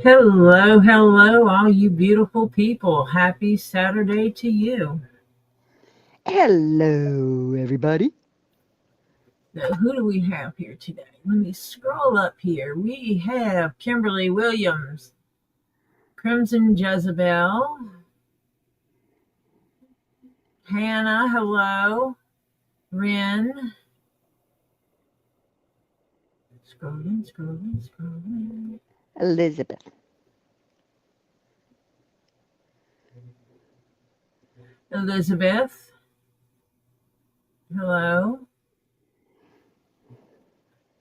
Hello, hello, all you beautiful people. Happy Saturday to you. Hello, everybody. Now, who do we have here today? Let me scroll up here. We have Kimberly Williams, Crimson Jezebel, Hannah, hello, Ren. Scrolling. Elizabeth. Elizabeth, hello.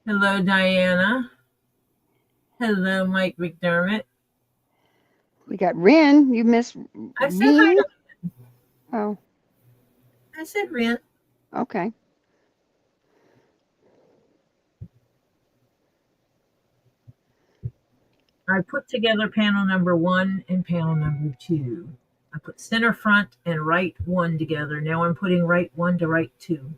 Hello, Diana. Hello, Mike McDermott. We got Ren. You miss I said hi Reen? to, Oh, I said Ren. okay. I put together panel number 1 and panel number 2. I put center front and right 1 together. Now I'm putting right 1 to right 2.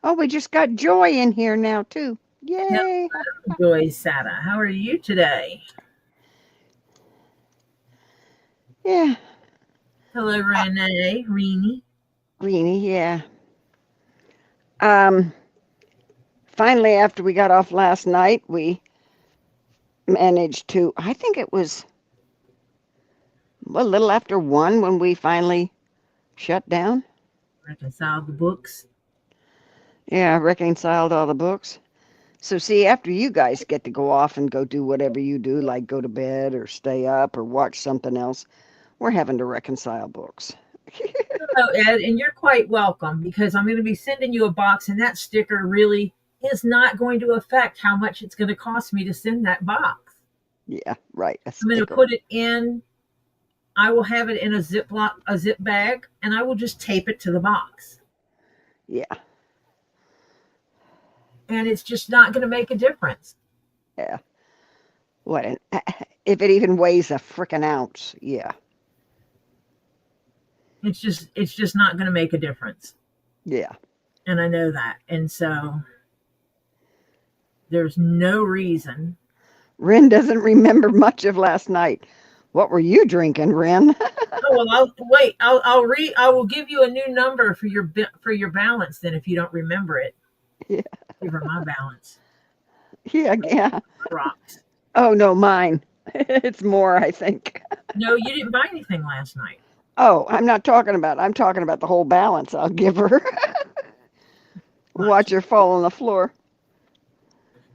Oh, we just got Joy in here now, too. Yay. Hello, Joyce Sata. How are you today? Yeah, Hello, Renee. Reenie, yeah. Um, Finally, after we got off last night, we managed to, I think it was a little after 1 when we finally shut down. Reconcile the books. Yeah, reconciled all the books. So, see, after you guys get to go off and go do whatever you do, like go to bed or stay up or watch something else, we're having to reconcile books. Hello, Ed, and you're quite welcome because I'm going to be sending you a box, and that sticker really is not going to affect how much it's going to cost me to send that box. Yeah, right. A I'm going to sticker. put it in. I will have it in a zip bag, and I will just tape it to the box. Yeah, And it's just not going to make a difference. yeah. What? If it even weighs a frickin' ounce, yeah, It's just not going to make a difference. yeah. And I know that. And so there's no reason. Ren doesn't remember much of last night. What were you drinking, Ren? Oh well, I'll wait. I will give you a new number for your balance. Then, if you don't remember it, Yeah, give her my balance. yeah, yeah. Rocks. Oh no, mine. It's more, I think. No, you didn't buy anything last night. Oh, I'm not talking about. I'm talking about the whole balance I'll give her. Well, Watch her fall on the floor.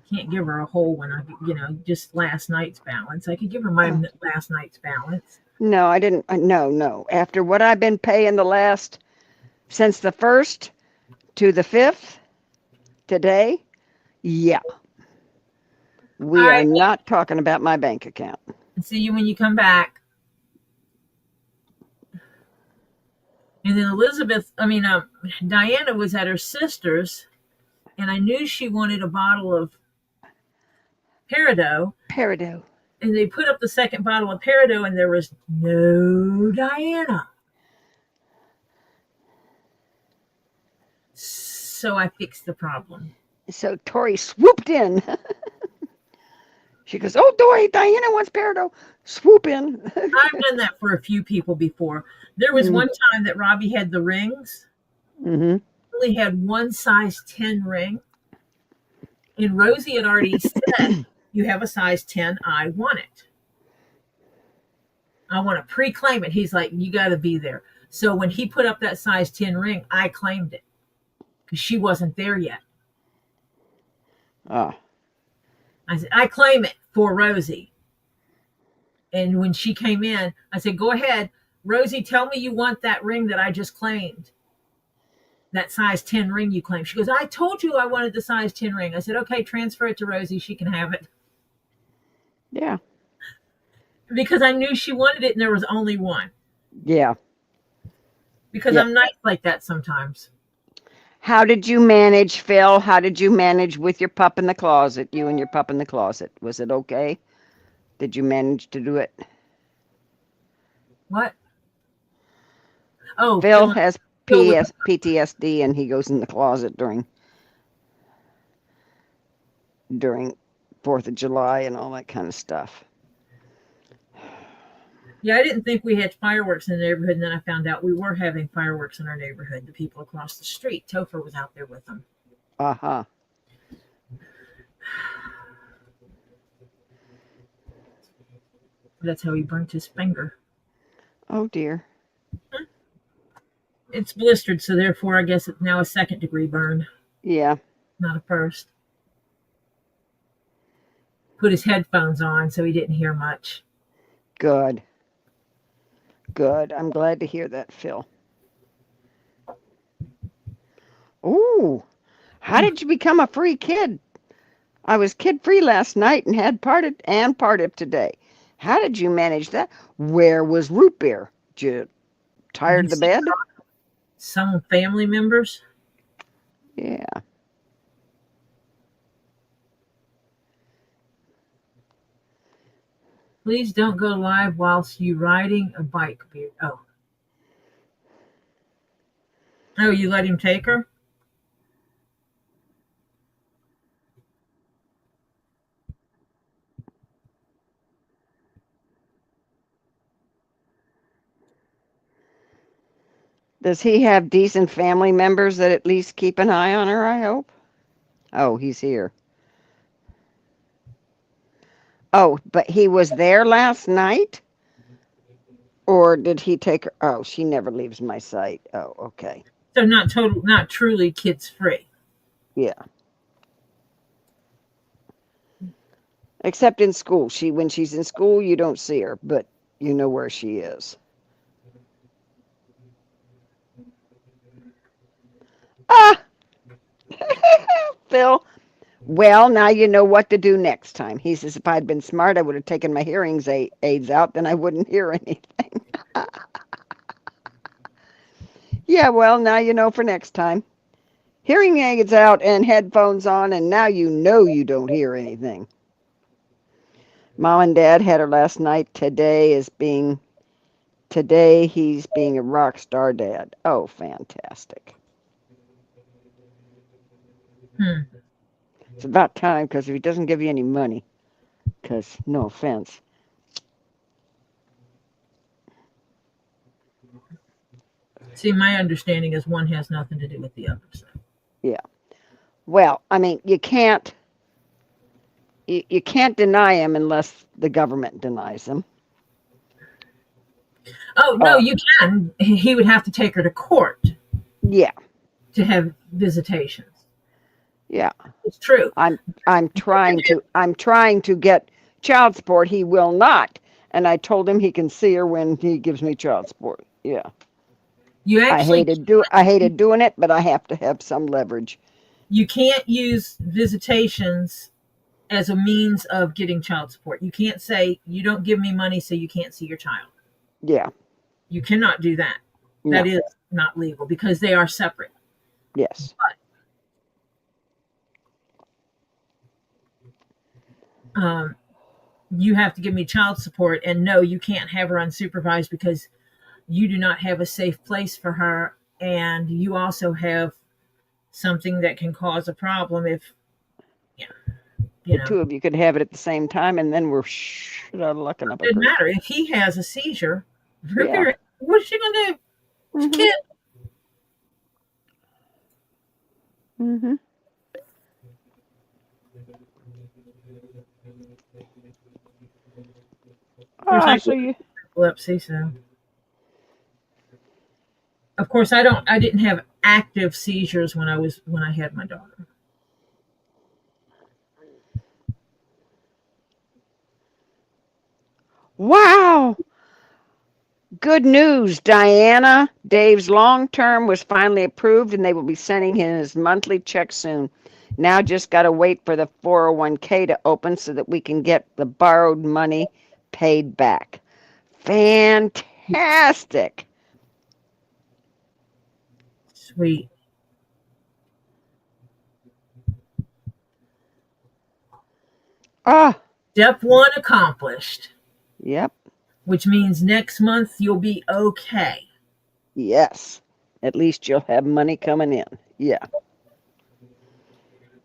can't give her a whole one. Just last night's balance. I could give her my Oh, last night's balance. no, I didn't. No, no. After what I've been paying the last since the 1st to the 5th today, yeah, All we are right. not talking about my bank account. See you when you come back. And then Diana was at her sister's, and I knew she wanted a bottle of Peridot. Peridot. And they put up the second bottle of Peridot, and there was no Diana. So I fixed the problem. So Tori swooped in. She goes, "Oh, Diana wants Peridot. Swoop in." I've done that for a few people before. There was mm, one time that Robbie had the rings. hmm He only had one size 10 ring. And Rosie had already said, "You have a size 10. I want it. I want to pre claim it." He's like, "You got to be there." So when he put up that size 10 ring, I claimed it because she wasn't there yet. Ah, I said, "I claim it for Rosie." And when she came in, I said, "Go ahead. Rosie, tell me you want that ring that I just claimed. That size 10 ring you claimed." She goes, "I told you I wanted the size 10 ring." I said, "Okay, transfer it to Rosie. She can have it." yeah, Because I knew she wanted it and there was only one. yeah, Because yep. I'm nice like that sometimes. How did you manage, Phil? How did you manage with your pup in the closet? You and your pup in the closet. Was it okay? Did you manage to do it? What? Oh, Phil Phil, has Phil with PTSD and he goes in the closet during 4th of July and all that kind of stuff. Yeah, I didn't think we had fireworks in the neighborhood, and then I found out we were having fireworks in our neighborhood. The people across the street, Topher was out there with them. Uh-huh. That's how he burnt his finger. Oh, dear. It's blistered, so therefore I guess it's now a 2nd-degree burn. Yeah. Not a first. Put his headphones on so he didn't hear much. Good. Good. I'm glad to hear that, Phil. Ooh. How did you become a free kid? I was kid-free last night and had partied today. How did you manage that? Where was root beer? Did you tired the bed? Some family members. Yeah. Please don't go live whilst you riding a bike. Oh. Oh, you let him take her? Does he have decent family members that at least keep an eye on her, I hope? Oh, he's here. Oh, but he was there last night? Or did he take her? Oh, she never leaves my sight. Oh, okay. So not truly kids free. Yeah. Except in school. When she's in school, you don't see her, but you know where she is. Ah! Phil. Well, now you know what to do next time. He says, if I'd been smart, I would have taken my hearing aids out, then I wouldn't hear anything. Yeah, well, now you know for next time. Hearing aids out and headphones on, and now you know you don't hear anything. Mom and Dad had her last night. Today he's being a rock star dad. Oh, fantastic. It's about time, because if he doesn't give you any money, because no offense. See, my understanding is one has nothing to do with the other. So. Yeah. Well, I mean, you can't deny him unless the government denies him. Oh, no, you can. He would have to take her to court. Yeah. To have visitations. Yeah. It's true. I'm trying to get child support. He will not. And I told him he can see her when he gives me child support. Yeah. I hated doing it, but I have to have some leverage. You can't use visitations as a means of getting child support. You can't say you don't give me money so you can't see your child. Yeah. You cannot do that. No. That is not legal because they are separate. Yes. But you have to give me child support, and no, you can't have her unsupervised because you do not have a safe place for her, and you also have something that can cause a problem if the two of you could have it at the same time, and then we're out of luck and up a creek. It doesn't matter. If he has a seizure, what's she going to do? Mm-hmm. Kid. Mm-hmm. Epilepsy, so. Of course, I didn't have active seizures when I had my daughter. Wow. Good news, Diana. Dave's long term was finally approved, and they will be sending him his monthly check soon. Now just got to wait for the 401k to open so that we can get the borrowed money paid back. Fantastic. Sweet. Step 1 accomplished. Yep. Which means next month you'll be okay. Yes. At least you'll have money coming in. Yeah.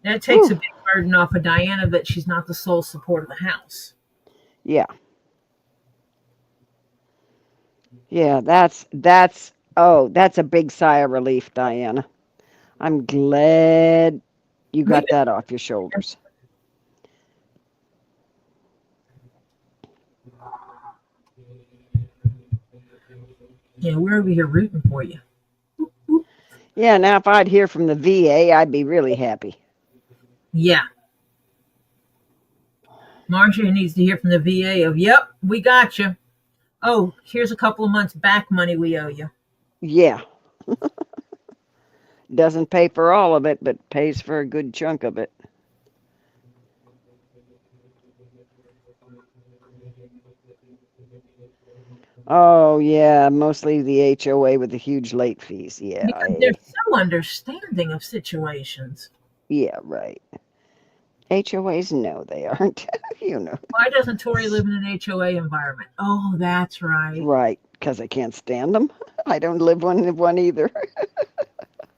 That takes a Whew. big burden off of Diana that she's not the sole support of the house. Yeah. Yeah, that's a big sigh of relief, Diana. I'm glad you We've got that off your shoulders. we're over here rooting for you. Yeah, now if I'd hear from the VA, I'd be really happy. Yeah. Marcia needs to hear from the VA of, yep, we got you. Oh, here's a couple of months back money we owe you. Yeah. Doesn't pay for all of it, but pays for a good chunk of it. Oh, yeah, mostly the HOA with the huge late fees. Yeah, Because they're so understanding of situations. yeah, right. HOAs, no, they aren't. You know. Why doesn't Tori live in an HOA environment? Oh, that's right. Right, because I can't stand them. I don't live one either.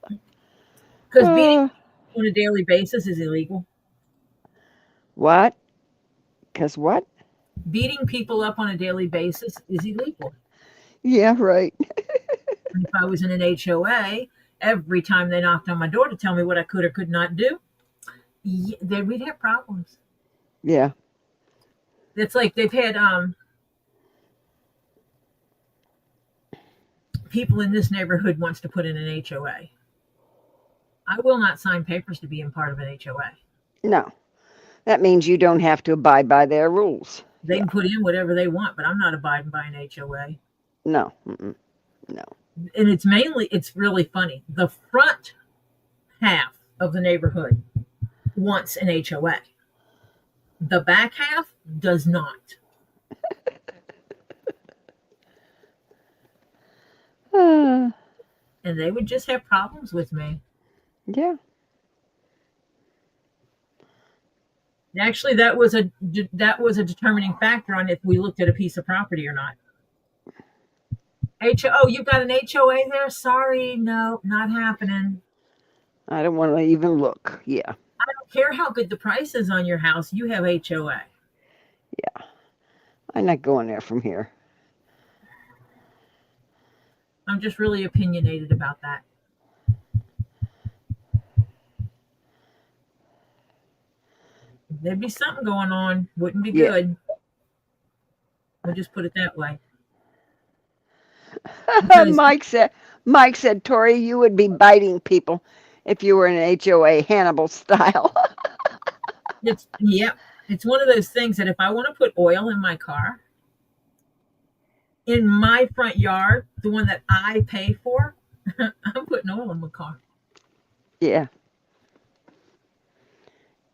Because beating Uh, on a daily basis is illegal. what? Because what? Beating people up on a daily basis is illegal. Yeah, right. And if I was in an HOA, every time they knocked on my door to tell me what I could or could not do, then we'd have problems. Yeah. It's like they've had people in this neighborhood wants to put in an HOA. I will not sign papers to be in part of an HOA. No, that means you don't have to abide by their rules. They Yeah. can put in whatever they want, but I'm not abiding by an HOA. No. Mm-mm. No. And it's really funny. The front half of the neighborhood wants an HOA. The back half does not. Uh, And they would just have problems with me. yeah. Actually, that was a determining factor on if we looked at a piece of property or not. Oh, you've got an HOA there? Sorry, no, not happening. I don't want to even look. Yeah. I don't care how good the price is on your house. You have HOA. Yeah. I'm not going there from here. I'm just really opinionated about that. There'd be something going on. Wouldn't be Yeah. good. We'll just put it that way. Because Mike said, Tori, you would be biting people if you were in an HOA Hannibal style. it's one of those things that if I want to put oil in my car, in my front yard, the one that I pay for, I'm putting oil in my car. Yeah.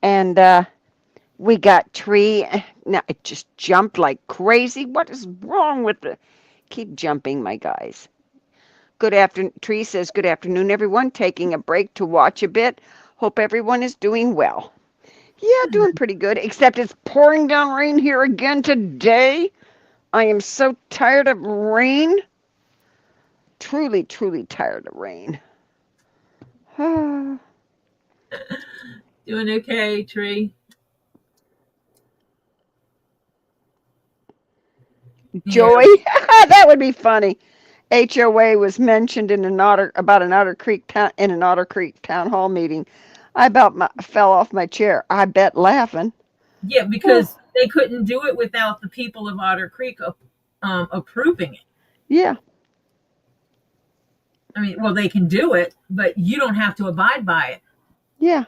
And we got tree. Now it just jumped like crazy. What is wrong with the? Keep jumping, my guys. Good afternoon. Tree says, "Good afternoon, everyone. Taking a break to watch a bit. Hope everyone is doing well." Yeah, doing pretty good. Except it's pouring down rain here again today. I am so tired of rain. Truly, truly tired of rain. Doing okay, Tree? Joy, that would be funny. HOA was mentioned in an about an Otter Creek town hall meeting. I about fell off my chair. I bet laughing. Yeah, because they couldn't do it without the people of Otter Creek approving it. Yeah. I mean, well, they can do it, but you don't have to abide by it. Yeah.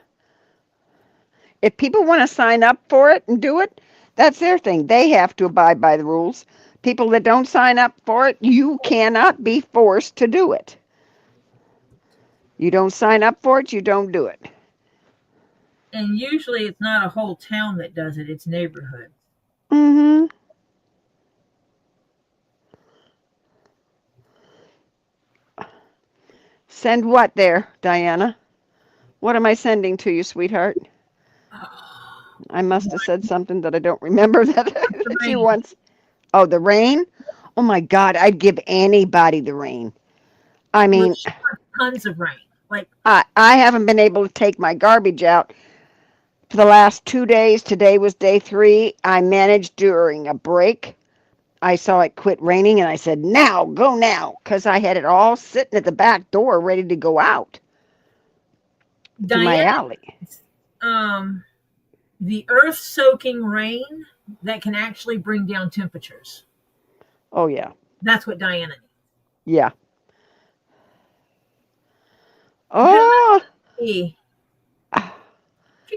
If people want to sign up for it and do it, that's their thing. They have to abide by the rules. People that don't sign up for it, you cannot be forced to do it. You don't sign up for it, you don't do it. And usually it's not a whole town that does it, it's neighborhoods. Mm-hmm. Send what there, Diana? What am I sending to you, sweetheart? I must have said something that I don't remember that she wants. Oh, the rain? Oh my God, I'd give anybody the rain. I mean, tons of rain. Like I haven't been able to take my garbage out for the last 2 days. Today was day 3. I managed during a break. I saw it quit raining, and I said, now, go now, because I had it all sitting at the back door ready to go out to my Diana, alley. the earth soaking rain that can actually bring down temperatures. Oh, yeah. That's what Diana needs. Yeah. Oh,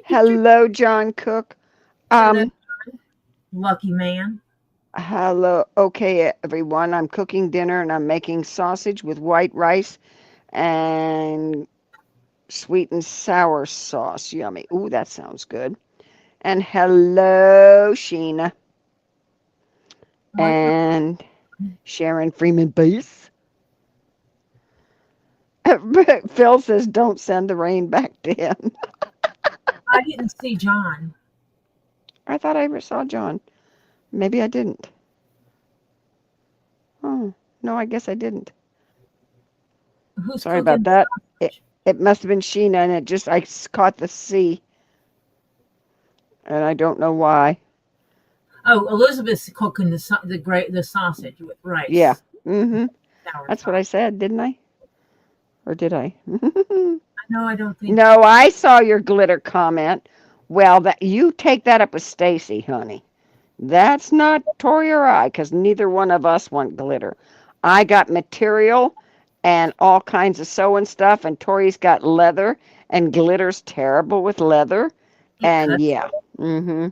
hello, John Cook. Hello, lucky man. Hello. Okay, everyone. I'm cooking dinner, and I'm making sausage with white rice and sweet and sour sauce. Yummy. Ooh, that sounds good. And hello, Sheena. What? And Sharon Freeman Base. Phil says, don't send the rain back to him. I didn't see John. I thought I ever saw John. Maybe I didn't. Oh, no, I guess I didn't. Who's Sorry cooking about the that. sausage? It must have been Sheena, and I caught the C, and I don't know why. Oh, Elizabeth's cooking the sausage with Yeah. rice, Mm-hmm. sour That's what I sauce. said, didn't I? Or did I? No, I don't think. No, I saw your glitter comment. Well, that you take that up with Stacy, honey. That's not Tori or I, because neither one of us want glitter. I got material and all kinds of sewing stuff, and Tori's got leather, and glitter's terrible with leather. It And cuts. yeah, mm-hmm. Yeah,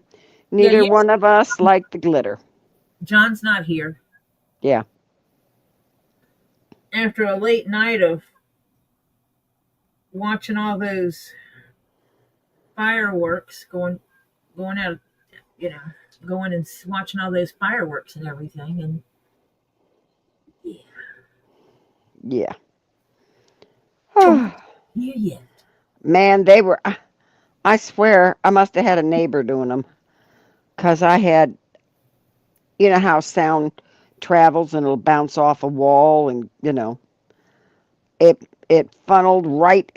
Neither one of us like the glitter. John's not here. Yeah. After a late night of watching all those fireworks going out, you know, going and watching all those fireworks and everything, and yeah, Yeah. Tori here yet. Man, they were, I swear, I must have had a neighbor doing them, because I had, you know how sound travels and it'll bounce off a wall, and it funneled right,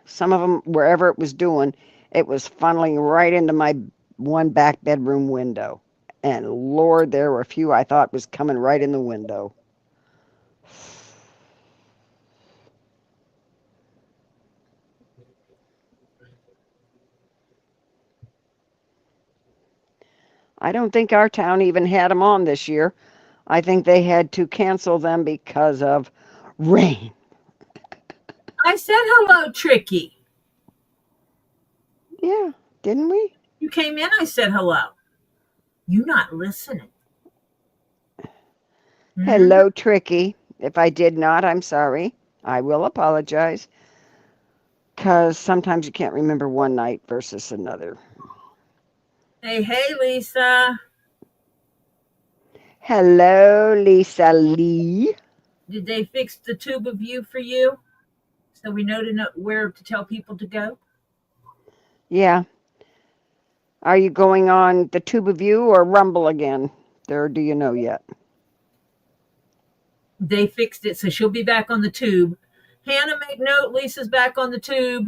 some of them, wherever it was doing, it was funneling right into my one back bedroom window. And Lord, there were a few I thought was coming right in the window. I don't think our town even had them on this year. I think they had to cancel them because of rain. I said hello, Tricky. Yeah, didn't we? You came in. I said hello. You not listening. Hmm. Hello, Tricky. If I did not, I'm sorry. I will apologize. Because sometimes you can't remember one night versus another. Hey, Lisa. Hello, Lisa Lee. Did they fix the tube of view for you? So we know where to tell people to go? Yeah. Are you going on the Tube of You or Rumble again? Or do you know yet? They fixed it, so she'll be back on the tube. Hannah, make note. Lisa's back on the tube.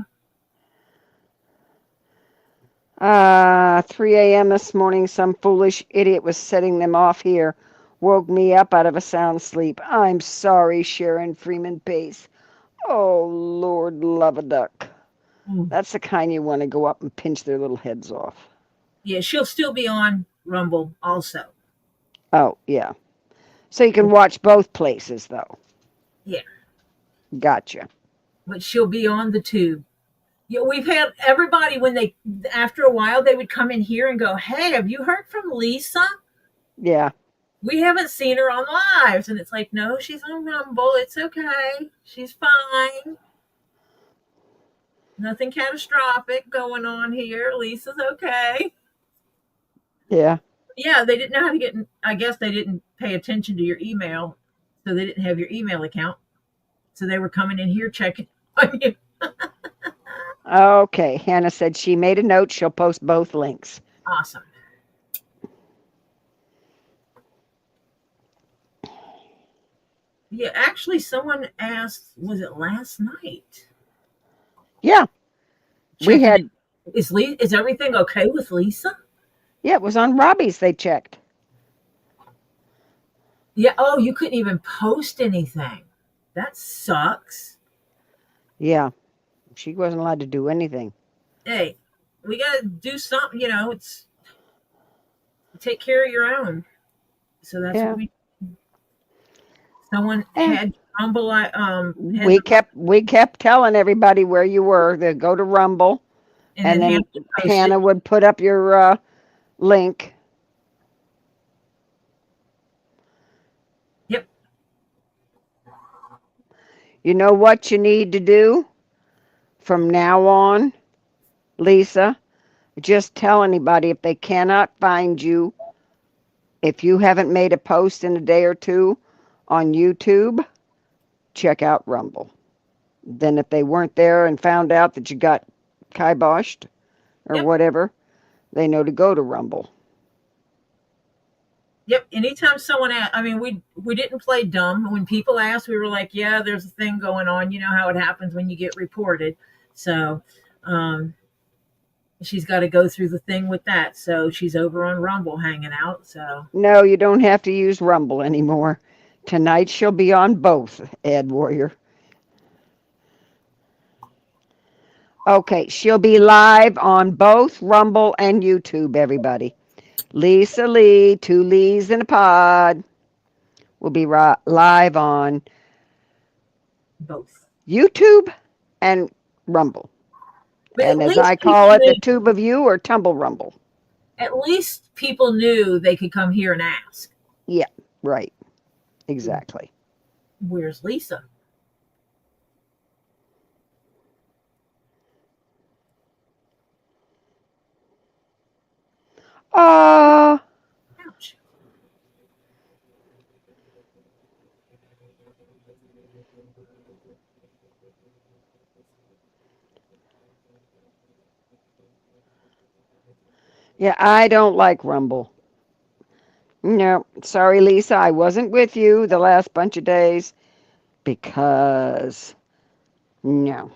3 a.m. this morning, some foolish idiot was setting them off here. Woke me up out of a sound sleep. I'm sorry, Sharon Freeman Pace. Oh, Lord love a duck. That's the kind you want to go up and pinch their little heads off. Yeah, she'll still be on Rumble also. Oh, yeah. So you can watch both places, though. Yeah. Gotcha. But she'll be on the tube. Yeah, we've had everybody when they after a while they would come in here and go, "Hey, have you heard from Lisa? Yeah. We haven't seen her on lives." And it's like, "No, she's on Rumble. It's okay. She's fine. Nothing catastrophic going on here. Lisa's okay." Yeah. Yeah, they didn't know how to get. I guess they didn't pay attention to your email, so they didn't have your email account. So they were coming in here checking on you. Okay. Hannah said she made a note. She'll post both links. Awesome. Yeah, actually, someone asked, was it last night? Yeah. We Checking had Is everything okay with Lisa? Yeah, it was on Robbie's they checked. Yeah. Oh, you couldn't even post anything. That sucks. Yeah, she wasn't allowed to do anything. Hey, we gotta do something. It's take care of your own. So that's what Yeah. we. Someone And had Rumble. I had we kept telling everybody where you were to go to Rumble, and and then then Hampton posted. Hannah would put up your link. Yep. You know what you need to do from now on, Lisa? Just tell anybody if they cannot find you, if you haven't made a post in a day or two on YouTube, check out Rumble. Then if they weren't there and found out that you got kiboshed or Yep. whatever, they know to go to Rumble. Yep. Anytime someone asked, I mean, we didn't play dumb. When people asked, we were like, "Yeah, there's a thing going on. You know how it happens when you get reported." So, um, she's got to go through the thing with that. So she's over on Rumble hanging out. So No, you don't have to use Rumble anymore. Tonight she'll be on both, Ed Warrior. Okay, she'll be live on both Rumble and YouTube, everybody. Lisa Lee, 2 Lees in a pod, will be live on both. YouTube and Rumble. But And at as least I people call it, the knew. tube of you or Tumble Rumble. At least people knew they could come here and ask. Yeah, right. Exactly. Where's Lisa? Uh, Ouch. yeah, I don't like Rumble. No, sorry, Lisa, I wasn't with you the last bunch of days because no.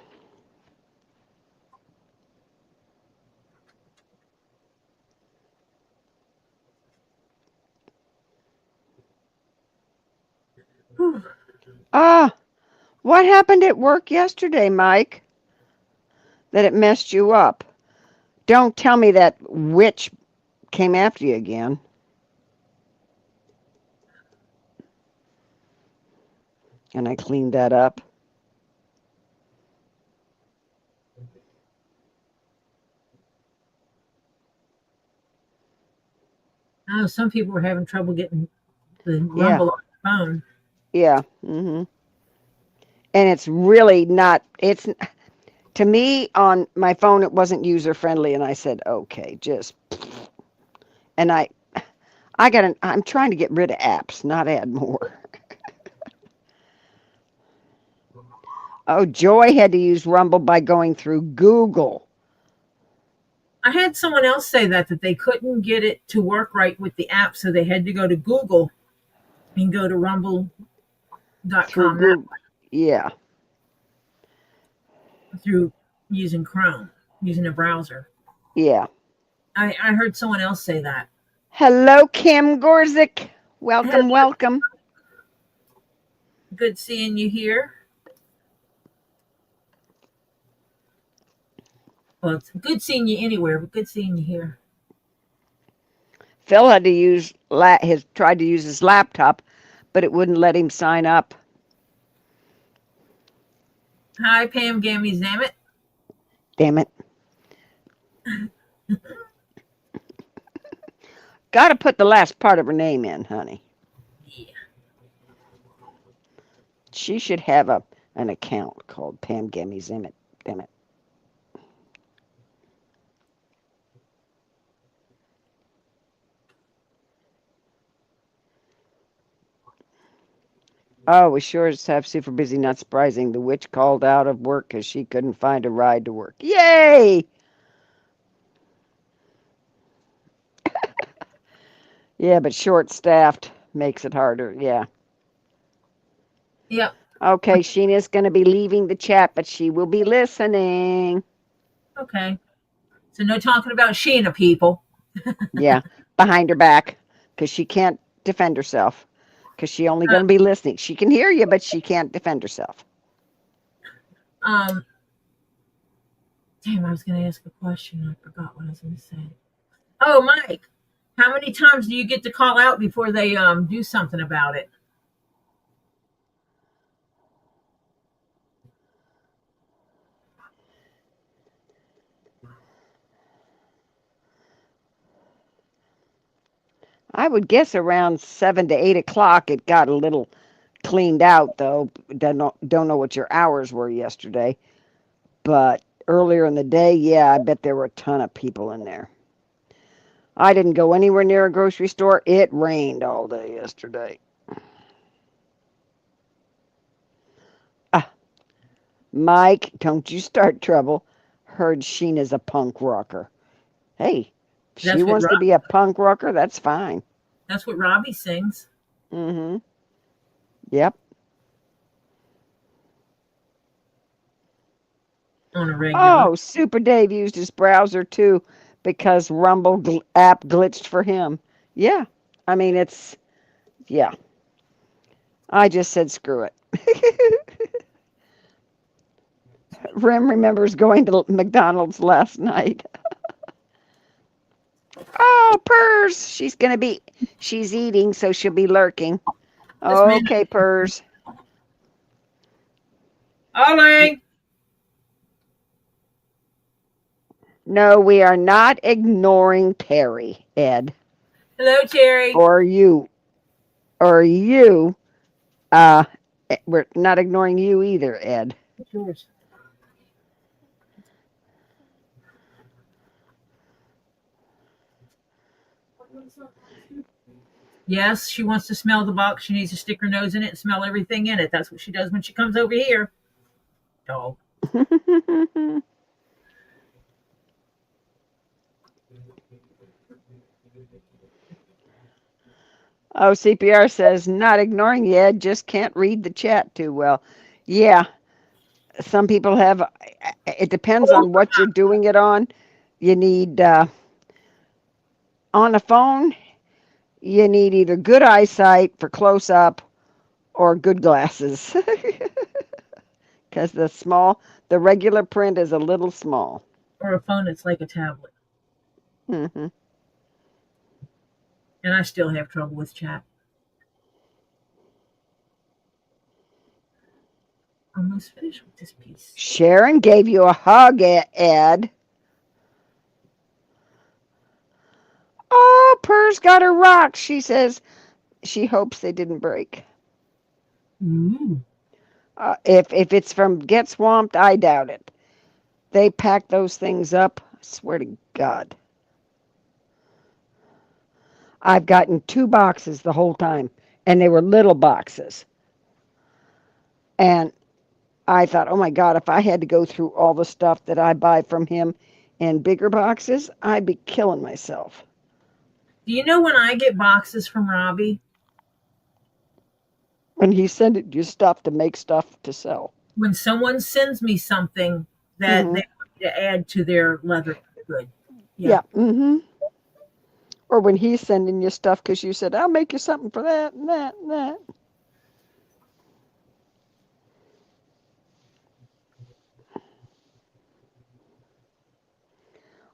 Whew. Ah, what happened at work yesterday, Mike, that it messed you up? Don't tell me that witch came after you again. And I cleaned that up. Oh, some people were having trouble getting the Yeah, Rumble on the phone. yeah. And it's really not, it's, to me on my phone, it wasn't user friendly. And I said, okay, just, and I'm trying to get rid of apps, not add more. Oh, Joy had to use Rumble by going through Google. I had someone else say that they couldn't get it to work right with the app, so they had to go to Google and go to Through rumble.com Google. Yeah, through using Chrome, using a browser. yeah. I heard someone else say that. Hello, Kim Gorzik. Hello, Welcome, welcome. good seeing you here. Well, it's good seeing you anywhere, but good seeing you here. Phil had to tried to use his laptop, but it wouldn't let him sign up. Hi, Pam Gammy Zamet. Damn it. Got to put the last part of her name in, honey. Yeah. She should have an account called Pam Gammy Zimmett. Damn it. Oh, we sure as have super busy. Not surprising. The witch called out of work because she couldn't find a ride to work. Yay! Yeah, but short-staffed makes it harder. Yeah. Yep. Okay, Sheena's going to be leaving the chat, but she will be listening. Okay. So no talking about Sheena, people. Yeah, behind her back, because she can't defend herself. Because she only going to be listening. She can hear you, but she can't defend herself. Um, damn, I was going to ask a question. I forgot what I was going to say. Oh, Mike, how many times do you get to call out before they do something about it? I would guess around 7 to 8 o'clock it got a little cleaned out, though. Don't know what your hours were yesterday. But earlier in the day, yeah, I bet there were a ton of people in there. I didn't go anywhere near a grocery store. It rained all day yesterday. Ah, Mike, don't you start trouble. Heard Sheena's a punk rocker. Hey, if she That's what wants to be a punk rocker, that's fine. that's what Robbie sings Mm-hmm. Yep. on a regular. Oh, Super Dave used his browser too because Rumble app glitched for him. Yeah. I mean, yeah. I just said screw it. Rim remembers going to McDonald's last night. Oh, Purrs. She's eating, so she'll be lurking. Okay, Purrs. Ollie! No, we are not ignoring Terry, Ed. Hello, Terry. Or you. We're not ignoring you either, Ed. What's yours? Yes, she wants to smell the box. She needs to stick her nose in it and smell everything in it. That's what she does when she comes over here. Dog. Oh, CPR says, not ignoring you, Ed, just can't read the chat too well. Yeah, some people have, it depends on what you're doing it on. You need, on a phone, you need either good eyesight for close up or good glasses. Because the regular print is a little small. Or a phone that's like a tablet. Mm-hmm. And I still have trouble with chat. Almost finished with this piece. Sharon gave you a hug, Ed. Oh, Purr's got her rocks. She says she hopes they didn't break. Ooh. If it's from Get Swamped, I doubt it. They pack those things up. I swear to God. I've gotten 2 boxes the whole time, and they were little boxes. And I thought, oh my God, if I had to go through all the stuff that I buy from him in bigger boxes, I'd be killing myself. Do you know when I get boxes from Robbie? When he sent you stuff to make stuff to sell. When someone sends me something that they want me to add to their leather good. Yeah. Mm-hmm. Or when he's sending you stuff because you said, I'll make you something for that and that and that.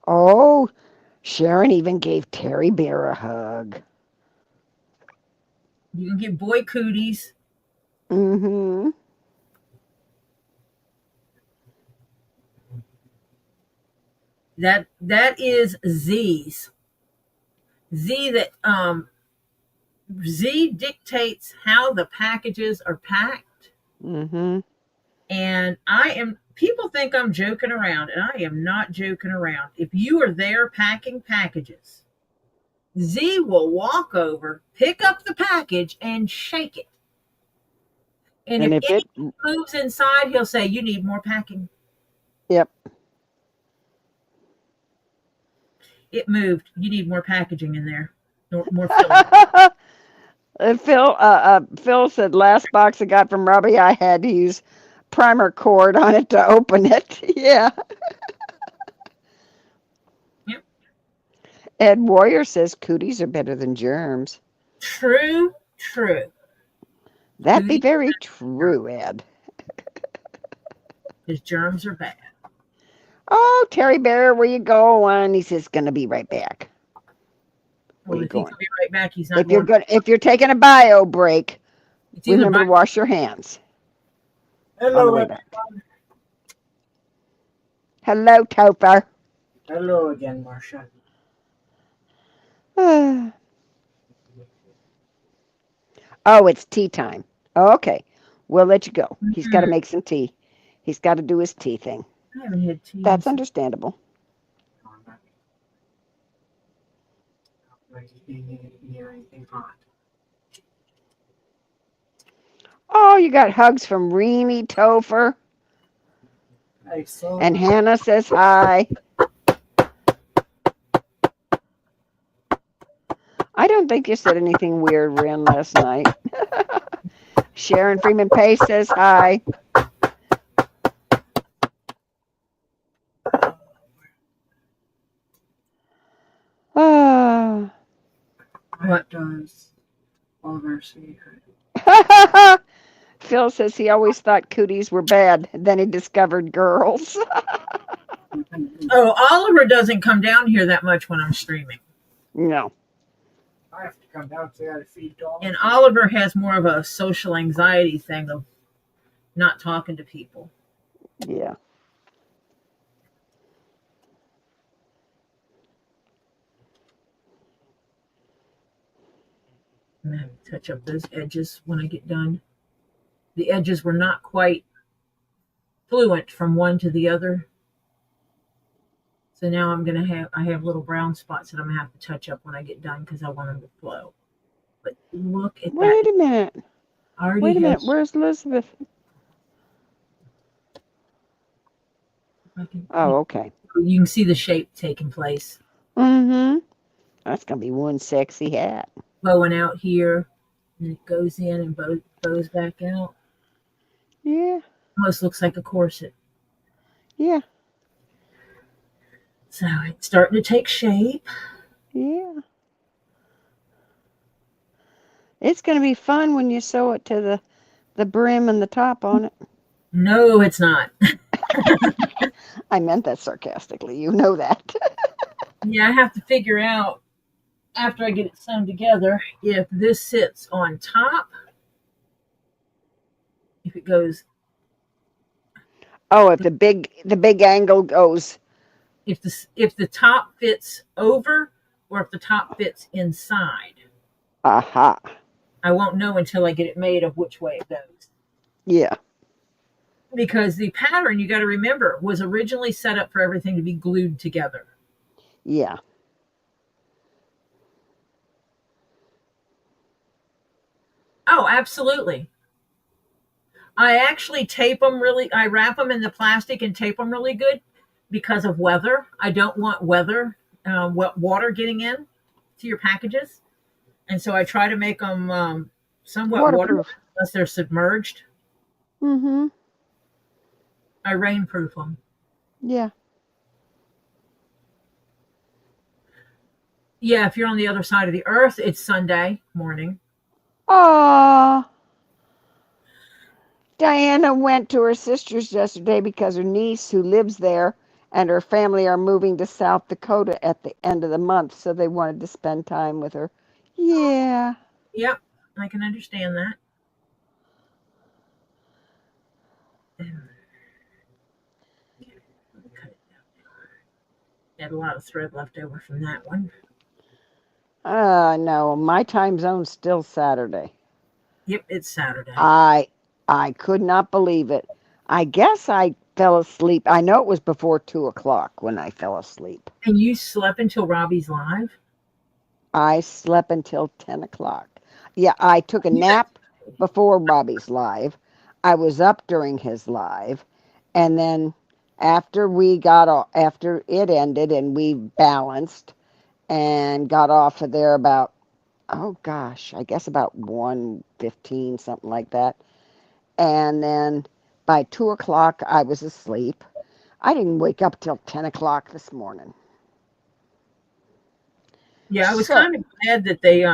Oh, Sharon even gave Terry Bear a hug. You can get boy cooties. Mm-hmm. That is Z's. Z dictates how the packages are packed. Mm-hmm. And people think I'm joking around, and I am not joking around. If you are there packing packages, Z will walk over, pick up the package, and shake it. And if anything moves inside, he'll say, you need more packing. Yep. It moved. You need more packaging in there. More filling. Phil said last box I got from Robbie, I had to use primer cord on it to open it. Yeah. Ed Warrior says cooties are better than germs. True, true. That be Cooties very true, Ed. because germs are bad. Oh, Terry Bear, where you going? He says, gonna be right back. Where Well, you if he going? can be right back, he's not going. If you're taking a bio break, It's either remember by. to wash your hands on the Hello, way back. everyone. Hello, Topher. Hello again, Marcia. Oh, it's tea time. Oh, okay, we'll let you go. He's got to make some tea. He's got to do his tea thing. I haven't had tea. That's understandable. Like being near anything hot. Oh, you got hugs from Reenie, Topher, I saw and Hannah says hi. I don't think you said anything weird, Ren, last night. Sharon Freeman Pace says hi. Ah. what does Oliver see? Phil says he always thought cooties were bad. Then he discovered girls. Oh, Oliver doesn't come down here that much when I'm streaming. No. I have to come down so I gotta feed dogs. And Oliver has more of a social anxiety thing of not talking to people. Yeah. I'm gonna have to touch up those edges when I get done. The edges were not quite fluent from one to the other. So now I have little brown spots that I'm gonna have to touch up when I get done because I want them to flow. But look at that. Wait a minute. Wait a minute. Where's Elizabeth? Oh, okay. You can see the shape taking place. Mm-hmm. That's gonna be one sexy hat. Bowing out here, and it goes in and bows back out. Yeah. Almost looks like a corset. Yeah. So it's starting to take shape. Yeah. It's gonna be fun when you sew it to the brim and the top on it. No, it's not. I meant that sarcastically. You know that. Yeah, I have to figure out after I get it sewn together if this sits on top, if it goes. Oh, if the big angle goes. If the top fits over or if the top fits inside. Aha. I won't know until I get it made of which way it goes. Yeah. Because the pattern, you got to remember, was originally set up for everything to be glued together. Yeah. Oh, absolutely. I actually I wrap them in the plastic and tape them really good because of weather. I don't want water getting in to your packages. And so I try to make them somewhat waterproof unless they're submerged. Mm-hmm. I rainproof them. Yeah. Yeah, if you're on the other side of the earth, it's Sunday morning. Aww. Diana went to her sister's yesterday because her niece, who lives there, and her family are moving to South Dakota at the end of the month, so they wanted to spend time with her. Yeah. Yep, I can understand that. Had a lot of thread left over from that one. No, my time zone's still Saturday. Yep, it's Saturday. I could not believe it. I guess I fell asleep. I know it was before 2:00 when I fell asleep. And you slept until Robbie's live? I slept until 10:00. Yeah, I took a nap before Robbie's live. I was up during his live, and then after it ended and we balanced and got off of there about, oh gosh, I guess about 1:15, something like that. And then by 2:00 I was asleep. I didn't wake up till 10:00 this morning. Yeah, I was So, kind of glad that they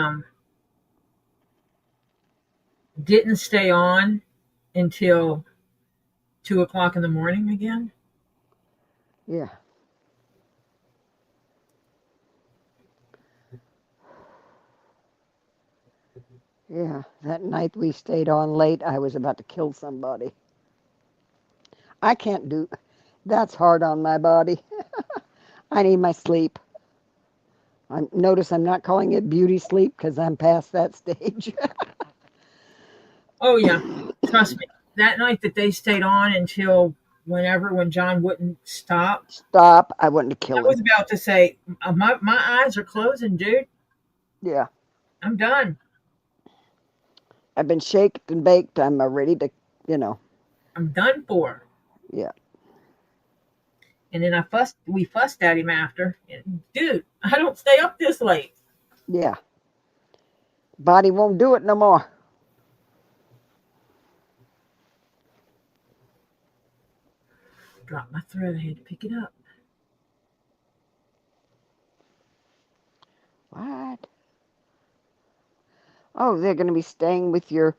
didn't stay on until 2 o'clock in the morning again. yeah. Yeah, that night we stayed on late, I was about to kill somebody. I can't do that's hard on my body. I need my sleep. Notice I'm not calling it beauty sleep because I'm past that stage. Oh yeah, trust me. That night that they stayed on until whenever when John wouldn't stop, Stop. I wanted to I kill him. was about to say, my eyes are closing, dude. Yeah. I'm done. I've been shaked and baked. I'm ready to, you know, I'm done for. yeah. And then we fussed at him after. Dude, I don't stay up this late. Yeah. Body won't do it no more. Dropped my thread. I had to pick it up. What? Oh, they're going to be staying with your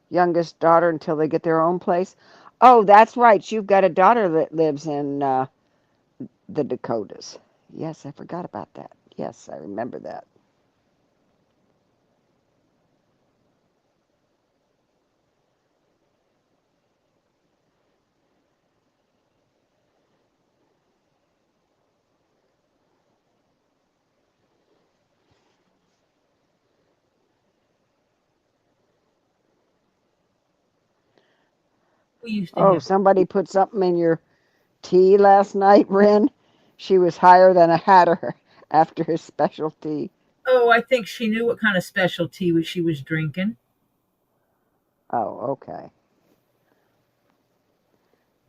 youngest daughter until they get their own place. Oh, that's right. You've got a daughter that lives in the Dakotas. Yes, I forgot about that. Yes, I remember that. We used to Oh, have. somebody put something in your tea last night, Ren. She was higher than a hatter after his special tea. Oh, I think she knew what kind of special tea she was drinking. Oh, okay.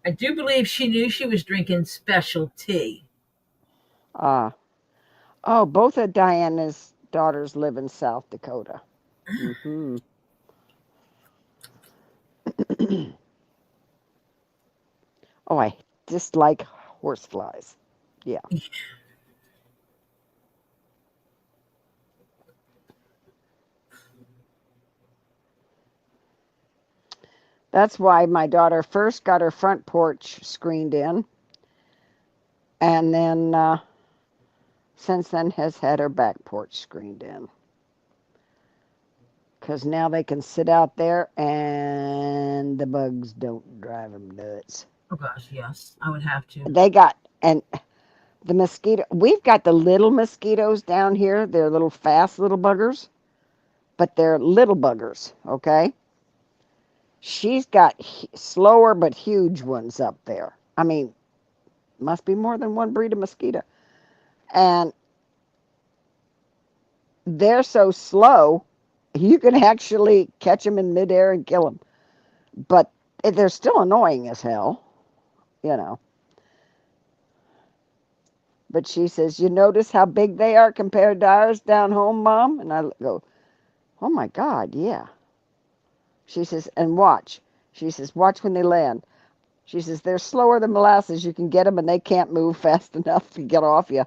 I do believe she knew she was drinking special tea. Ah. Oh, both of Diana's daughters live in South Dakota. Mm-hmm. Oh, I dislike horseflies. Yeah. That's why my daughter first got her front porch screened in, and then since then has had her back porch screened in. Because now they can sit out there and the bugs don't drive them nuts. Oh gosh, yes, I would have to. They got, and the mosquito, we've got the little mosquitoes down here. They're little fast little buggers, but they're little buggers, okay? She's got slower but huge ones up there. I mean, must be more than one breed of mosquito. And they're so slow, you can actually catch them in midair and kill them. But they're still annoying as hell, you know. But she says, you notice how big they are compared to ours down home, Mom? And I go, oh my God, yeah. She says, and watch. She says, watch when they land. She says, they're slower than molasses. You can get them and they can't move fast enough to get off you.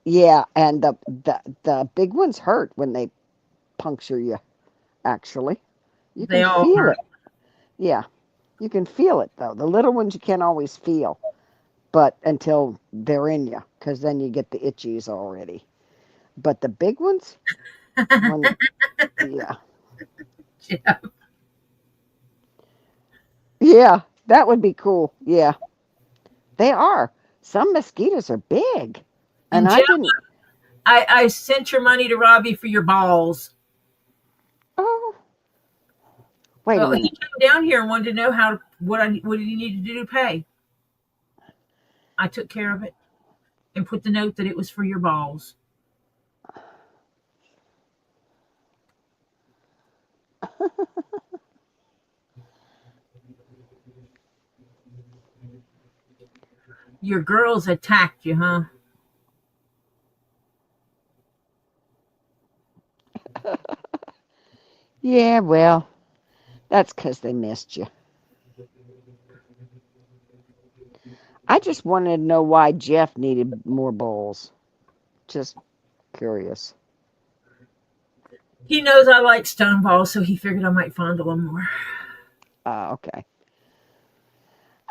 Yeah, and the big ones hurt when they puncture you, actually. You They can all feel hurt. it. Yeah, you can feel it, though. The little ones you can't always feel, but until they're in you, because then you get the itchies already. But the big ones, when, yeah. Yeah. Yeah, that would be cool. Yeah, they are. Some mosquitoes are big. And And I Jeff, didn't, I sent your money to Robbie for your balls. oh, wait a Oh, he minute. came down here and wanted to know what did he need to do to pay. I took care of it and put the note that it was for your balls. Your girls attacked you, huh? Yeah, well, that's because they missed you. I just wanted to know why Jeff needed more bowls. Just curious. He knows I like stone balls, so he figured I might fondle them more. Okay.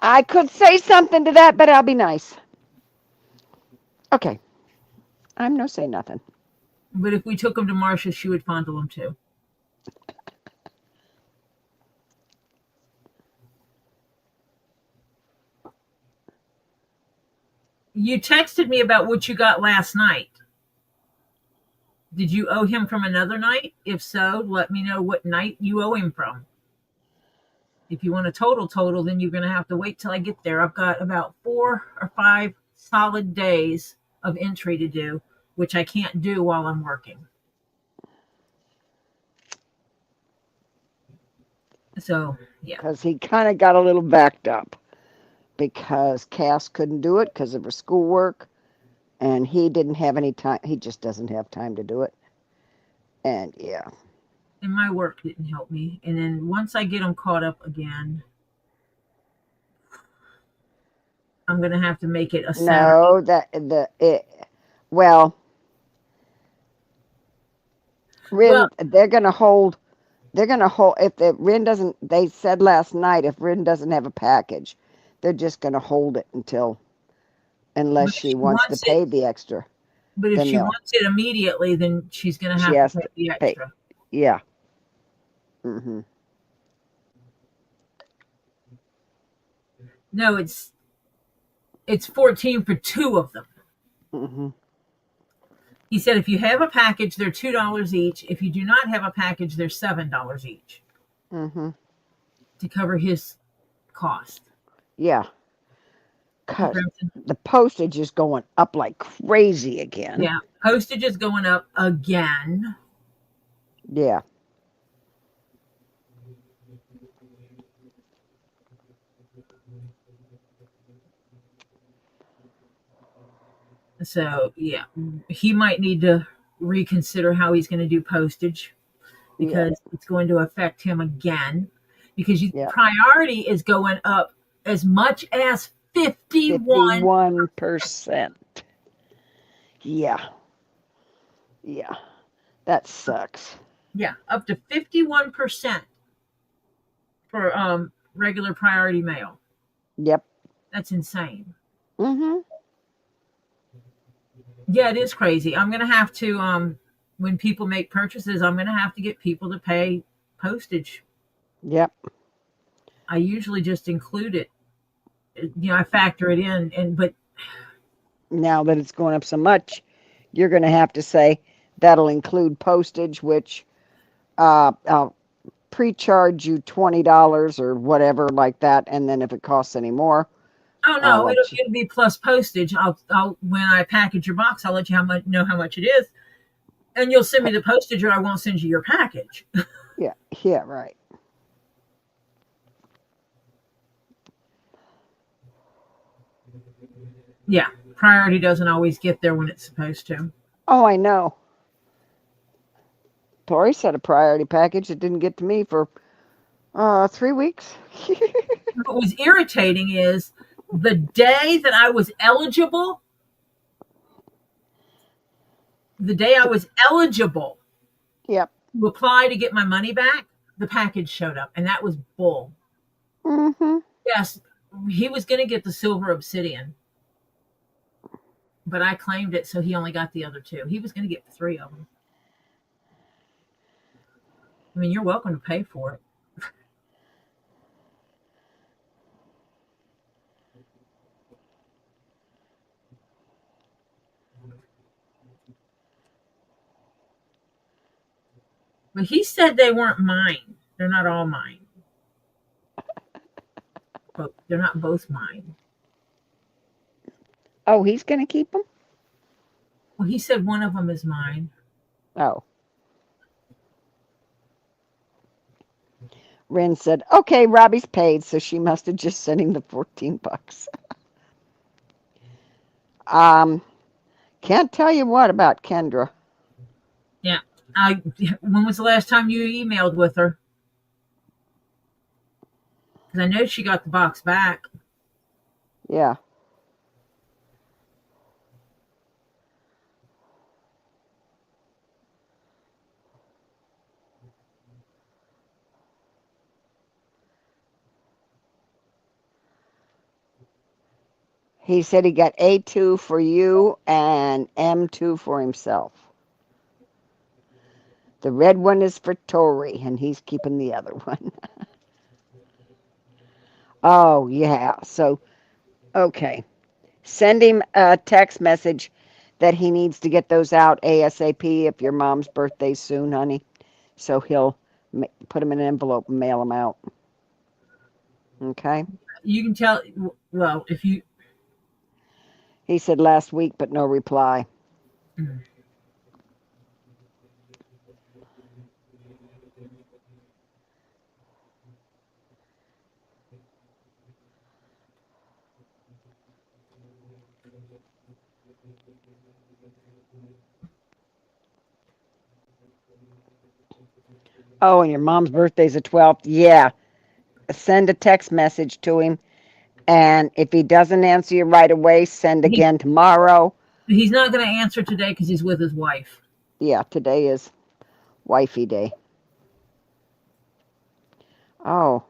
I could say something to that, but I'll be nice. Okay. I'm no say nothing. But if we took him to Marcia, she would fondle him too. You texted me about what you got last night. Did you owe him from another night? If so, let me know what night you owe him from. If you want a total, then you're going to have to wait till I get there. I've got about 4 or 5 solid days of entry to do, which I can't do while I'm working. So, yeah. Because he kind of got a little backed up. Because Cass couldn't do it because of her schoolwork. And he didn't have any time. He just doesn't have time to do it. And yeah. And my work didn't help me. And then once I get them caught up again, I'm going to have to make it a Saturday. No, well, Rin, they're going to hold, if the Rin doesn't, they said last night, if Rin doesn't have a package, they're just going to hold it unless she wants to pay the extra. But if she wants it immediately, then she's going to have to pay the extra. Yeah. Mm-hmm. No, it's 14 for 2 of them. Mm-hmm. He said if you have a package, they're $2 each. If you do not have a package, they're $7 each. Mm-hmm. To cover his cost. Yeah. Because the postage is going up like crazy again. Yeah, postage is going up again. Yeah. So, yeah, he might need to reconsider how he's going to do postage because it's going to affect him again. Because priority is going up as much as 51%. Yeah. Yeah. That sucks. Yeah, up to 51% for regular priority mail. Yep. That's insane. Mm-hmm. Yeah, it is crazy. I'm going to have to, when people make purchases, I'm going to have to get people to pay postage. Yep. I usually just include it. I factor it in, but now that it's going up so much, you're going to have to say that'll include postage, which I'll pre-charge you $20 or whatever like that, and then if it costs any more, oh no, it'll be plus postage. I'll when I package your box, I'll let you know how much it is, and you'll send me the postage, or I won't send you your package. Yeah, right. Yeah, priority doesn't always get there when it's supposed to. Oh, I know. Tori said a priority package. It didn't get to me for 3 weeks. What was irritating is the day that I was eligible. Yep. To apply to get my money back, the package showed up, and that was bull. Mm-hmm. Yes, he was going to get the silver obsidian, but I claimed it, so he only got the other 2. He was going to get 3 of them. I mean, you're welcome to pay for it. But he said they weren't mine. They're not all mine. But they're not both mine. Oh, he's going to keep them? Well, he said one of them is mine. Oh. Ren said, okay, Robbie's paid, so she must have just sent him the $14. Can't tell you what about Kendra. Yeah. When was the last time you emailed with her? Because I know she got the box back. Yeah. He said he got A2 for you and M2 for himself. The red one is for Tori, and he's keeping the other one. Oh, yeah. So, okay. Send him a text message that he needs to get those out ASAP if your mom's birthday's soon, honey. So he'll put them in an envelope and mail them out. Okay? You can tell, well, if you. He said last week, but no reply. Mm. Oh, and your mom's birthday's the 12th. Yeah. Send a text message to him. And if he doesn't answer you right away, send again tomorrow. He's not going to answer today because he's with his wife. Yeah, today is wifey day. Oh,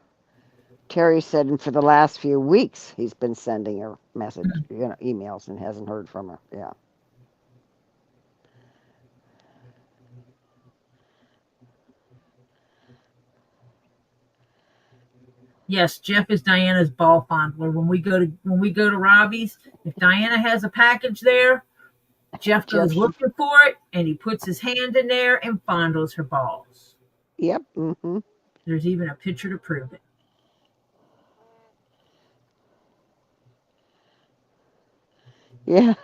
Terry said, and for the last few weeks, he's been sending her emails and hasn't heard from her. Yeah. Yes, Jeff is Diana's ball fondler. When we go to Robbie's, if Diana has a package there, Jeff goes looking for it, and he puts his hand in there and fondles her balls. Yep. Mm-hmm. There's even a picture to prove it. Yeah.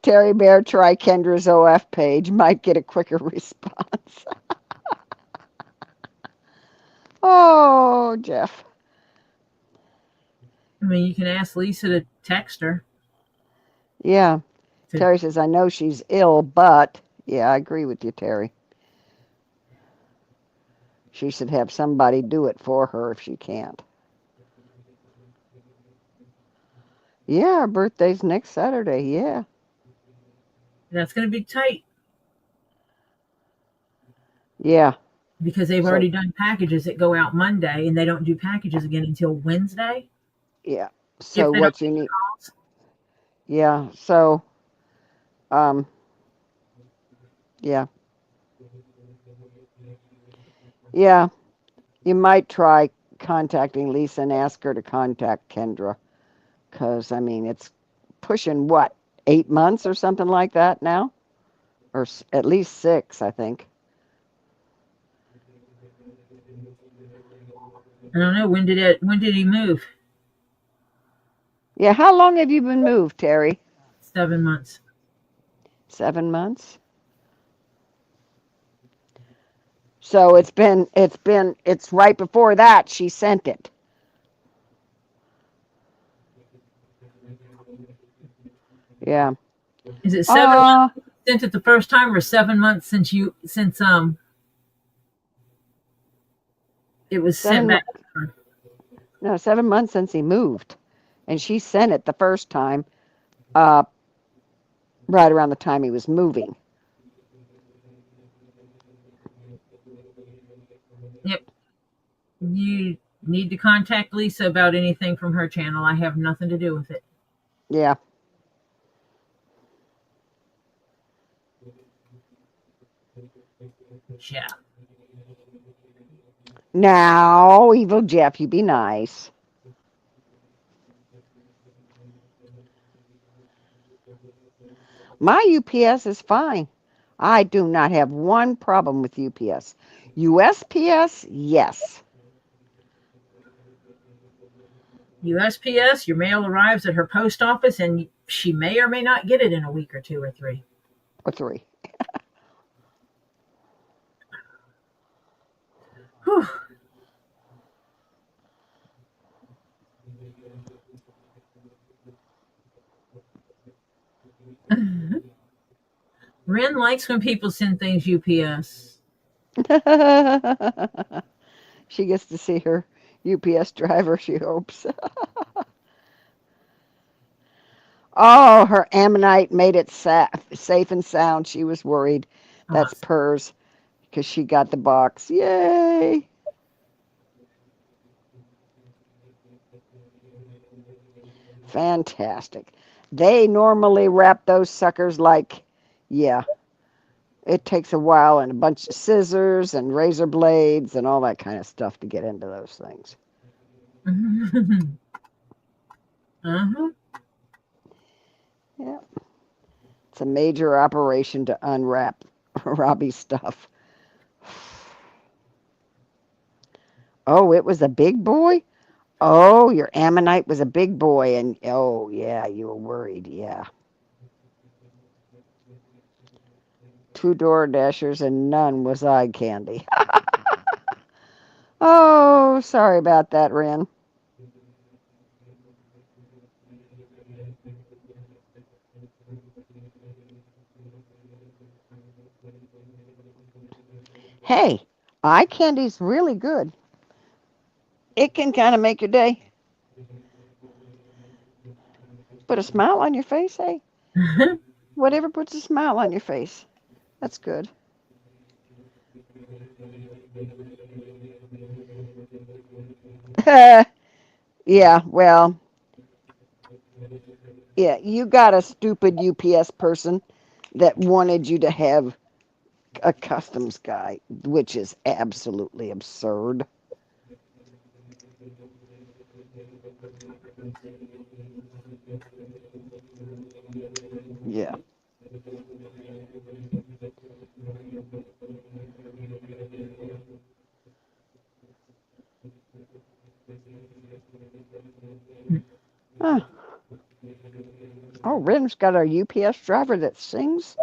Terry Bear, try Kendra's OF page. Might get a quicker response. Oh, Jeff. I mean, you can ask Lisa to text her. Yeah. Terry says, I know she's ill, but... Yeah, I agree with you, Terry. She should have somebody do it for her if she can't. Yeah, her birthday's next Saturday, yeah. That's going to be tight. Yeah. Because they've already done packages that go out Monday, and they don't do packages again until Wednesday. Yeah. So what you need... Calls. Yeah, so... Yeah. Yeah. You might try contacting Lisa and ask her to contact Kendra. Because, I mean, it's pushing, what, 8 months or something like that now? Or at least 6, I think. I don't know. When did he move? Yeah, how long have you been moved, Terry? 7 months. 7 months? So it's right before that she sent it. Yeah. Is it 7 months since it the first time, or 7 months since it was sent back? No, 7 months since he moved. And she sent it the first time, right around the time he was moving. Yep. You need to contact Lisa about anything from her channel. I have nothing to do with it. Yeah. Yeah. Now, evil Jeff, you be nice. My UPS is fine. I do not have one problem with UPS. USPS, yes. USPS, your mail arrives at her post office, and she may or may not get it in a week or 2 or 3. Or 3. Whew. Ren likes when people send things UPS. She gets to see her UPS driver, she hopes. Oh, her ammonite made it safe and sound. She was worried. That's Purrs, because she got the box. Yay! Fantastic. They normally wrap those suckers like, yeah, it takes a while and a bunch of scissors and razor blades and all that kind of stuff to get into those things. Uh-huh. Yeah. It's a major operation to unwrap Robbie's stuff. Oh, it was a big boy? Oh, your ammonite was a big boy, and oh, yeah, you were worried, yeah. 2 door dashers and none was eye candy. Oh, sorry about that, Ren. Hey, eye candy's really good. It can kind of make your day. Put a smile on your face, hey? Whatever puts a smile on your face. That's good. Yeah, well, yeah, you got a stupid UPS person that wanted you to have a customs guy, which is absolutely absurd. Yeah. Huh. Oh, Ren's got our UPS driver that sings.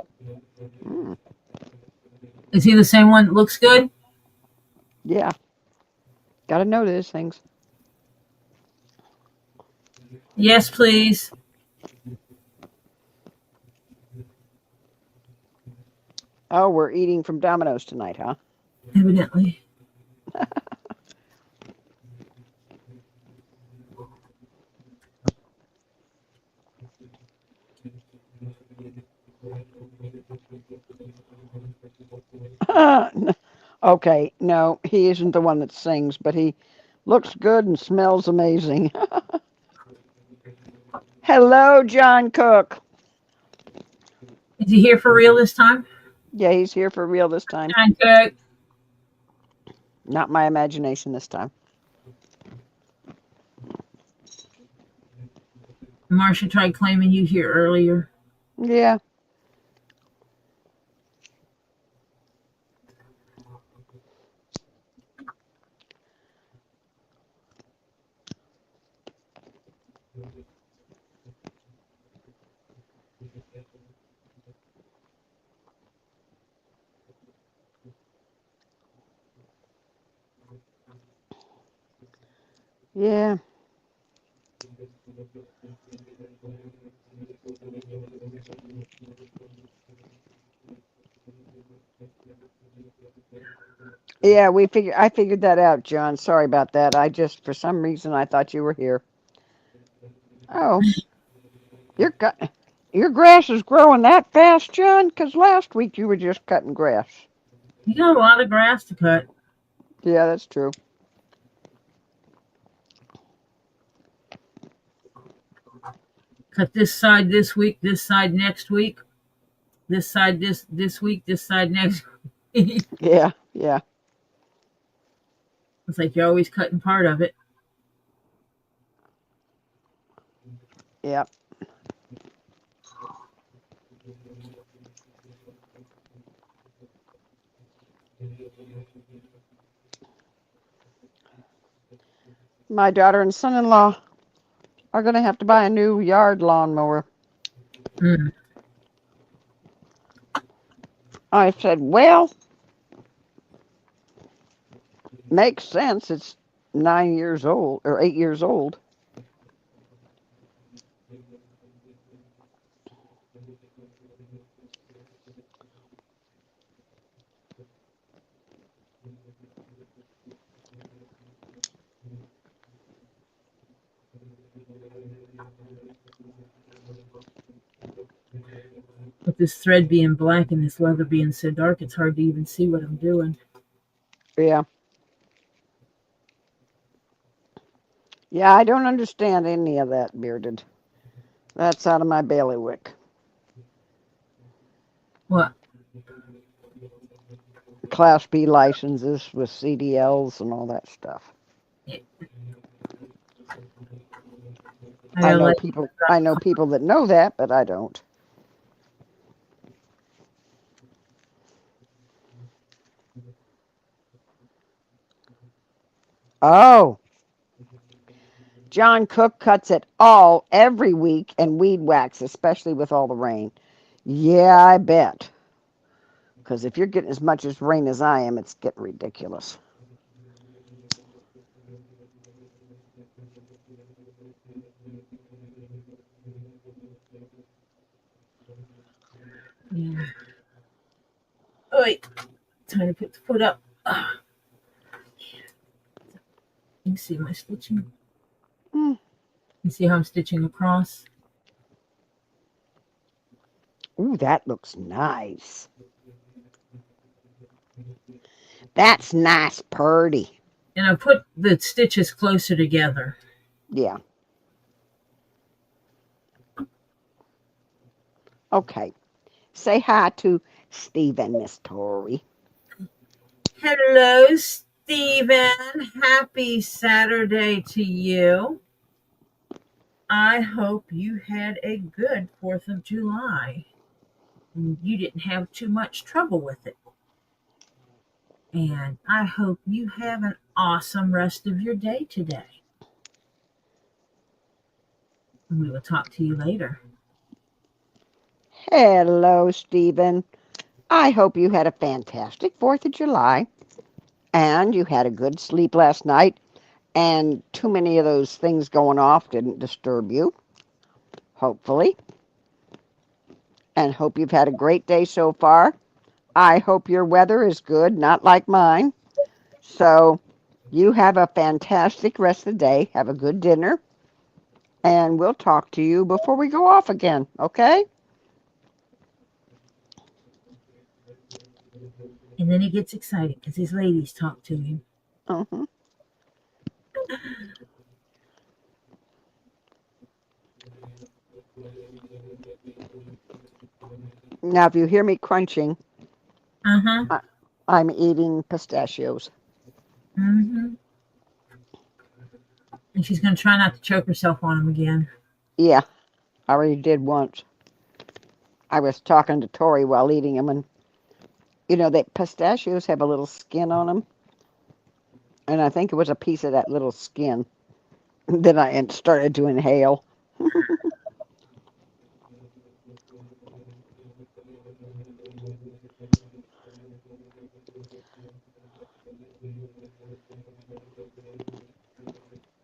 Is he the same one that looks good? Yeah. Got to know those things. Yes, please. Oh, we're eating from Domino's tonight, huh? Evidently. Okay, no, he isn't the one that sings, but he looks good and smells amazing. Hello, John Cook. Is he here for real this time? Yeah, he's here for real this time. John Cook. Not my imagination this time. Marcia tried claiming you here earlier. Yeah. Yeah. Yeah, I figured that out, John. Sorry about that. I just for some reason I thought you were here. Oh, your grass is growing that fast, John? Because last week you were just cutting grass. You got a lot of grass to cut. Yeah, that's true. Cut this side this week, this side next week, this side this week, this side next week. Yeah, yeah. It's like you're always cutting part of it. Yeah. My daughter and son-in-law are going to have to buy a new yard lawnmower. Mm. I said, well, makes sense. It's 9 years old or 8 years old. With this thread being black and this leather being so dark, it's hard to even see what I'm doing. Yeah. Yeah, I don't understand any of that, Bearded. That's out of my bailiwick. What? Class B licenses with CDLs and all that stuff. I I gotta know let people. I know people that know that, but I don't. Oh, John Cook cuts it all every week and weed whacks, especially with all the rain. Yeah, I bet. Because if you're getting as much as rain as I am, it's getting ridiculous. yeah. Oh, wait. Time to put the foot up. You see my stitching? Mm. You see how I'm stitching across? Ooh, that looks nice. That's nice, purdy. And I put the stitches closer together. Yeah. Okay. Say hi to Stephen, Miss Tori. Hello, Stephen. Happy Saturday to you. I hope you had a good 4th of July and you didn't have too much trouble with it. And I hope you have an awesome rest of your day today. And we will talk to you later. Hello, Stephen. I hope you had a fantastic 4th of July and you had a good sleep last night and too many of those things going off didn't disturb you, hopefully. And hope you've had a great day so far. I hope your weather is good, not like mine. So you have a fantastic rest of the day. Have a good dinner. And we'll talk to you before we go off again, okay? And then he gets excited because his ladies talk to him. Uh-huh. Now, if you hear me crunching, Uh-huh. I'm eating pistachios. Mm-hmm. And she's going to try not to choke herself on them again. Yeah, I already did once. I was talking to Tori while eating them, and that pistachios have a little skin on them, and I think it was a piece of that little skin that I started to inhale.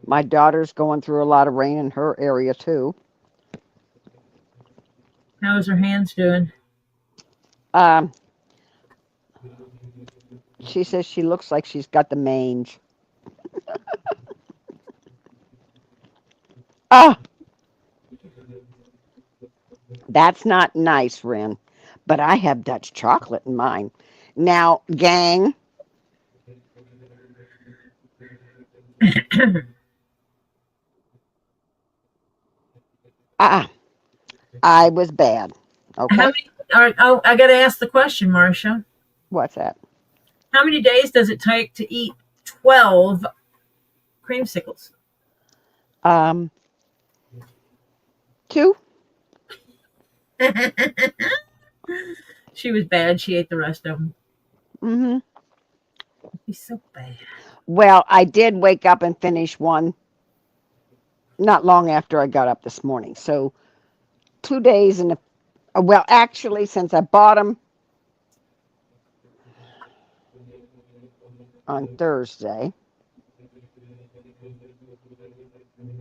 My daughter's going through a lot of rain in her area too. How's her hands doing? Um, she says she looks like she's got the mange. Ah, that's not nice, Ren. But I have Dutch chocolate in mine. Now, gang, ah, I was bad. How Okay, many? Oh, I got to ask the question, Marcia. what's that? How many days does it take to eat 12 creamsicles? Um, two. She was bad. She ate the rest of them. Mm-hmm. He's so bad. Well, I did wake up and finish one not long after I got up this morning. So 2 days and well, actually, since I bought them on Thursday.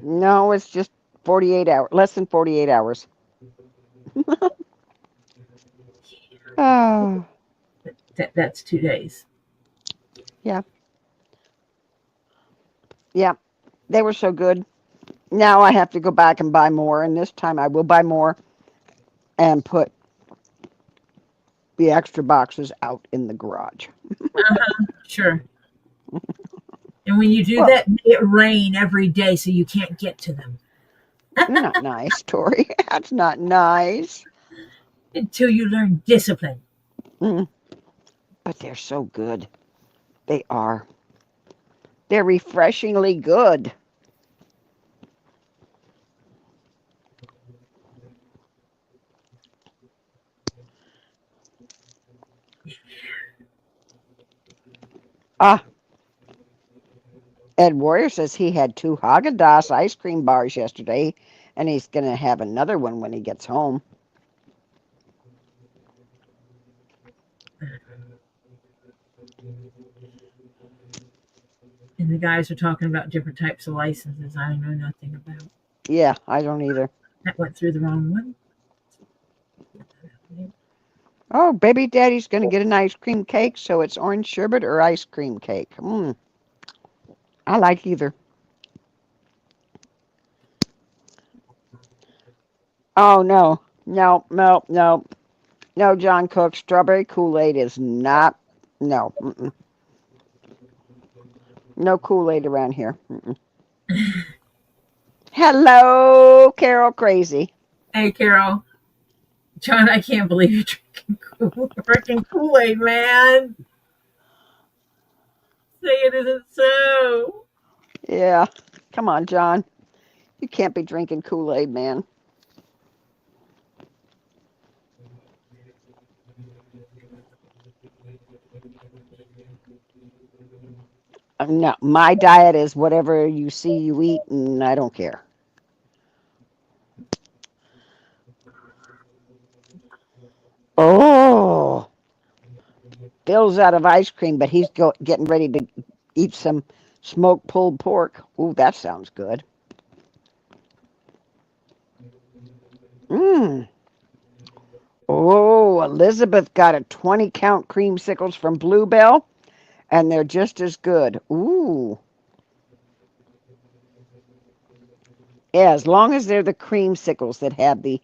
No, it's just 48 hours, less than 48 hours. Oh, That's 2 days. yeah, yeah, they were so good. Now I have to go back and buy more, and this time I will buy more and put the extra boxes out in the garage. Sure. And when you do Well, that, it rain every day so you can't get to them not nice, Tori. That's not nice. until you learn discipline. Mm, but they're so good. They are. They're refreshingly good. Ah, Ed Warrior says he had 2 Haagen-Dazs ice cream bars yesterday, and he's going to have another one when he gets home. And the guys are talking about different types of licenses I know nothing about. Yeah, I don't either. That went through the wrong one. Oh, baby daddy's going to get an ice cream cake, so it's orange sherbet or ice cream cake. I like either. Oh, no. No, no, no. No, John Cook. Strawberry Kool-Aid is not. No. No Kool-Aid around here. Hello, Carol Crazy. Hey, Carol. John, I can't believe you're drinking freaking Kool-Aid, man. Say it isn't so. Yeah. Come on, John. You can't be drinking Kool-Aid, man. No, my diet is whatever you see, you eat, and I don't care. Oh, Bill's out of ice cream, but he's getting ready to eat some smoked pulled pork. Ooh, that sounds good. Mmm. Oh, Elizabeth got a 20 count creamsicles from Bluebell, and they're just as good. Ooh. Yeah, as long as they're the creamsicles that have the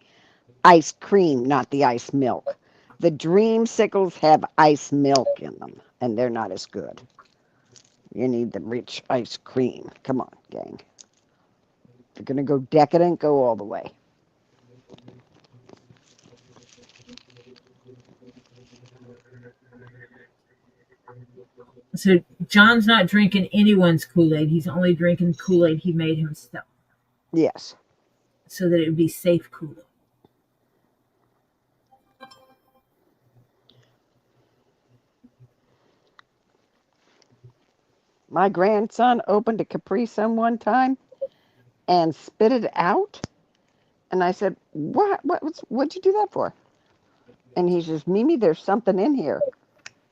ice cream, not the ice milk. The dreamsicles have ice milk in them, and they're not as good. You need the rich ice cream. Come on, gang. If you're going to go decadent, go all the way. So John's not drinking anyone's Kool-Aid. He's only drinking Kool-Aid he made himself Yes. so that it would be safe Kool-Aid. My grandson opened a Capri Sun one time and spit it out. And I said, what'd you do that for? And he says, Mimi, there's something in here.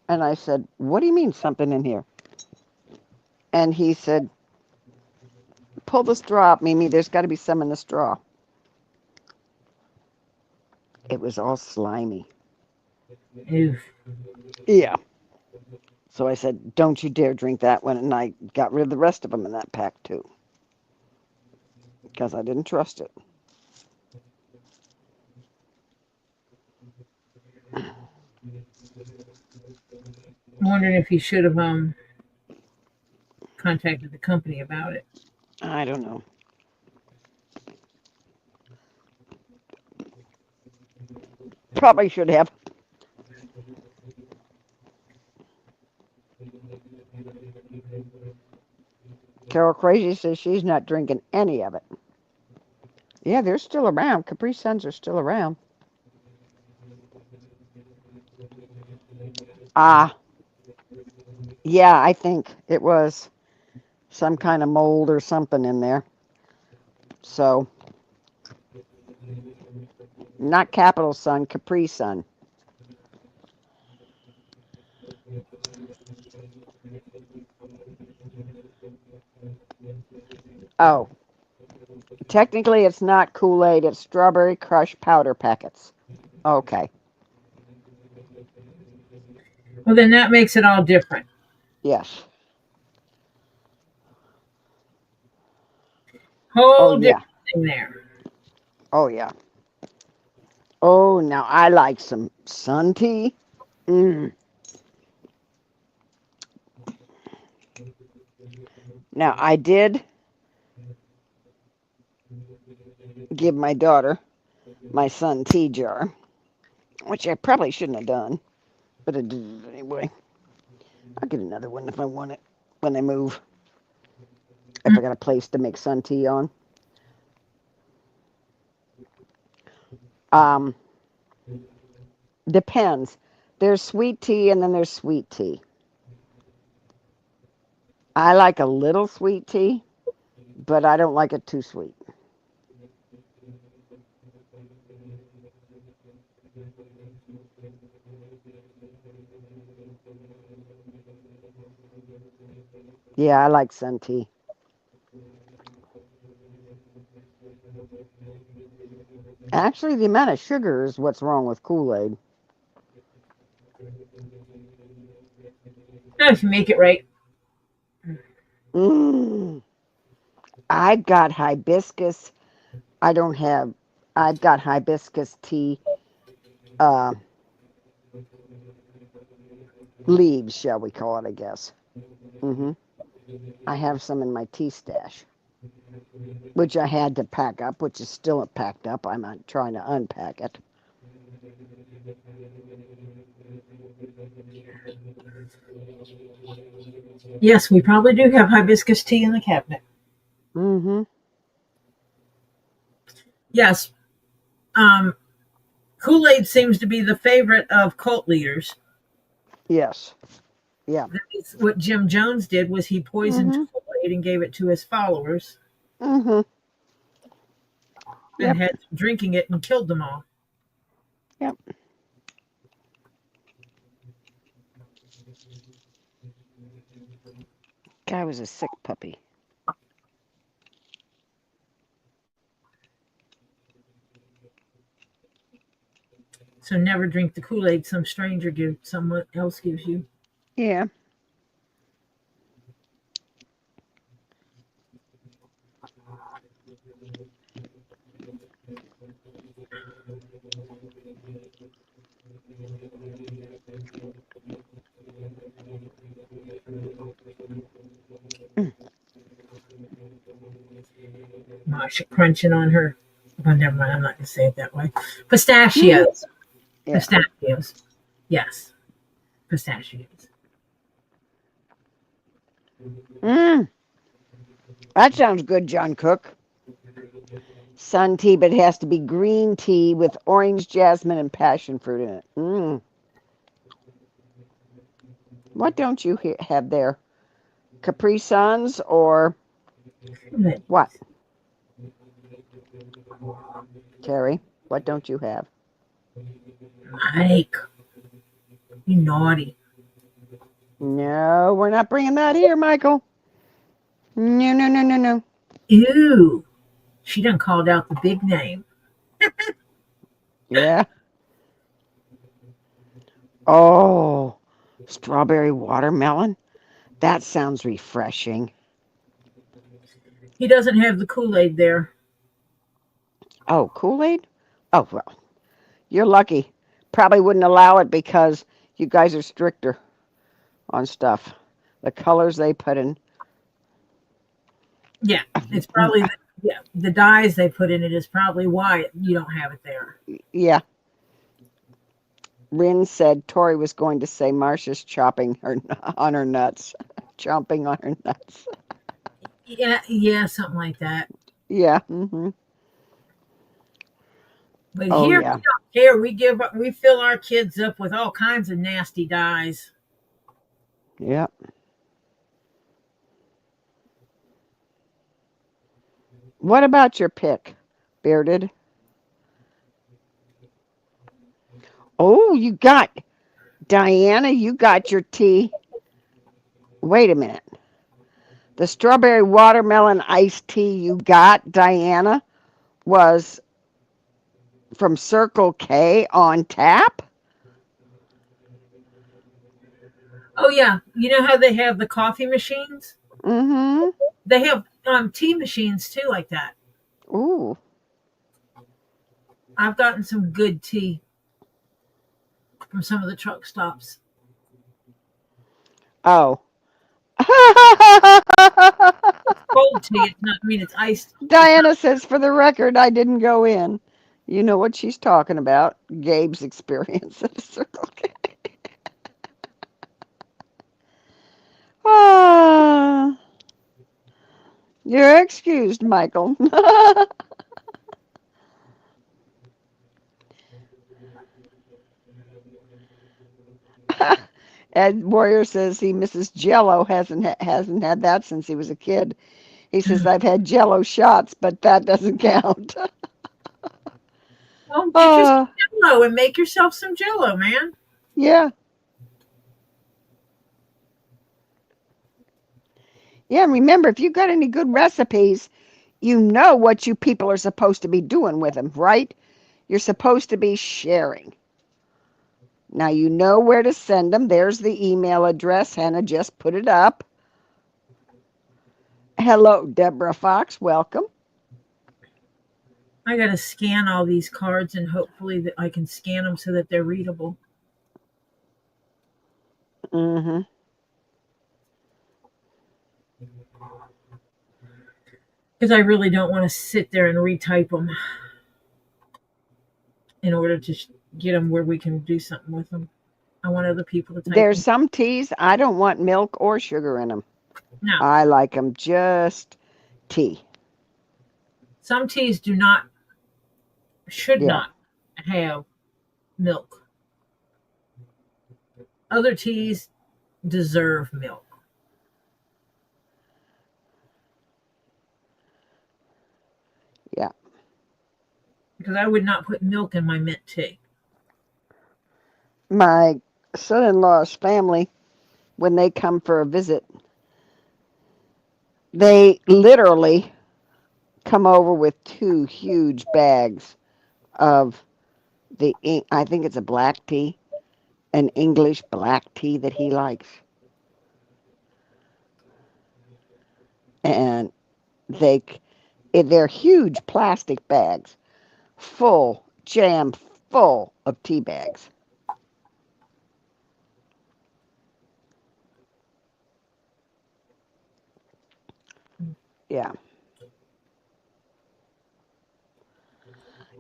And I said, what do you mean something in here? And he said, pull the straw out, Mimi. There's got to be some in the straw. It was all slimy. Oof. Yeah. So I said, don't you dare drink that one. And I got rid of the rest of them in that pack, too. Because I didn't trust it. I'm wondering if he should have contacted the company about it. I don't know. Probably should have. Carol Crazy says she's not drinking any of it. Yeah, they're still around. Capri Suns are still around. Yeah, I think it was some kind of mold or something in there. So, not Capital Sun, Capri Sun. Oh, technically it's not Kool-Aid, it's Strawberry Crush powder packets. Okay, Well, then that makes it all different. yes. Oh, Whole yeah. different thing there. Oh, yeah. Oh, now I like some sun tea. Now, I did give my daughter my Sun tea jar, which I probably shouldn't have done, but I did it anyway. I'll get another one if I want it when I move. If I got a place to make Sun tea on. Depends. There's sweet tea and then there's sweet tea. I like a little sweet tea, but I don't like it too sweet. Yeah, I like Sun tea. Actually, the amount of sugar is what's wrong with Kool-Aid. If you make it right. I've got hibiscus. I've got hibiscus tea leaves, shall we call it, I guess. I have some in my tea stash, which I had to pack up, which is still packed up. I'm not trying to unpack it. Yes, we probably do have hibiscus tea in the cabinet. Yes. Kool-Aid seems to be the favorite of cult leaders. Yes. Yeah. That's what Jim Jones did was he poisoned Kool-Aid and gave it to his followers. Yep. And had them drinking it and killed them all. Yep. Guy was a sick puppy. So never drink the Kool-Aid some stranger someone else gives you. Yeah. Masha crunching on her. Oh, never mind. I'm not going to say it that way. Pistachios. Yeah. Pistachios. Yes. Pistachios. That sounds good, John Cook. Sun tea, but it has to be green tea with orange, jasmine, and passion fruit in it. What don't you have there? Capri Suns or what? Terry, what don't you have? Mike, you naughty. No, we're not bringing that here, Michael. No. Ew. She done called out the big name. Yeah. Oh, strawberry watermelon? That sounds refreshing. He doesn't have the Kool-Aid there. Oh, Kool-Aid? Oh, well, you're lucky. Probably wouldn't allow it because you guys are stricter on stuff. The colors they put in. Yeah, it's probably the dyes they put in it is probably why you don't have it there. Yeah. Rin said Tori was going to say Marcia's chopping on her nuts. Chomping on her nuts. Yeah, something like that. Yeah. But Oh, here yeah. we don't care. We fill our kids up with all kinds of nasty dyes. Yep. What about your pick, Bearded? Oh, Diana, you got your tea. Wait a minute. The strawberry watermelon iced tea you got, Diana, was from Circle K on tap? Oh yeah, you know how they have the coffee machines? They have tea machines too, like that. Ooh. I've gotten some good tea from some of the truck stops. Oh. Cold tea. It's not. I mean, it's iced. Diana says, for the record, I didn't go in. You know what she's talking about. Gabe's experience at a Circle K. Ah, you're excused, Michael. Ed Warrior says he misses Jello. Hasn't had that since he was a kid. He says I've had Jello shots, but that doesn't count. Well, get yourself Jello and make yourself some Jello, man. Yeah. Yeah, and remember, if you've got any good recipes, you know what you people are supposed to be doing with them, right? You're supposed to be sharing. Now you know where to send them. There's the email address. Hannah just put it up. Hello, Deborah Fox. Welcome. I got to scan all these cards, and hopefully that I can scan them so that they're readable. Mm-hmm. Because I really don't want to sit there and retype them in order to get them where we can do something with them. I want other people to type There's them. some teas I don't want milk or sugar in them. No. I like them just tea. Some teas should not have milk. Other teas deserve milk. Yeah. Because I would not put milk in my mint tea. My son-in-law's family, when they come for a visit, they literally come over with 2 huge bags of I think it's a black tea, an English black tea that he likes. And they're huge plastic bags, jammed full of tea bags. Yeah.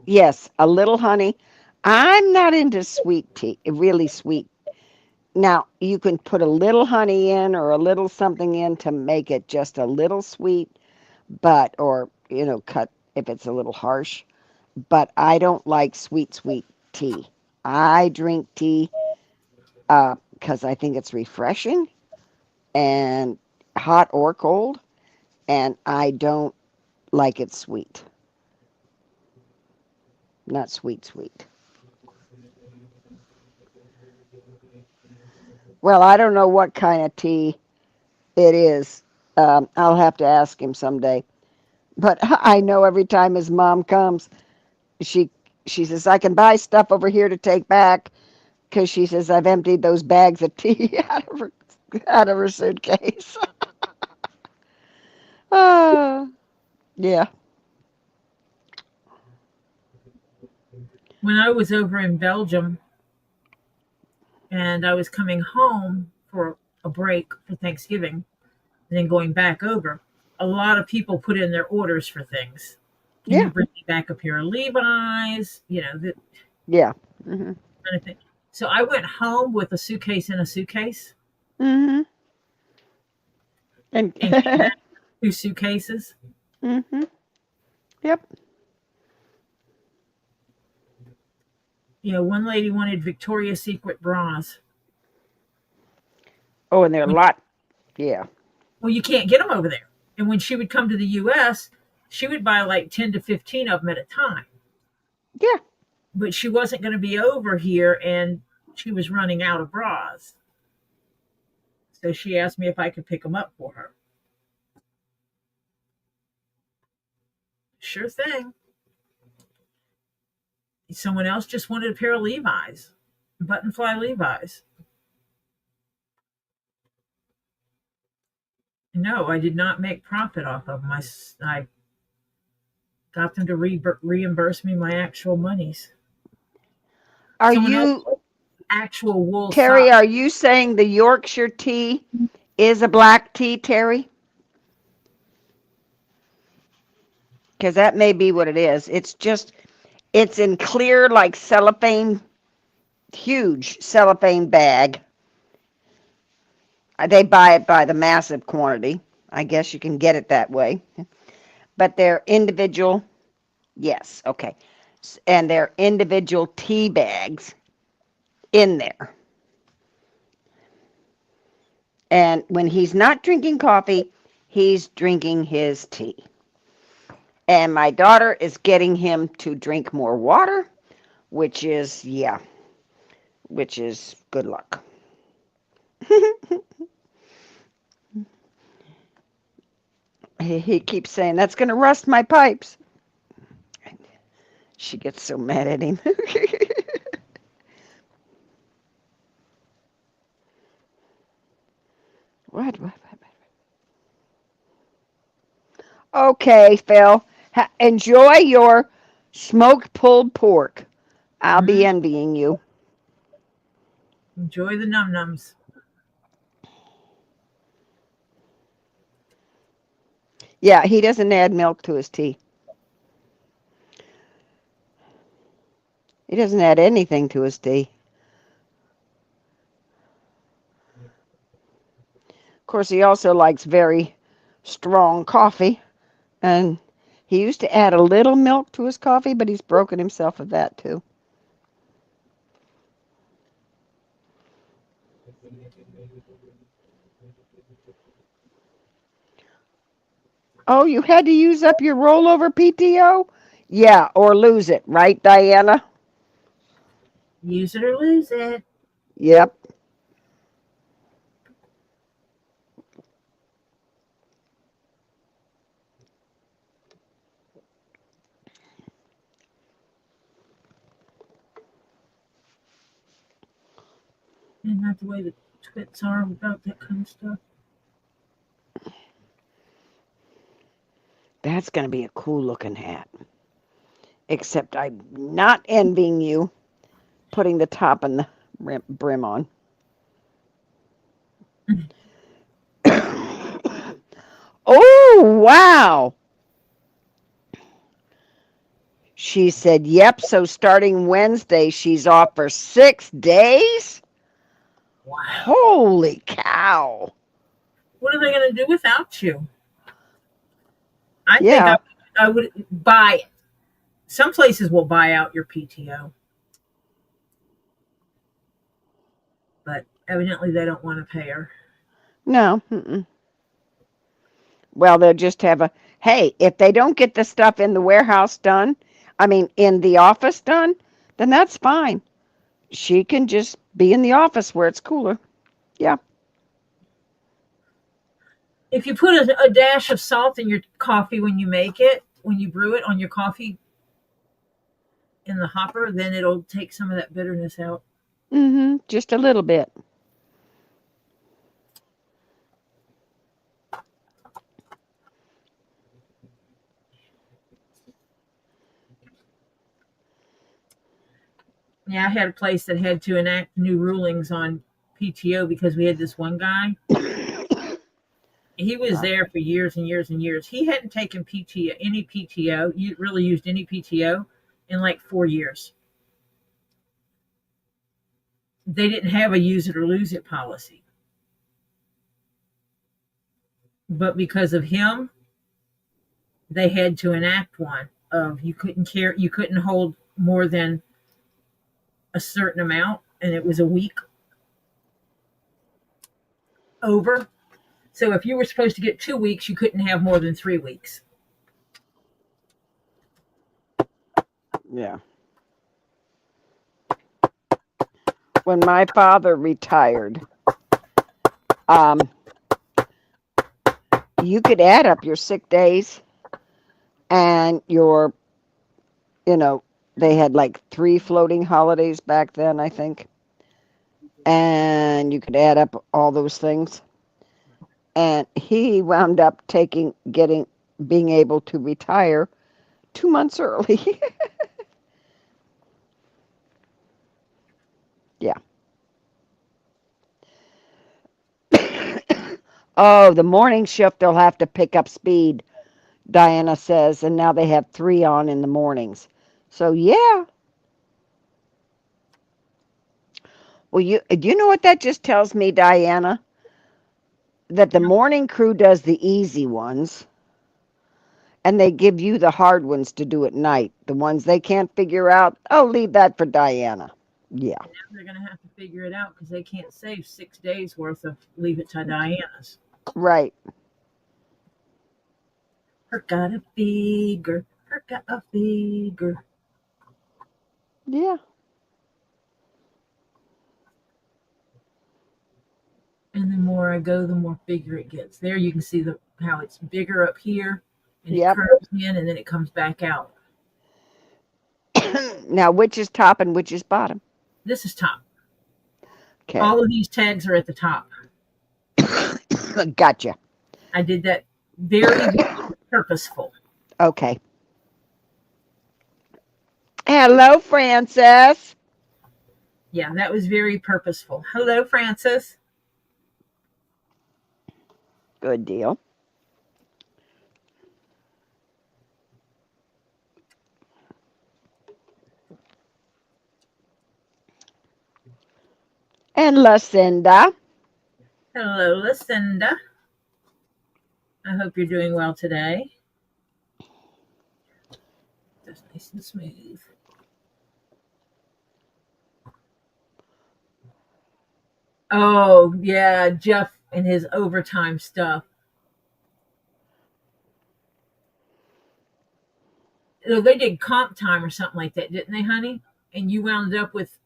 Yes, a little honey. I'm not into sweet tea, really sweet. Now, you can put a little honey in or a little something in to make it just a little sweet, or, cut if it's a little harsh. But I don't like sweet tea. I drink tea because I think it's refreshing and hot or cold, and I don't like it sweet. Not sweet. Well, I don't know what kind of tea it is. I'll have to ask him someday. But I know every time his mom comes, she says, I can buy stuff over here to take back because she says, I've emptied those bags of tea out of her suitcase. Yeah. When I was over in Belgium and I was coming home for a break for Thanksgiving and then going back over, a lot of people put in their orders for things. Can you bring me back a pair of Levi's? Yeah. Mm-hmm. Kind of thing. So I went home with a suitcase in a suitcase. Mm-hmm. And came back 2 suitcases. Mm-hmm. Yep. One lady wanted Victoria's Secret bras. Oh, and they're a lot. Yeah. Well, you can't get them over there. And when she would come to the U.S., she would buy like 10 to 15 of them at a time. Yeah. But she wasn't going to be over here, and she was running out of bras. So she asked me if I could pick them up for her. Sure thing. Someone else just wanted a pair of Levi's, button fly Levi's. No, I did not make profit off of them. I got them to reimburse me my actual monies. Are you actual wool Terry? socks. Are you saying the Yorkshire tea is a black tea, Terry? Because that may be what it is. It's in clear, like cellophane, huge cellophane bag. They buy it by the massive quantity. I guess you can get it that way. But they're individual, yes, okay. And they're individual tea bags in there. And when he's not drinking coffee, he's drinking his tea. And my daughter is getting him to drink more water, which is good luck. He keeps saying, that's going to rust my pipes. She gets so mad at him. What? Okay, Phil. Enjoy your smoked pulled pork. I'll be envying you. Enjoy the num-nums. Yeah, he doesn't add milk to his tea. He doesn't add anything to his tea. Of course, he also likes very strong coffee. And he used to add a little milk to his coffee, but he's broken himself of that too. Oh, you had to use up your rollover PTO? Yeah, or lose it, right, Diana? Use it or lose it. Yep. Isn't that the way the twits are about that kind of stuff? That's going to be a cool looking hat. Except I'm not envying you putting the top and the brim on. Oh, wow. She said, yep, so starting Wednesday, she's off for 6 days? Wow. Holy cow. What are they going to do without you? I think I would buy it. Some places will buy out your PTO. But evidently they don't want to pay her. No. Well, they'll just have hey, if they don't get the stuff in the warehouse done, in the office done, then that's fine. She can just be in the office where it's cooler. Yeah. If you put a dash of salt in your coffee when you make it, when you brew it on your coffee in the hopper, then it'll take some of that bitterness out. Just a little bit. Yeah, I had a place that had to enact new rulings on PTO because we had this one guy. He was there for years and years and years. He hadn't taken any PTO, really used any PTO in like 4 years. They didn't have a use it or lose it policy. But because of him, they had to enact one of you couldn't hold more than a certain amount, and it was a week over. So if you were supposed to get 2 weeks, you couldn't have more than 3 weeks. Yeah. When my father retired, you could add up your sick days and your, they had like 3 floating holidays back then, I think. And you could add up all those things. And he wound up being able to retire 2 months early. Yeah. Oh, the morning shift, they'll have to pick up speed, Diana says, and now they have 3 on in the mornings. So, yeah. Well, do you know what that just tells me, Diana? That the morning crew does the easy ones, and they give you the hard ones to do at night. The ones they can't figure out, oh, leave that for Diana. Yeah. And now they're going to have to figure it out because they can't save 6 days worth of leave it to Diana's. Right. Her got a figure. Her got a figure. Yeah. And the more I go, the more bigger it gets. There you can see how it's bigger up here, and it Yep. curves in, and then it comes back out. Now, which is top and which is bottom? This is top. Okay. All of these tags are at the top. Gotcha. I did that very, very purposeful. Okay. Hello, Frances. Yeah, that was very purposeful. Hello, Francis. Good deal. And Lucinda. Hello, Lucinda. I hope you're doing well today. That's nice and smooth. Oh, yeah, Jeff and his overtime stuff. They did comp time or something like that, didn't they, honey? And you wound up with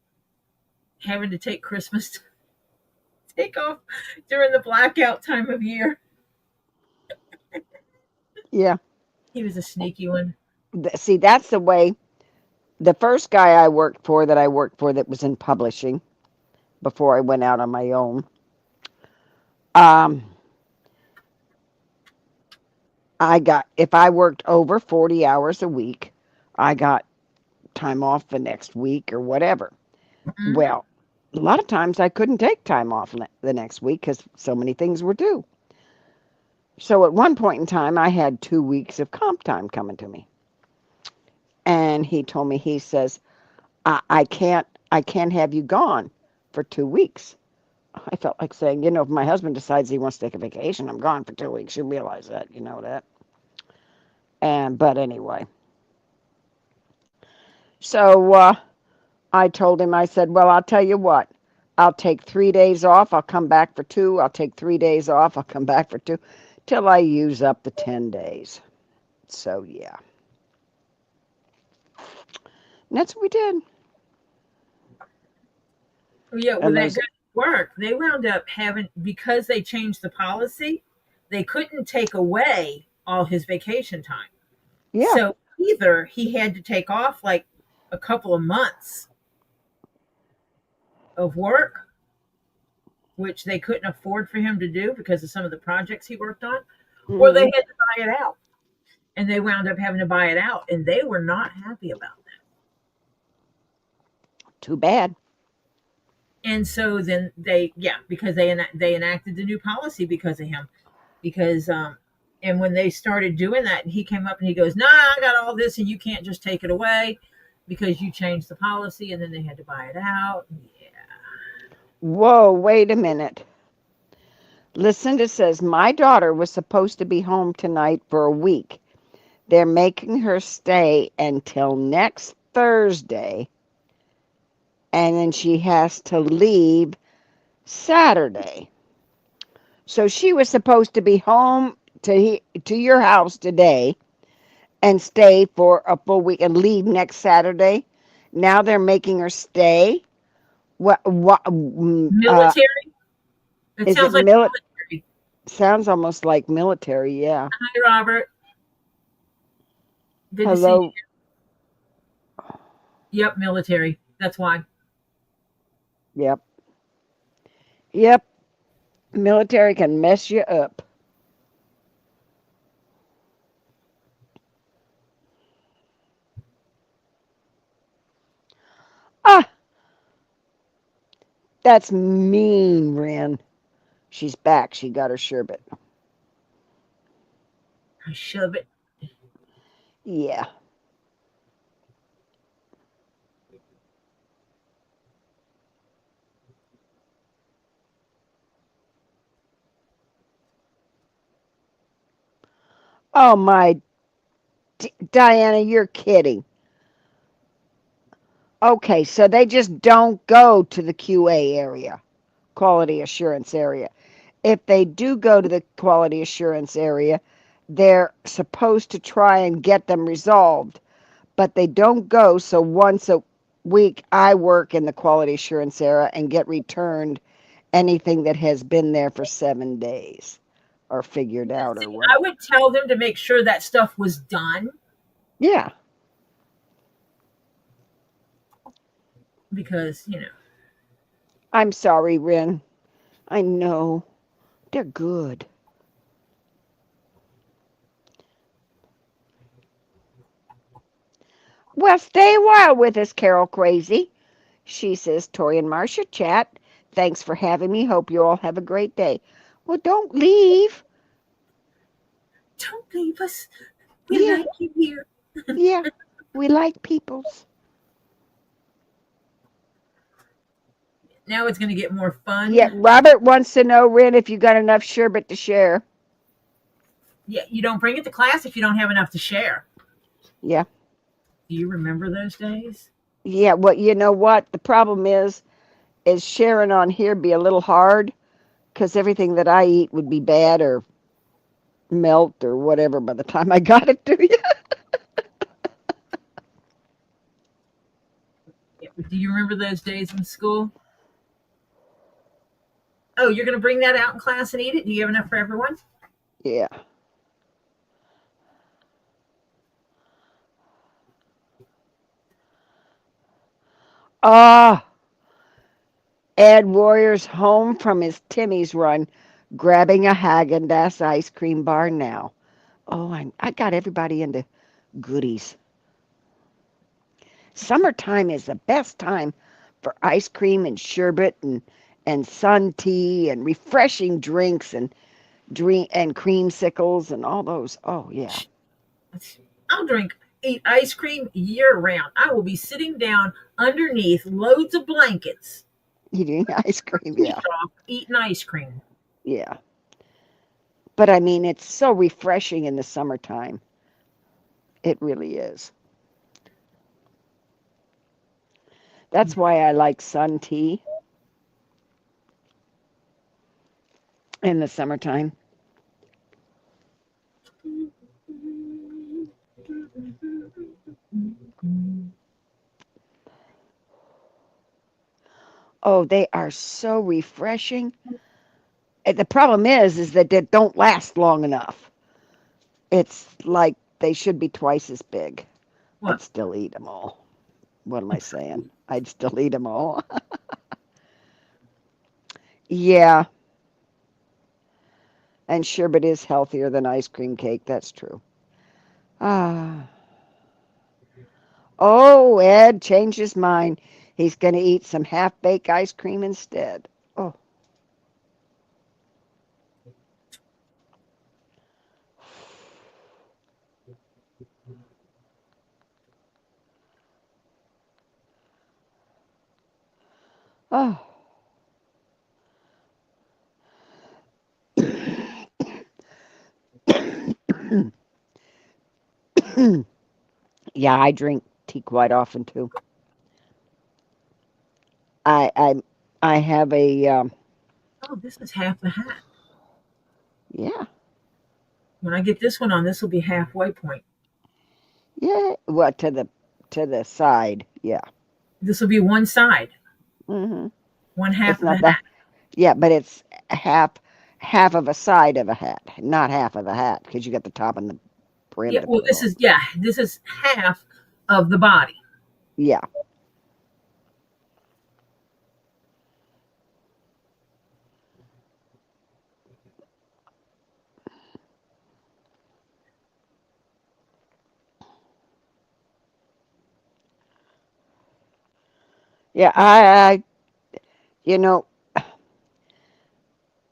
having to take Christmas take off during the blackout time of year. Yeah. He was a sneaky one. See, that's the way. The first guy I worked for that was in publishing before I went out on my own. If I worked over 40 hours a week, I got time off the next week or whatever. Mm-hmm. Well, a lot of times I couldn't take time off the next week because so many things were due. So at one point in time, I had 2 weeks of comp time coming to me. And he told me, he says, I can't have you gone for 2 weeks. I felt like saying, if my husband decides he wants to take a vacation, I'm gone for 2 weeks. You realize that, you know that. But anyway. So I told him, I said, well, I'll tell you what. I'll take 3 days off. I'll come back for 2. I'll take 3 days off. I'll come back for 2 till I use up the 10 days. So, yeah. And that's what we did. Yeah, well, that good work. They wound up having, because they changed the policy, they couldn't take away all his vacation time. Yeah. So either he had to take off like a couple of months of work, which they couldn't afford for him to do because of some of the projects he worked on, or they had to buy it out. And they wound up having to buy it out, and they were not happy about that. Too bad. And so then because they enacted the new policy because of him, because and when they started doing that, he came up and he goes, "Nah, I got all this, and you can't just take it away because you changed the policy." And then they had to buy it out. Yeah. Whoa, wait a minute. Lucinda says, my daughter was supposed to be home tonight for a week. They're making her stay until next Thursday, and then she has to leave Saturday. So she was supposed to be home to your house today and stay for a full week and leave next Saturday. Now they're making her stay. Military? It sounds like military. Sounds almost like military, yeah. Hi, Robert. Good Hello. to see you. Yep, military. That's why. Yep. Yep. Military can mess you up. Ah, that's mean, Ren. She's back. She got her sherbet. I shove it. Yeah. Oh my, Diana, you're kidding. Okay, so they just don't go to the QA area, quality assurance area. If they do go to the quality assurance area, they're supposed to try and get them resolved, but they don't go. So once a week, I work in the quality assurance area and get returned anything that has been there for 7 days or figured out or See, I whatever. would tell them to make sure that stuff was done Yeah. because, I'm sorry, Rin. I know. They're good. Well, stay a while with us, Carol Crazy. She says, Tori and Marcia chat. Thanks for having me. Hope you all have a great day. Well, don't leave. don't leave us. We Yeah, like you here. yeah. We like peoples. Now it's going to get more Yeah, fun. Robert wants to know, Rin, if you got enough sherbet to share. Yeah, you don't bring it to class if you don't have enough to share. Yeah. Do you remember those days? Yeah, well, you know what? The problem is sharing on here be a little hard because everything that I eat would be bad or melt or whatever by the time I got it to you. Yeah, do you remember those days in school? Oh, you're going to bring that out in class and eat it? Do you have enough for everyone? Yeah. Ah, Ed Warrior's home from his Timmy's run, grabbing a Haagen-Dazs ice cream bar now. Oh, I got everybody into goodies. Summertime is the best time for ice cream and sherbet and sun tea and refreshing drinks and creamsicles and all those. Oh yeah. I'll eat ice cream year round. I will be sitting down underneath loads of blankets, Eating ice cream, feet yeah. off, eating ice cream. Yeah. But I mean, it's so refreshing in the summertime. It really is. That's why I like sun tea in the summertime. Oh, they are so refreshing. The problem is that they don't last long enough. It's like they should be twice as big. I'd What? still eat them all. What am I saying? I'd still eat them all. Yeah, and sherbet is healthier than ice cream cake. That's true. Ah. Oh, Ed changed his mind. He's going to eat some half-baked ice cream instead. Oh. Oh. Yeah, I drink tea quite often too. I I I have a Oh, this is half the hat. yeah. When I get this one on, this will be halfway point. Yeah, what to the side. Yeah. This will be one side, Mhm. one half It's of the not the hat. yeah, but it's half of a side of a hat, not half of the hat because you got the top and the brim Yeah, to well, put on. this is half of the body. Yeah. Yeah, I you know,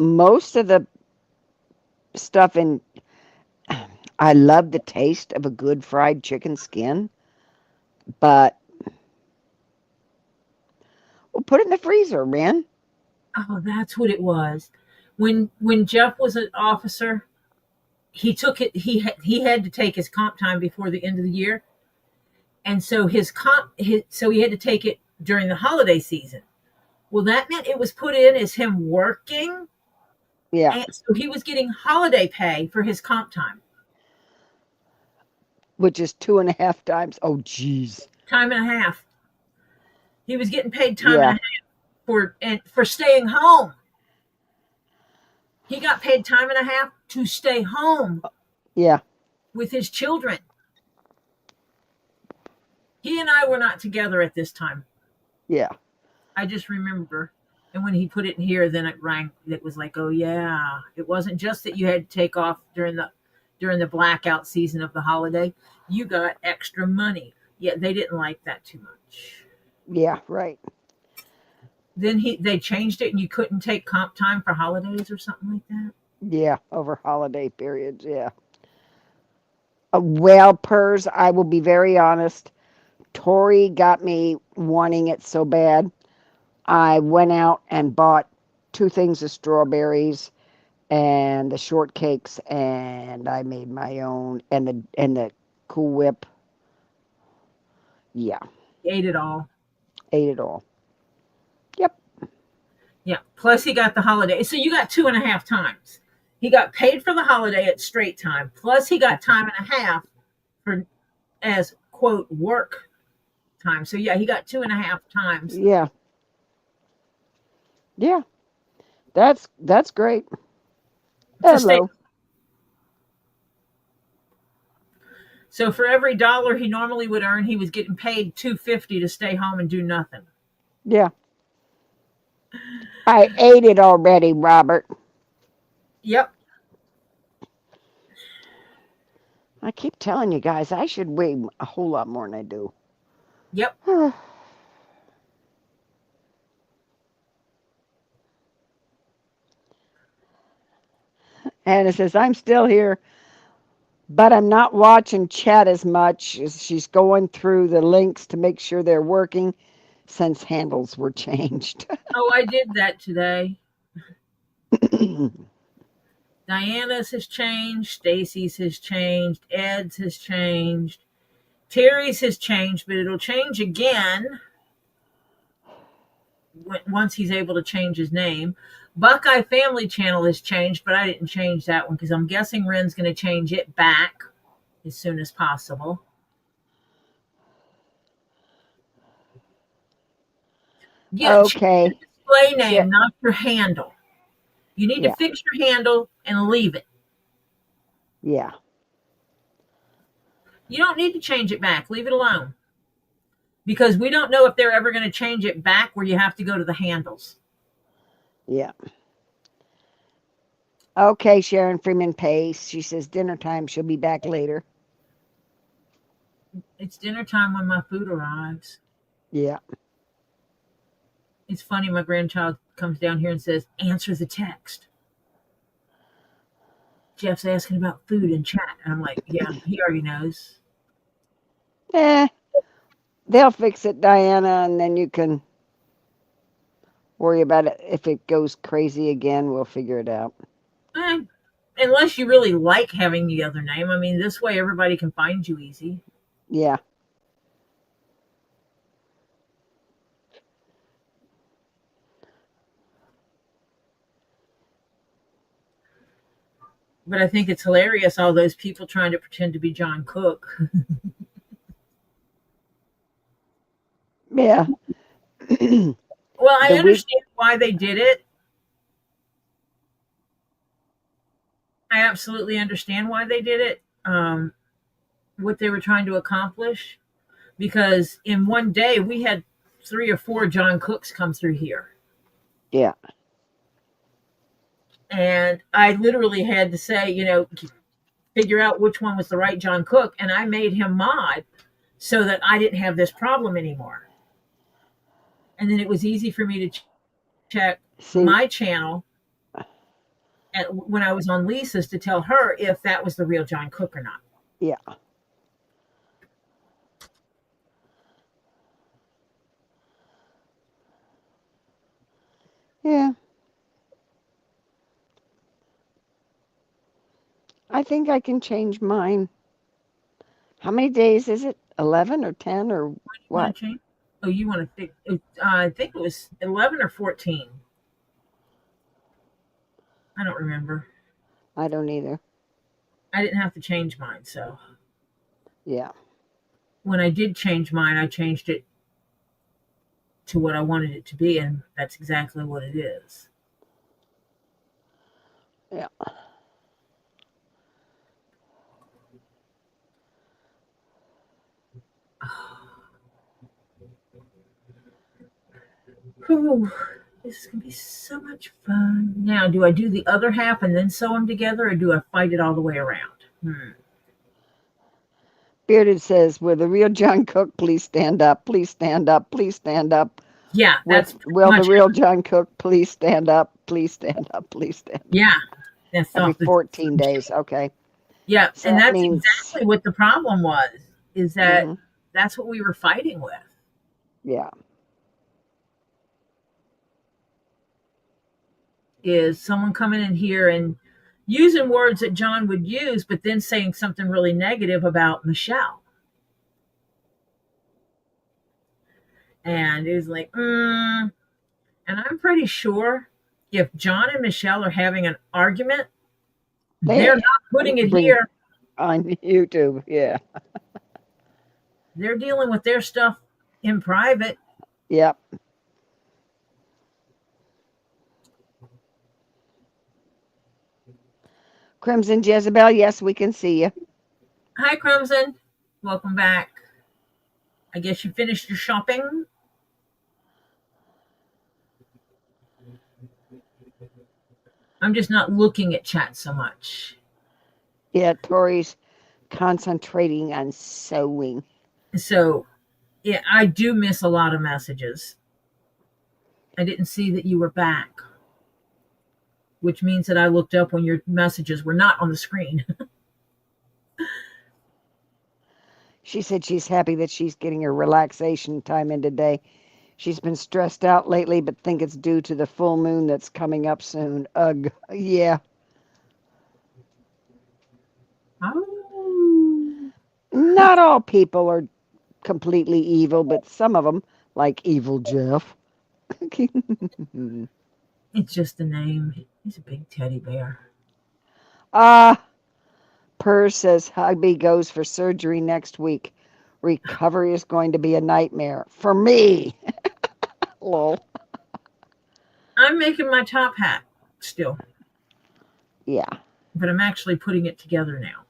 most of the stuff in, I love the taste of a good fried chicken skin, but we'll put it in the freezer, man. Oh, that's what it was. When Jeff was an officer, he took it. He had to take his comp time before the end of the year, and so so he had to take it during the holiday season. Well, that meant it was put in as him working, Yeah, and so he was getting holiday pay for his comp time. which is 2.5 times. Oh, geez. Time and a half. He was getting paid time and a Yeah, half for staying home. He got paid time and a half to stay home yeah, with his children. He and I were not together at this time. yeah, I just remember. And when he put it in here, then it rang. It was like, oh yeah. It wasn't just that you had to take off during the blackout season of the holiday. You got extra money. Yeah, they didn't like that too much. yeah, right. Then they changed it, and you couldn't take comp time for holidays or something like that. Yeah, over holiday periods, yeah. Well, Pers, I will be very honest. Tori got me wanting it so bad. I went out and bought 2 things of strawberries and the shortcakes, and I made my own, and the Cool Whip. Yeah, He ate it all. ate it all. Yep. Yeah. Plus, he got the holiday. So you got 2.5 times. He got paid for the holiday at straight time. Plus, he got time and a half for as quote work time. So yeah, he got 2.5 times. Yeah. Yeah. That's great. Hello. So for every dollar he normally would earn, he was getting paid $2.50 to stay home and do nothing. Yeah. I ate it already, Robert. Yep. I keep telling you guys I should weigh a whole lot more than I do. Yep. And it says, I'm still here, but I'm not watching chat as much as she's going through the links to make sure they're working since handles were changed. Oh, I did that today. Diana's has changed. Stacy's has changed. Ed's has changed. Terry's has changed, but it'll change again once he's able to change his name. Buckeye Family Channel has changed, but I didn't change that one because I'm guessing Ren's going to change it back as soon as possible. Yeah, Okay. change the display name, not your handle. You need to fix your handle and leave it. Yeah. You don't need to change it back. Leave it alone. Because we don't know if they're ever going to change it back where you have to go to the handles. Yeah. Okay, Sharon Freeman Pace. She says dinner time. She'll be back later. It's dinner time when my food arrives. Yeah. It's funny, my grandchild comes down here and says, answer the text. Jeff's asking about food in chat. And I'm like, yeah, he already knows. They'll fix it, Diana, and then you can worry about it. If it goes crazy again, we'll figure it out. Unless you really like having the other name. I mean, this way everybody can find you easy. Yeah. But I think it's hilarious, all those people trying to pretend to be John Cook. Yeah. Well, I understand why they did it. I absolutely understand why they did it, what they were trying to accomplish. Because in one day, we had 3 or 4 John Cooks come through here. Yeah. And I literally had to say, figure out which one was the right John Cook. And I made him mod so that I didn't have this problem anymore. And then it was easy for me to check my channel when I was on Lisa's to tell her if that was the real John Cook or not. Yeah. Yeah. I think I can change mine. How many days is it? 11 or 10 or What do you want what? to change? Oh, you want to think? I think it was 11 or 14. I don't remember. I don't either. I didn't have to change mine, so Yeah. when I did change mine, I changed it to what I wanted it to be, and that's exactly what it is. Yeah. Whew, this is gonna be so much fun. Now, do I do the other half and then sew them together, or do I fight it all the way around? Bearded says, "Will the real John Cook please stand up? Please stand up. Please stand up. Yeah, that's Will the much. real John Cook please stand up? Please stand up. Please stand up." Yeah, that's Every off the. 14 days. Okay. Yeah, So and that that's means, exactly what the problem was. Is that mhm, that's what we were fighting with. yeah. Is someone coming in here and using words that John would use, but then saying something really negative about Michelle. And it was like, and I'm pretty sure if John and Michelle are having an argument, they're not putting it Bring here. on YouTube. Yeah. They're dealing with their stuff in private. Yep. Crimson Jezebel, yes, we can see you. Hi, Crimson. Welcome back. I guess you finished your shopping. I'm just not looking at chat so much. Yeah, Tori's concentrating on sewing. So, yeah, I do miss a lot of messages. I didn't see that you were back, which means that I looked up when your messages were not on the screen. She said she's happy that she's getting her relaxation time in today. She's been stressed out lately, but think it's due to the full moon that's coming up soon. Ugh, yeah. Oh. Not all people are completely evil, but some of them, like Evil Jeff. It's just a name. He's a big teddy bear. Purr says hubby goes for surgery next week. Recovery is going to be a nightmare for me. Lol. I'm making my top hat still. Yeah. But I'm actually putting it together now.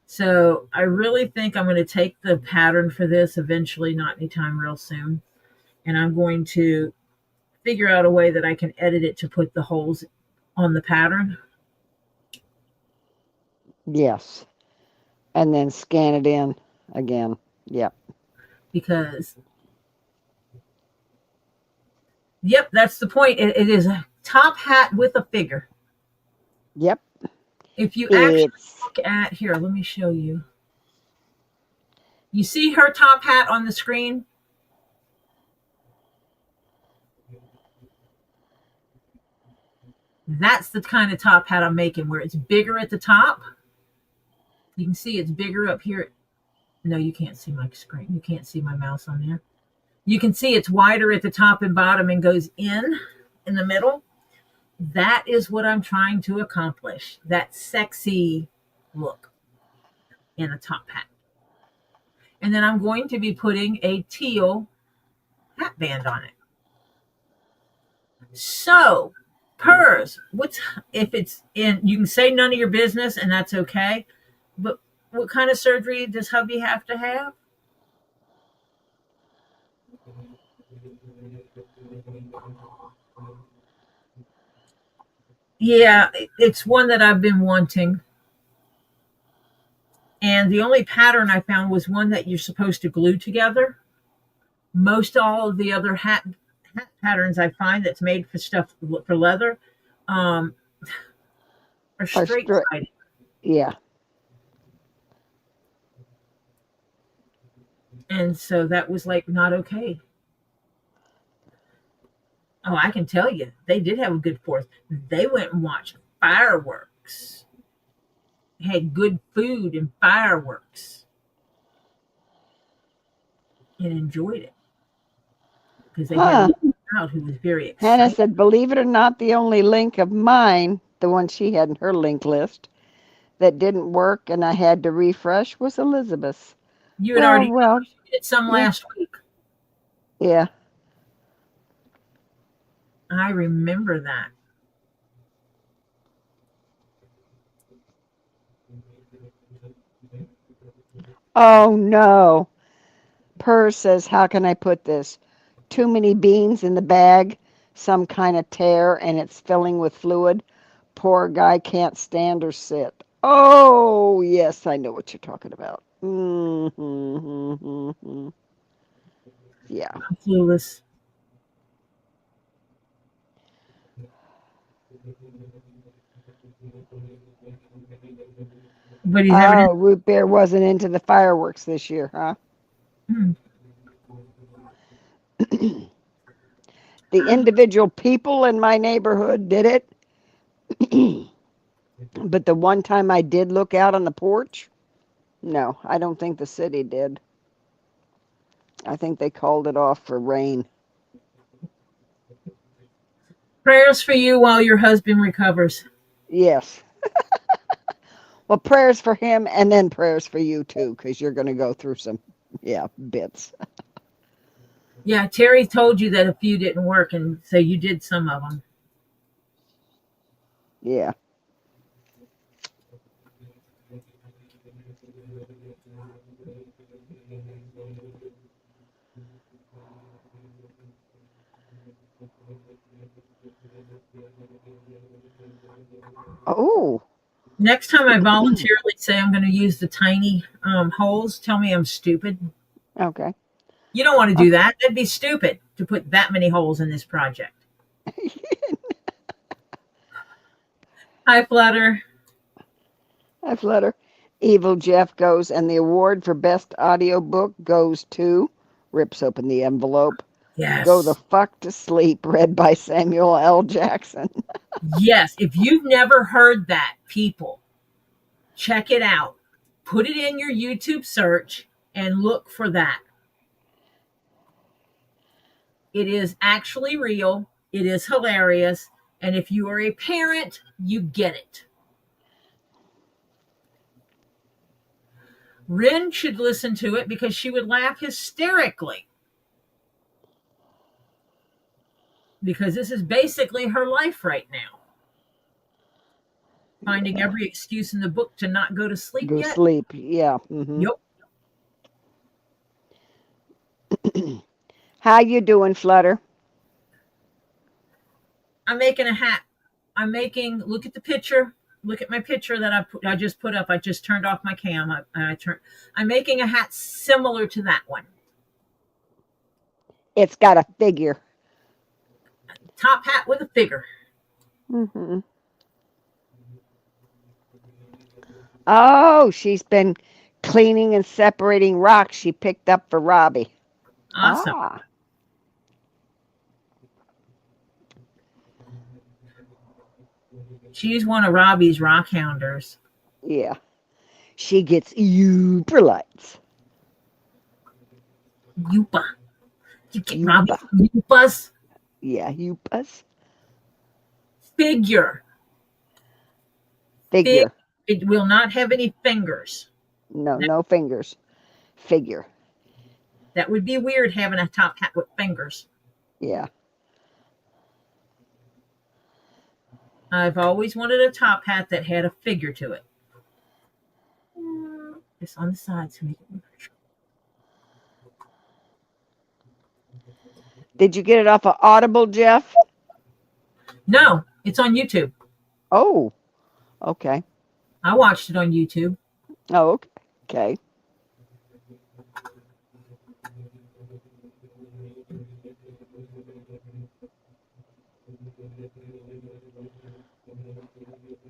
So I really think I'm going to take the pattern for this eventually, not anytime real soon. And I'm going to figure out a way that I can edit it to put the holes on the pattern. Yes. And then scan it in again. Yep. Because, yep, that's the point. It is a top hat with a figure. Yep. If you actually look at, here, let me show you. You see her top hat on the screen? That's the kind of top hat I'm making, where it's bigger at the top. You can see it's bigger up here. No, you can't see my screen. You can't see my mouse on there. You can see it's wider at the top and bottom and goes in the middle. That is what I'm trying to accomplish. That sexy look in a top hat. And then I'm going to be putting a teal hat band on it. So, Purrs, if it's in, you can say none of your business and that's okay. But what kind of surgery does hubby have to have? Yeah, it's one that I've been wanting. And the only pattern I found was one that you're supposed to glue together. Most all of the other hat patterns I find that's made for stuff for leather, or Or straight sided. yeah. And so that was like not okay. Oh, I can tell you, they did have a good Fourth. They went and watched fireworks, had good food and fireworks, and enjoyed it because they had a Huh. little child who was very Hannah excited. said, believe it or not, the only link of mine, the one she had in her link list, that didn't work and I had to refresh was Elizabeth's. You had Well, already well, did some yeah, last week. yeah. I remember that. Oh no. Purr says, how can I put this? Too many beans in the bag, some kind of tear, and it's filling with fluid. Poor guy can't stand or sit. Oh, yes, I know what you're talking about. Yeah. I'm clueless. But he's having Oh, Root Beer wasn't into the fireworks this year, huh? it. The individual people in my neighborhood did it, but the one time I did look out on the porch, no, I don't think the city did. I think they called it off for rain. Prayers for you while your husband recovers. Yes. Well, prayers for him and then prayers for you too, because you're going to go through some, yeah, bits. Yeah, Terry told you that a few didn't work, and so you did some of them. Yeah. Oh, Next time I voluntarily say I'm going to use the tiny holes, tell me I'm stupid. okay. You don't want to do Okay. that. That'd be stupid to put that many holes in this project. Hi, Flutter. Hi, Flutter. Evil Jeff goes, and the award for best audiobook goes to, rips open the envelope, Go the Yes. Fuck to Sleep, read by Samuel L. Jackson. Yes. If you've never heard that, people, check it out. Put it in your YouTube search and look for that. It is actually real. It is hilarious. And if you are a parent, you get it. Rin should listen to it because she would laugh hysterically. Because this is basically her life right now. Finding Yeah. every excuse in the book to not go to sleep Go yet. sleep. Yeah. Mm-hmm. Yep. How you doing, Flutter? I'm making a hat. Look at the picture. Look at my picture that I just put up. I just turned off my cam. I'm making a hat similar to that one. It's got a figure. Top hat with a figure. Mm-hmm. Oh, she's been cleaning and separating rocks she picked up for Robbie. Awesome. Ah, She's one of Robbie's rock hounders. yeah. She gets super lights. Yupa. You get Robbie Yupa. from Yupa's Yeah, yupas. figure. Figure. It will not have any fingers. No, That, no fingers. Figure. that would be weird having a top hat with fingers. Yeah. I've always wanted a top hat that had a figure to it. It's on the side so make it look. Did you get it off of Audible, Jeff? No, it's on YouTube. Oh, okay. I watched it on YouTube. Oh, okay. Okay.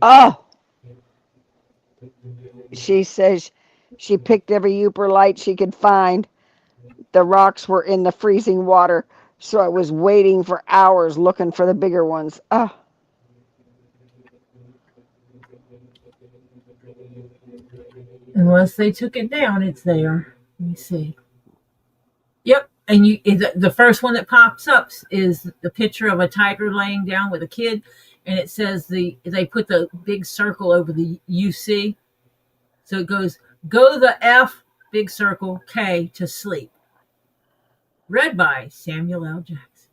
Oh, she says she picked every Uper light she could find. The rocks were in the freezing water, so I was waiting for hours looking for the bigger ones. Oh, Unless they took it down, it's there. Let me see. Yep. And the first one that pops up is the picture of a tiger laying down with a kid, and it says they put the big circle over the UC, so it goes go the F big circle K to sleep. Read by Samuel L. Jackson.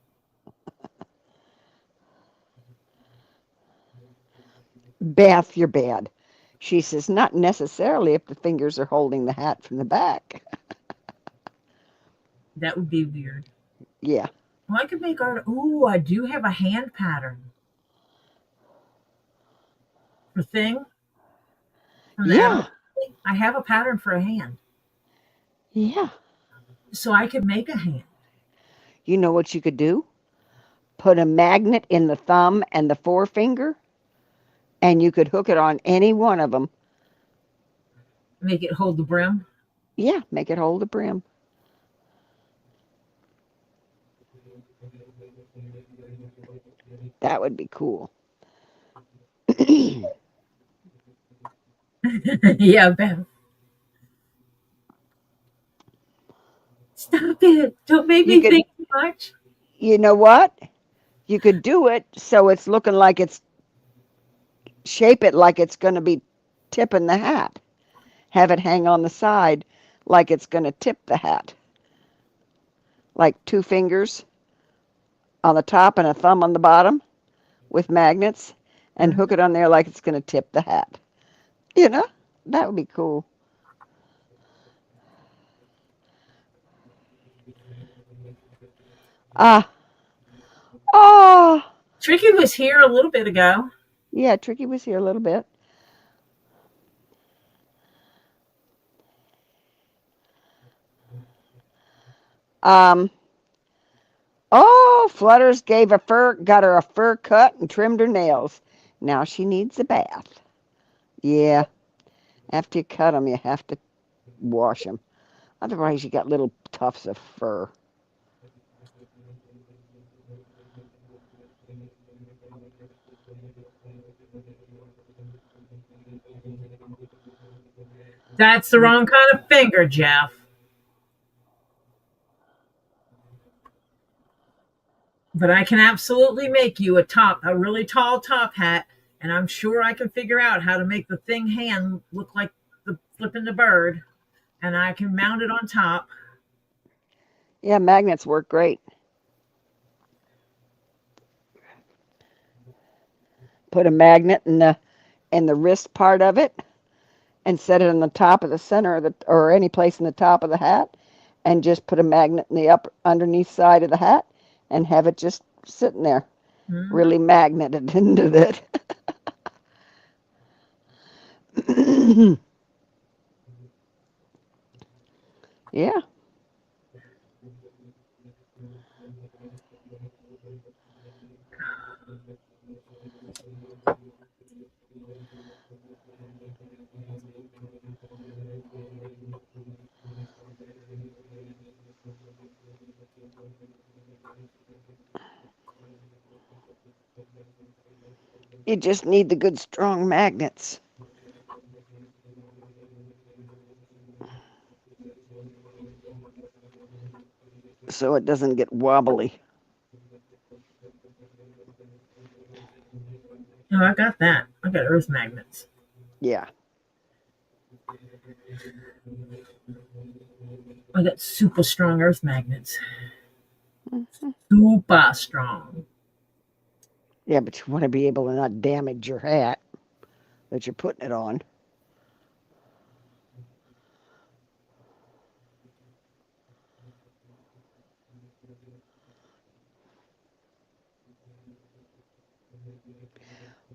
Beth, you're bad. She says, not necessarily if the fingers are holding the hat from the back. That would be weird. Yeah. Well, I could make art. Ooh, I do have a hand pattern for thing. From the Yeah. I have a pattern for a hand. Yeah. So I could make a hand. You know what you could do? Put a magnet in the thumb and the forefinger, and you could hook it on any one of them. Make it hold the brim? Yeah, make it hold the brim. That would be cool. Yeah, Beth. Stop it. Don't make me think too much. You know what? You could do it so it's looking like shape it like it's going to be tipping the hat. Have it hang on the side like it's going to tip the hat. Like 2 fingers on the top and a thumb on the bottom with magnets, and hook it on there like it's going to tip the hat. You know, that would be cool. Tricky was here a little bit ago. Yeah, Tricky was here a little bit. Flutters got her a fur cut and trimmed her nails. Now she needs a bath. Yeah, after you cut them, you have to wash them. Otherwise, you got little tufts of fur. That's the wrong kind of finger, Jeff. But I can absolutely make you a really tall top hat, and I'm sure I can figure out how to make the thing hand look like the flipping the bird, and I can mount it on top. Yeah, magnets work great. Put a magnet in the wrist part of it, and set it on the top of the center of or any place in the top of the hat, and just put a magnet in the underneath side of the hat, and have it just sitting there, really magneted into it. Yeah. You just need the good strong magnets. So it doesn't get wobbly. Oh, I got that. I got earth magnets. Yeah. I got super strong earth magnets. Super strong. Yeah, but you want to be able to not damage your hat that you're putting it on.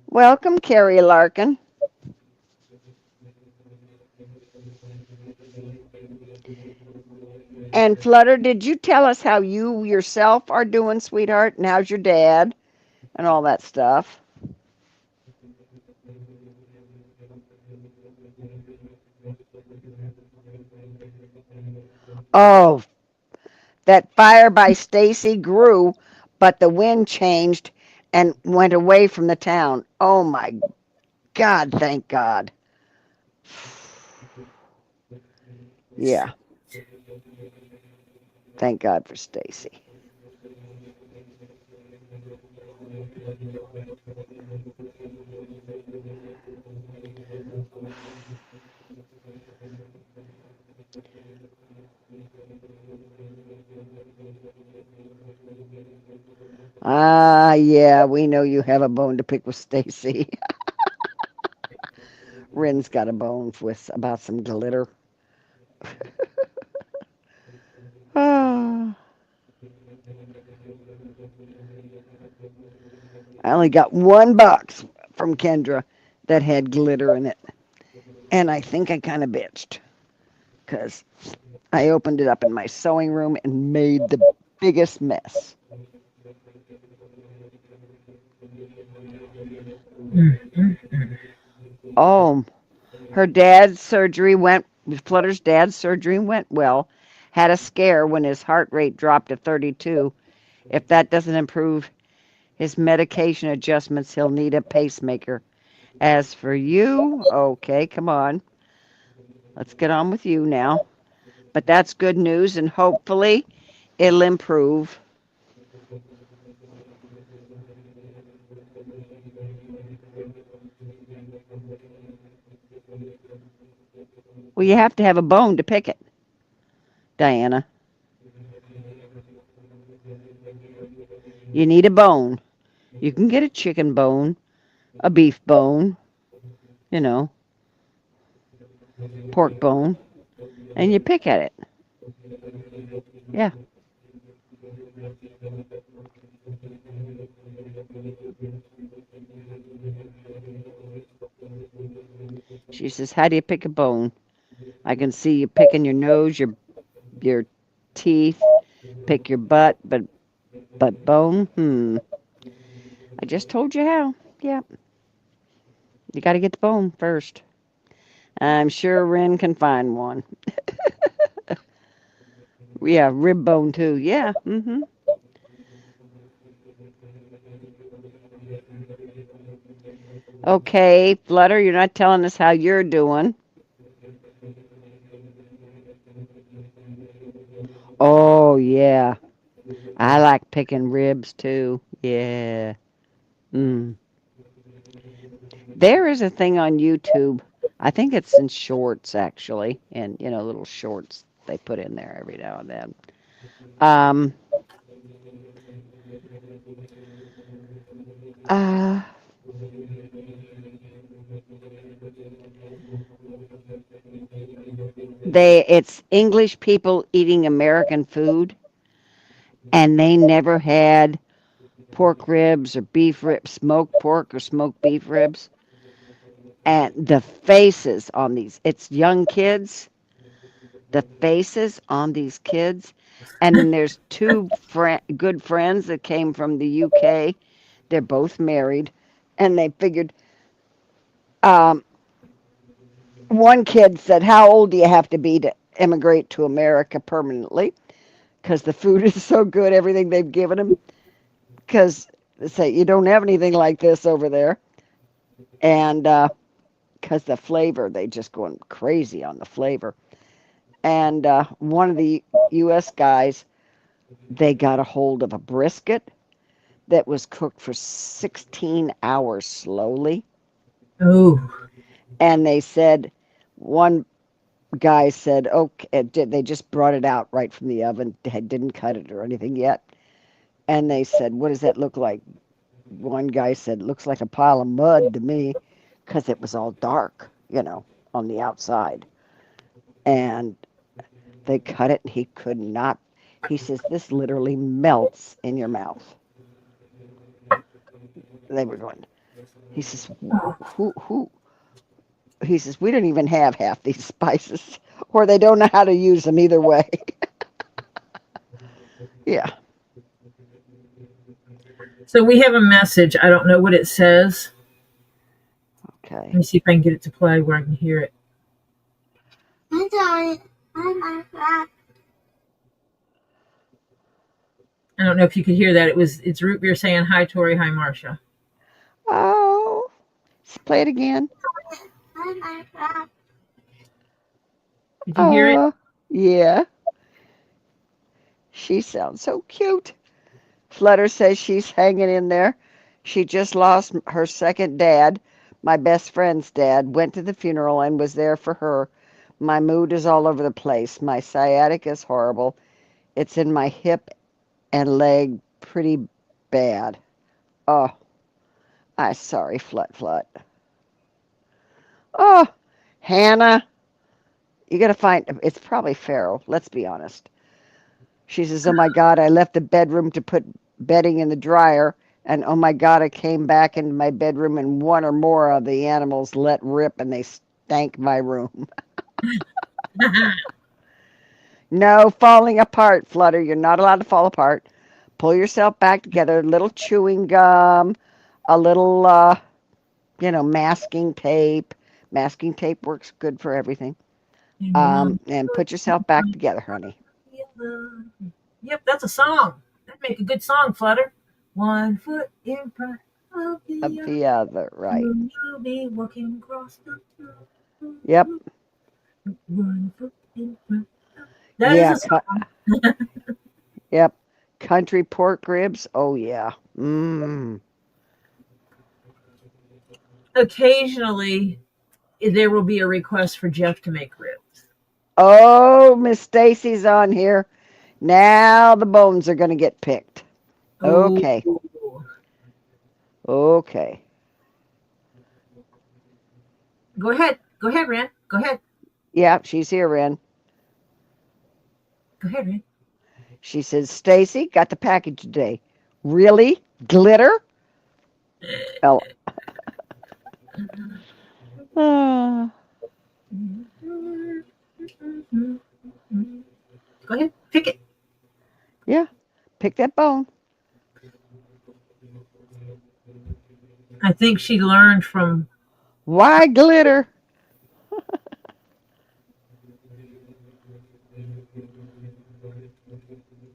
Welcome, Carrie Larkin. And Flutter, did you tell us how you yourself are doing, sweetheart? And how's your dad? And all that stuff. Oh, that fire by Stacy grew, but the wind changed and went away from the town. Oh my God, thank God. Yeah, thank God for Stacy. Ah, yeah, we know you have a bone to pick with Stacy. Rin's got a bone with about some glitter. Ah, I only got one box from Kendra that had glitter in it, and I think I kind of bitched because I opened it up in my sewing room and made the biggest mess. Oh, her dad's surgery went, Flutter's dad's surgery went well. Had a scare when his heart rate dropped to 32. If that doesn't improve his medication adjustments, he'll need a pacemaker. As for you, okay, come on. Let's get on with you now. But that's good news, and hopefully it'll improve. Well, you have to have a bone to pick it, Diana. You need a bone. You can get a chicken bone, a beef bone, you know, pork bone, and you pick at it. Yeah. She says, "How do you pick a bone? I can see you picking your nose, your teeth, pick your butt, but bone? I just told you how. Yeah. You got to get the bone first. I'm sure Ren can find one. Yeah, rib bone too. Yeah. Okay, Flutter, you're not telling us how you're doing. Oh, yeah. I like picking ribs too. Yeah. Mm. There is a thing on YouTube. I think it's in shorts actually, and little shorts they put in there every now and then. Um, uh, it's English people eating American food, and they never had pork ribs or beef ribs, smoked pork or smoked beef ribs. And the faces on these, it's young kids, the faces on these kids. And then there's two good friends that came from the UK. They're both married, and they figured. Um, One kid said, "How old do you have to be to immigrate to America permanently? Because the food is so good, everything they've given him. Because they say you don't have anything like this over there, and because the flavor, they just going crazy on the flavor." And one of the U.S. guys, they got a hold of a brisket that was cooked for 16 hours slowly. Oh. And they said, one guy said, okay, they just brought it out right from the oven, didn't cut it or anything yet. And they said, "What does that look like?" One guy said, "Looks like a pile of mud to me," because it was all dark, on the outside. And they cut it, and he could not. He says, "This literally melts in your mouth." They were going. He says, "Who?" He says, "We don't even have half these spices, or they don't know how to use them either way." Yeah. So we have a message. I don't know what it says. Okay. Let me see if I can get it to play where I can hear it. I don't know if you could hear that. It's Root Beer saying hi, Tori, hi, Marcia. Oh, let's play it again. Did you hear it? Yeah. She sounds so cute. Flutter says she's hanging in there. She just lost her second dad. My best friend's dad went to the funeral and was there for her. My mood is all over the place. My sciatic is horrible. It's in my hip and leg pretty bad. Oh, I'm sorry, Flut. Oh, Hannah, you gotta find, it's probably Pharaoh, let's be honest. She says, oh my God, I left the bedroom to put bedding in the dryer, and oh my God, I came back into my bedroom and one or more of the animals let rip and they stank my room. No falling apart, Flutter. You're not allowed to fall apart. Pull yourself back together. A little chewing gum, a little, masking tape. Masking tape works good for everything. And put yourself back together, honey. Yep, that's a song. That'd make a good song, Flutter. 1 foot in front of The other, right. You'll be walking across the road. Yep. 1 foot in front. That is a song. Yep. Country pork ribs. Oh, yeah. Occasionally, there will be a request for Jeff to make ribs. Oh, Miss Stacy's on here. Now the bones are going to get picked. Okay. Okay. Go ahead, Ren. Go ahead. Yeah, she's here, Ren. Go ahead, Ren. She says, Stacy, got the package today. Really? Glitter? Oh. Go ahead, pick it. Yeah, pick that bone. I think she learned from... Why glitter?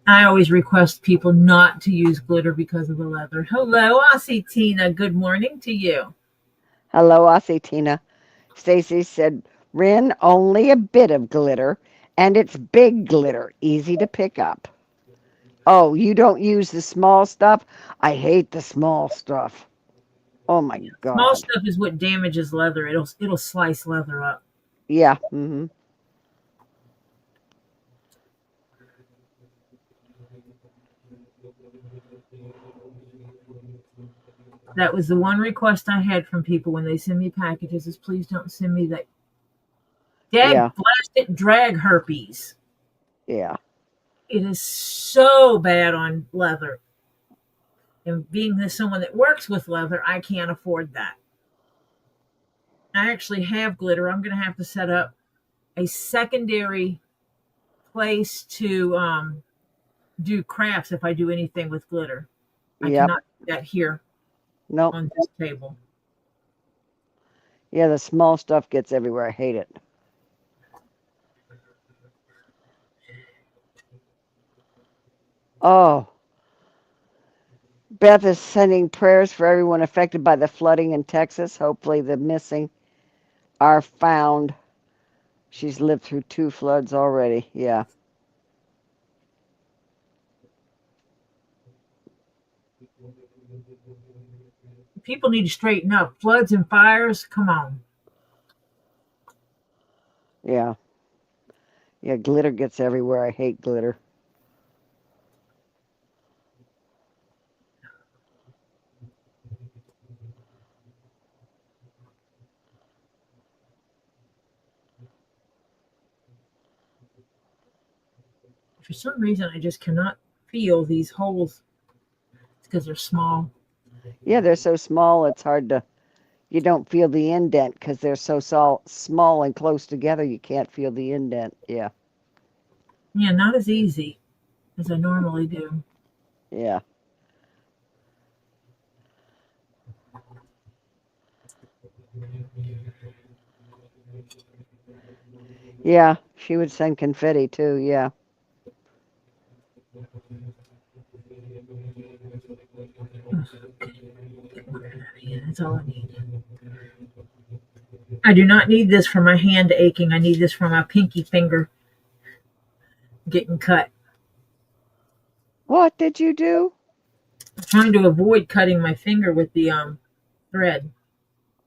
I always request people not to use glitter because of the leather. Hello, Aussie Tina. Good morning to you. Hello, Aussie Tina. Stacy said, Ren, only a bit of glitter, and it's big glitter, easy to pick up. Oh, you don't use the small stuff? I hate the small stuff. Oh my God. Small stuff is what damages leather. It'll slice leather up. Yeah. Mm-hmm. That was the one request I had from people when they send me packages is please don't send me that blasted drag herpes. Yeah. It is so bad on leather. And being someone that works with leather, I can't afford that. I actually have glitter. I'm going to have to set up a secondary place to do crafts if I do anything with glitter. I cannot do that here on this table. Yeah, the small stuff gets everywhere. I hate it. Oh. Beth is sending prayers for everyone affected by the flooding in Texas. Hopefully the missing are found. She's lived through 2 floods already. Yeah. People need to straighten up. Floods and fires, come on. Yeah. Yeah, glitter gets everywhere. I hate glitter. For some reason, I just cannot feel these holes. It's because they're small. Yeah, they're so small, it's hard to... You don't feel the indent because they're so small and close together, you can't feel the indent. Yeah. Yeah, not as easy as I normally do. Yeah. Yeah, she would send confetti too, yeah. Yeah, that's all I need. I do not need this for my hand aching. I need this for my pinky finger getting cut. What did you do? I'm trying to avoid cutting my finger with the thread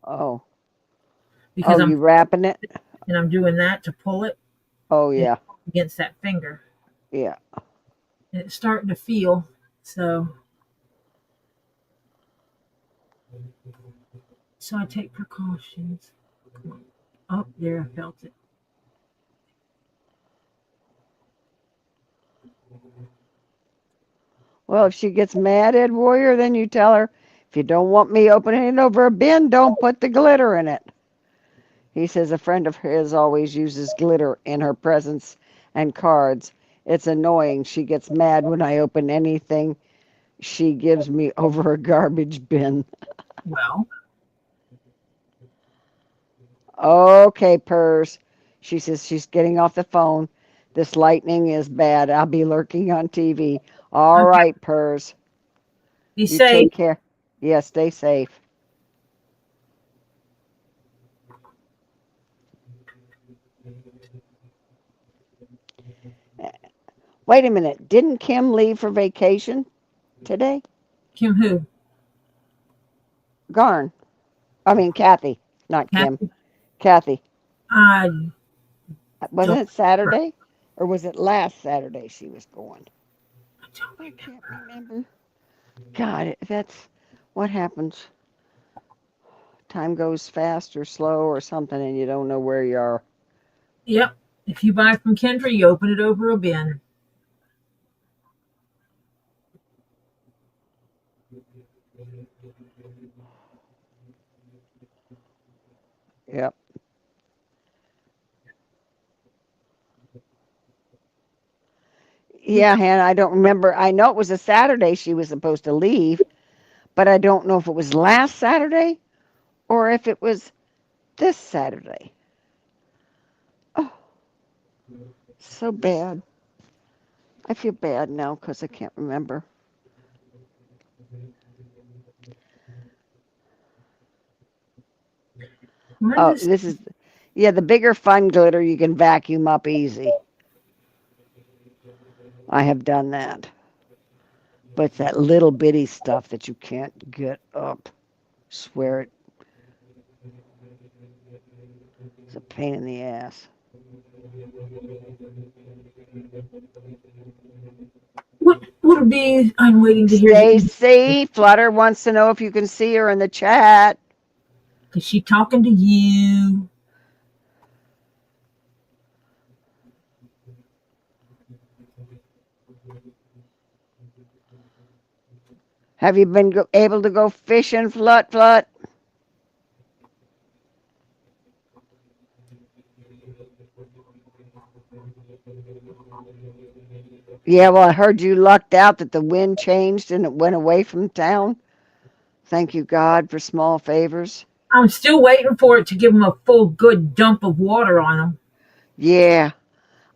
Oh. because Oh, you wrapping it? I'm doing that to pull it Oh, yeah. against that finger. Yeah. And it's starting to feel, so I take precautions. Come on. Oh, there, I felt it. Well, if she gets mad at Warrior, then you tell her, if you don't want me opening it over a bin, don't put the glitter in it. He says a friend of his always uses glitter in her presents and cards. It's annoying. She gets mad when I open anything she gives me over a garbage bin. Well, Okay, Purrs. She says she's getting off the phone. This lightning is bad. I'll be lurking on TV. All okay. right, Purrs. Be You safe. take care. Yeah, stay safe. Wait a minute. Didn't Kim leave for vacation today? Kim who? Garn. I mean, Kathy. Not Kim. Kathy? Kathy. I Wasn't don't it Saturday? Or was it last Saturday she was going? don't I can't remember. remember. God, that's what happens. Time goes fast or slow or something, and you don't know where you are. Yep. If you buy from Kendra, you open it over a bin. Yep. Yeah, Hannah, I don't remember. I know it was a Saturday she was supposed to leave, but I don't know if it was last Saturday or if it was this Saturday. Oh, so bad. I feel bad now because I can't remember. Where Oh, this? this is, yeah, the bigger fun glitter you can vacuum up easy. I have done that. But it's that little bitty stuff that you can't get up. Swear it. It's a pain in the ass. What would be? I'm waiting to hear the. Stacy, Flutter wants to know if you can see her in the chat. Is she talking to you? Have you been able to go fishing, Flut? Yeah, well, I heard you lucked out that the wind changed and it went away from town. Thank you, God, for small favors. I'm still waiting for it to give them a full good dump of water on them. Yeah,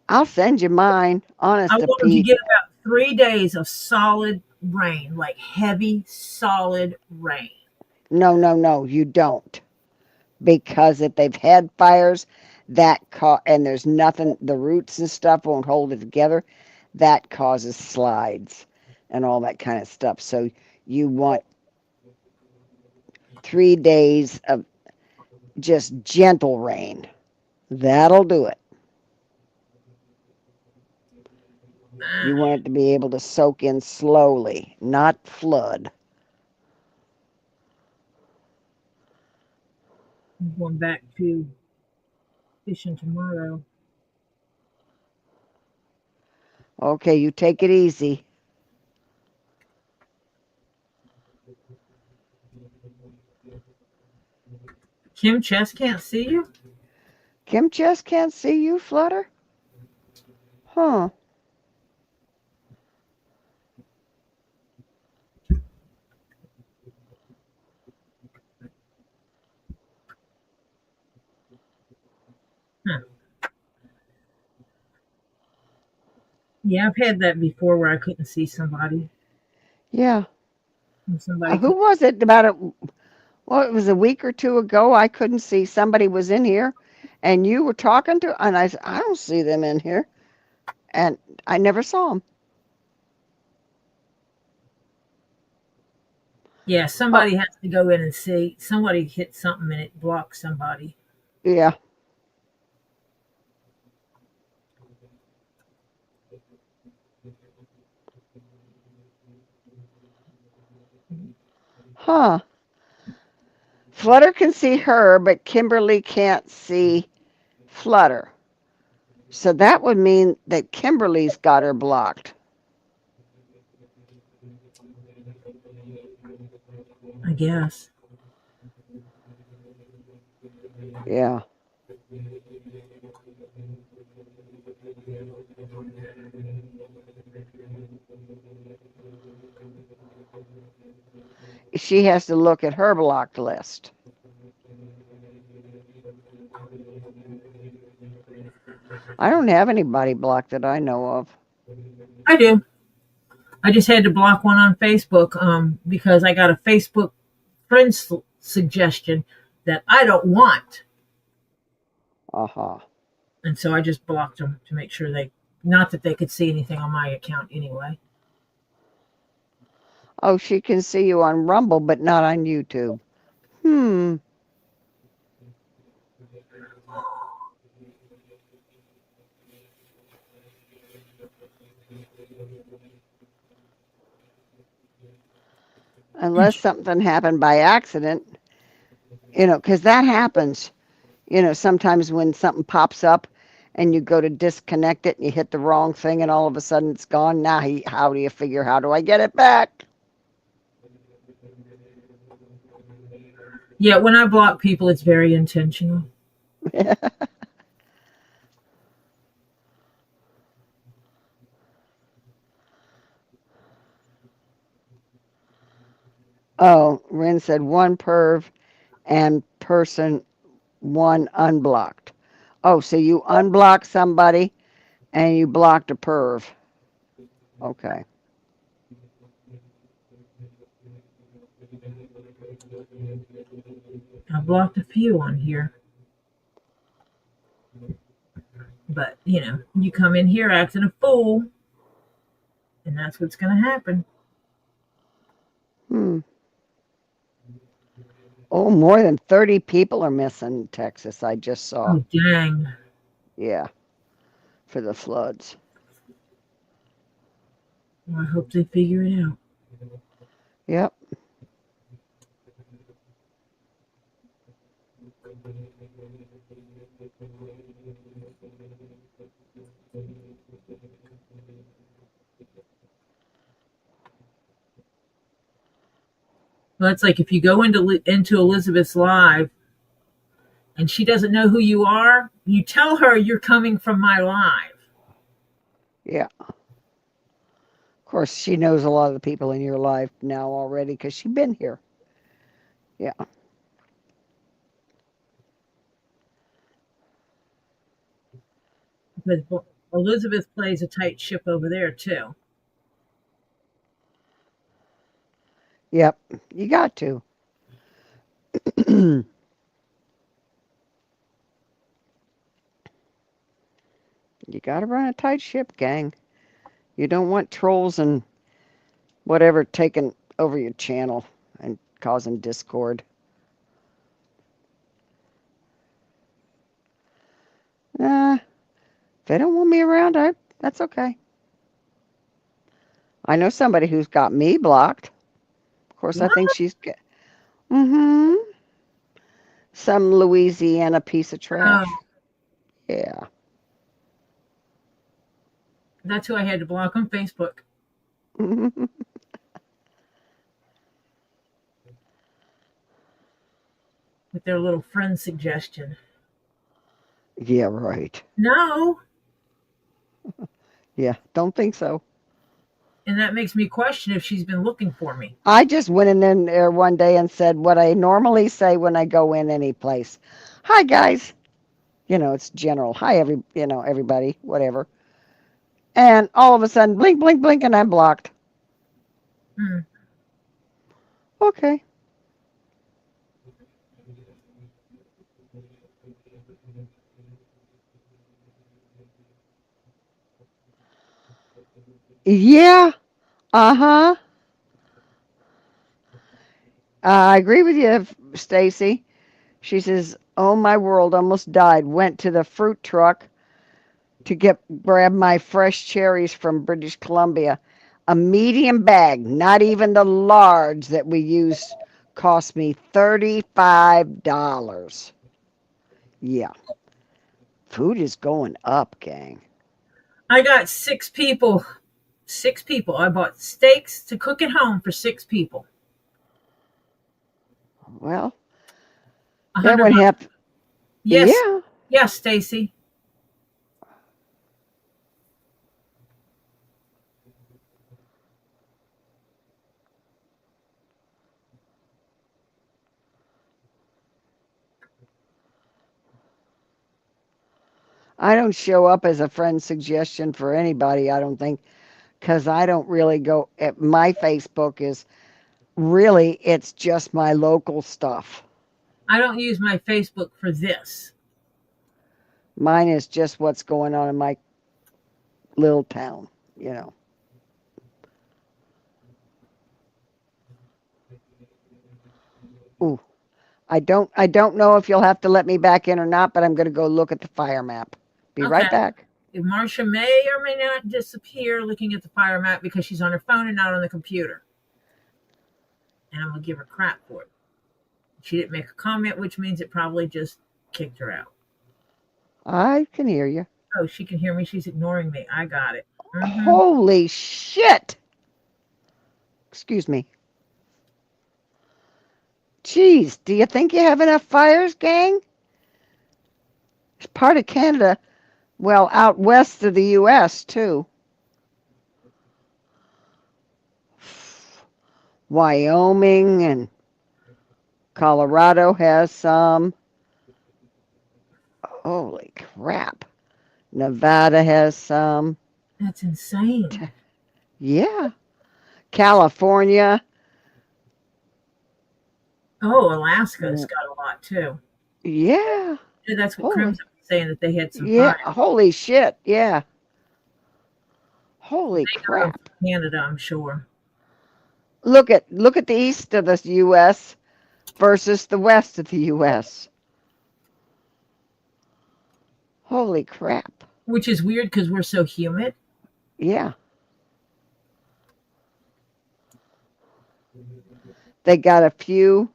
I'll send you mine, I honest to want them to Pete. get about 3 days of solid rain, like heavy, solid rain. No, you don't. Because if they've had fires, and there's nothing, the roots and stuff won't hold it together, that causes slides and all that kind of stuff. So you want 3 days of just gentle rain. That'll do it. You want it to be able to soak in slowly, not flood. I'm going back to fishing tomorrow. Okay, you take it easy. Kim Chess can't see you? Kim just can't see you, Flutter? Huh. Huh. Yeah, I've had that before where I couldn't see somebody. Yeah. Somebody Who was it well, it was a week or two ago. I couldn't see somebody was in here and you were talking to, and I said, I don't see them in here. And I never saw them. Yeah, Oh, somebody has to go in and see. Somebody hit something and it blocked somebody. yeah. Huh. Flutter can see her, but Kimberly can't see Flutter. So that would mean that Kimberly's got her blocked. I guess. Yeah. She has to look at her blocked list. I don't have anybody blocked that I know of. I do. I just had to block one on Facebook because I got a Facebook friend suggestion that I don't want. Uh-huh. And so I just blocked them to make sure not that they could see anything on my account anyway. Oh, she can see you on Rumble, but not on YouTube. Unless something happened by accident, because that happens. Sometimes when something pops up and you go to disconnect it and you hit the wrong thing and all of a sudden it's gone. Now, how do you figure, how do I get it back? Yeah, when I block people, it's very intentional. Oh, Ren said one perv and person one unblocked. Oh, so you unblocked somebody and you blocked a perv. Okay. I blocked a few on here. But, you come in here acting a fool, and that's what's going to happen. Oh, more than 30 people are missing in Texas, I just saw. Oh, dang. Yeah, for the floods. Well, I hope they figure it out. Yep. Well, it's like if you go into Elizabeth's live and she doesn't know who you are, you tell her you're coming from my live. Yeah. Of course, she knows a lot of the people in your life now already because she's been here. Yeah. Because Elizabeth plays a tight ship over there, too. Yep. You got to. You got to run a tight ship, gang. You don't want trolls and whatever taking over your channel and causing discord. If they don't want me around, that's okay. I know somebody who's got me blocked. Of course, I think she's got. Some Louisiana piece of trash. Oh, Yeah. that's who I had to block on Facebook. With their little friend suggestion. Yeah, right. No. Yeah, don't think so. And that makes me question if she's been looking for me. I just went in there one day and said what I normally say when I go in any place. Hi, guys. It's general. Hi, everybody, whatever. And all of a sudden, blink, blink, blink, and I'm blocked. Mm. Okay. Yeah. Uh-huh. I agree with you, Stacy. She says, "Oh, my world almost died. Went to the fruit truck to grab my fresh cherries from British Columbia. A medium bag, not even the large that we use, cost me $35. Yeah, food is going up, gang. I got 6 people. 6 people. I bought steaks to cook at home for 6 people. Well, A that hundred would bucks. have, Yes, yeah. yes, Stacy. I don't show up as a friend suggestion for anybody, I don't think, because I don't really go. My Facebook is really, it's just my local stuff. I don't use my Facebook for this. Mine is just what's going on in my little town, you know. Ooh, I don't know if you'll have to let me back in or not, but I'm going to go look at the fire map. Be Okay. right back. Marsha may or may not disappear looking at the fire map because she's on her phone and not on the computer. And I'm going to give her crap for it. She didn't make a comment, which means it probably just kicked her out. I can hear you. Oh, she can hear me. She's ignoring me. I got it. Mm-hmm. Holy shit. Excuse me. Geez, do you think you have enough fires, gang? It's part of Canada, well, out west of the U.S., too. Wyoming and Colorado has some. Holy crap. Nevada has some. That's insane. Yeah. California. Oh, Alaska's got a lot too. Yeah. Yeah, that's what Holy. Crimson was saying, that they had some Yeah. fire. Holy shit. Yeah. Holy They got them crap. from Canada, I'm sure. Look at the east of the U.S. versus the west of the U.S. Holy crap. Which is weird because we're so humid. Yeah. They got a few.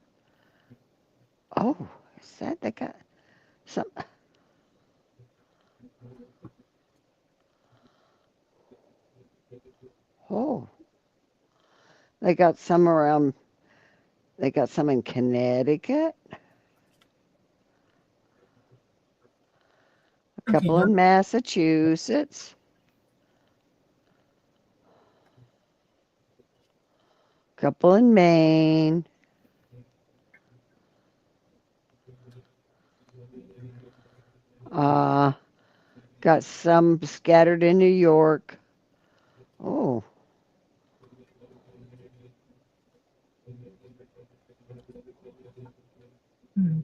Oh, is that they got some? Oh, they got some around. They got some in Connecticut. A Okay, couple in Massachusetts. A couple in Maine. Uh, got some scattered in New York. Oh, hmm,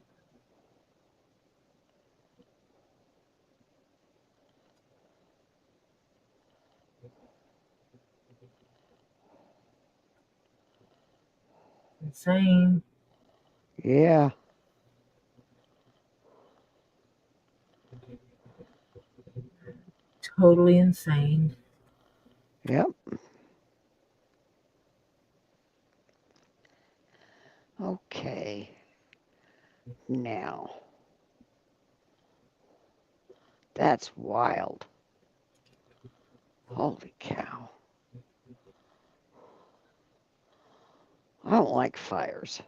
insane. yeah. Totally insane. Yep. Okay. Now, that's wild. Holy cow. I don't like fires.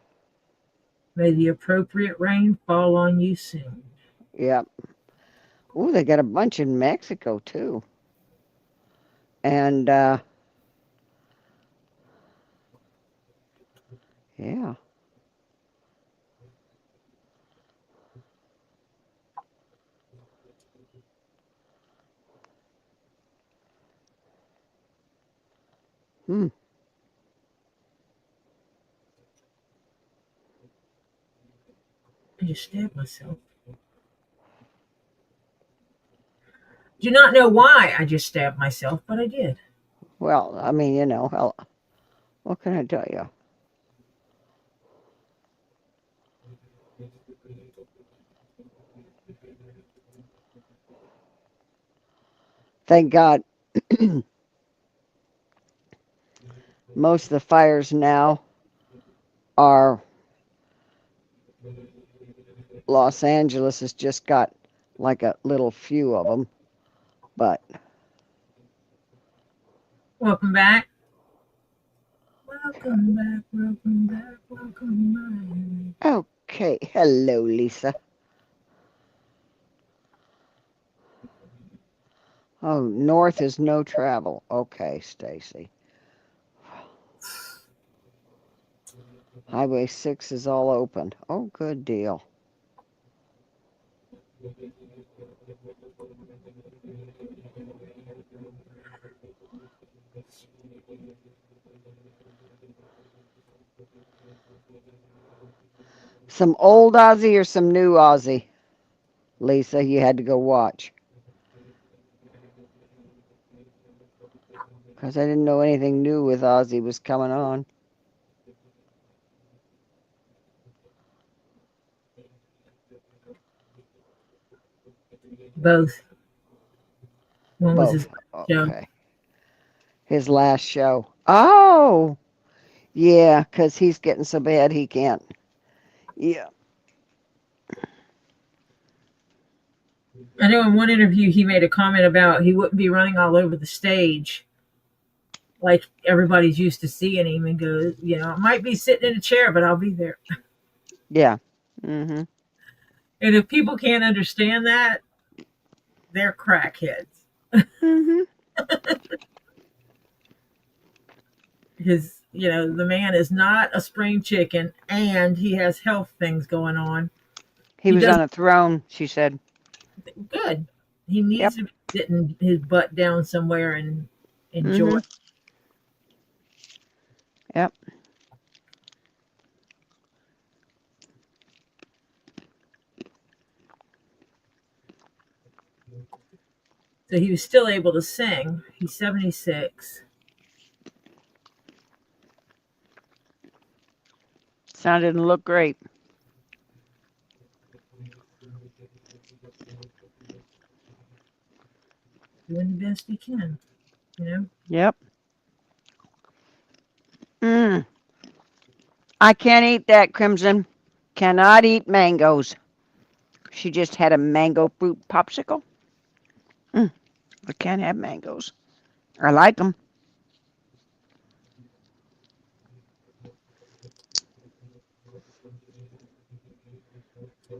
May the appropriate rain fall on you soon. Yep. Ooh, they got a bunch in Mexico too. And yeah. Hmm. just stabbed myself. Do not know why I just stabbed myself, but I did. Well, I mean, you know, hell, what can I tell you? Thank God. Most of the fires now are Los Angeles has just got like a little few of them, but Welcome back. Welcome back, welcome back, welcome back. okay. Hello, Lisa. Oh, north is no travel. Okay, Stacy. Highway 6 is all open. Oh, good deal. Some old Aussie or some new Aussie? Lisa, you had to go watch. Because I didn't know anything new with Aussie was coming on. Both. One was his Both. show. Okay. His last show. Oh! Yeah, because he's getting so bad he can't. Yeah. I know in one interview he made a comment about he wouldn't be running all over the stage like everybody's used to seeing him, and goes, you know, I might be sitting in a chair, but I'll be there. Yeah. Mm-hmm. And if people can't understand that, they're crackheads. Mm-hmm. Because, you know, the man is not a spring chicken, and he has health things going on. He was on a throne, she said. Good. He needs to be sitting his butt down somewhere and enjoy. Mm-hmm. Yep. So he was still able to sing. He's 76. Sounded and looked great. Doing the best he can, you know? Yep. I can't eat that, Crimson. Cannot eat mangoes. She just had a mango fruit popsicle. I can't have mangoes. I like them.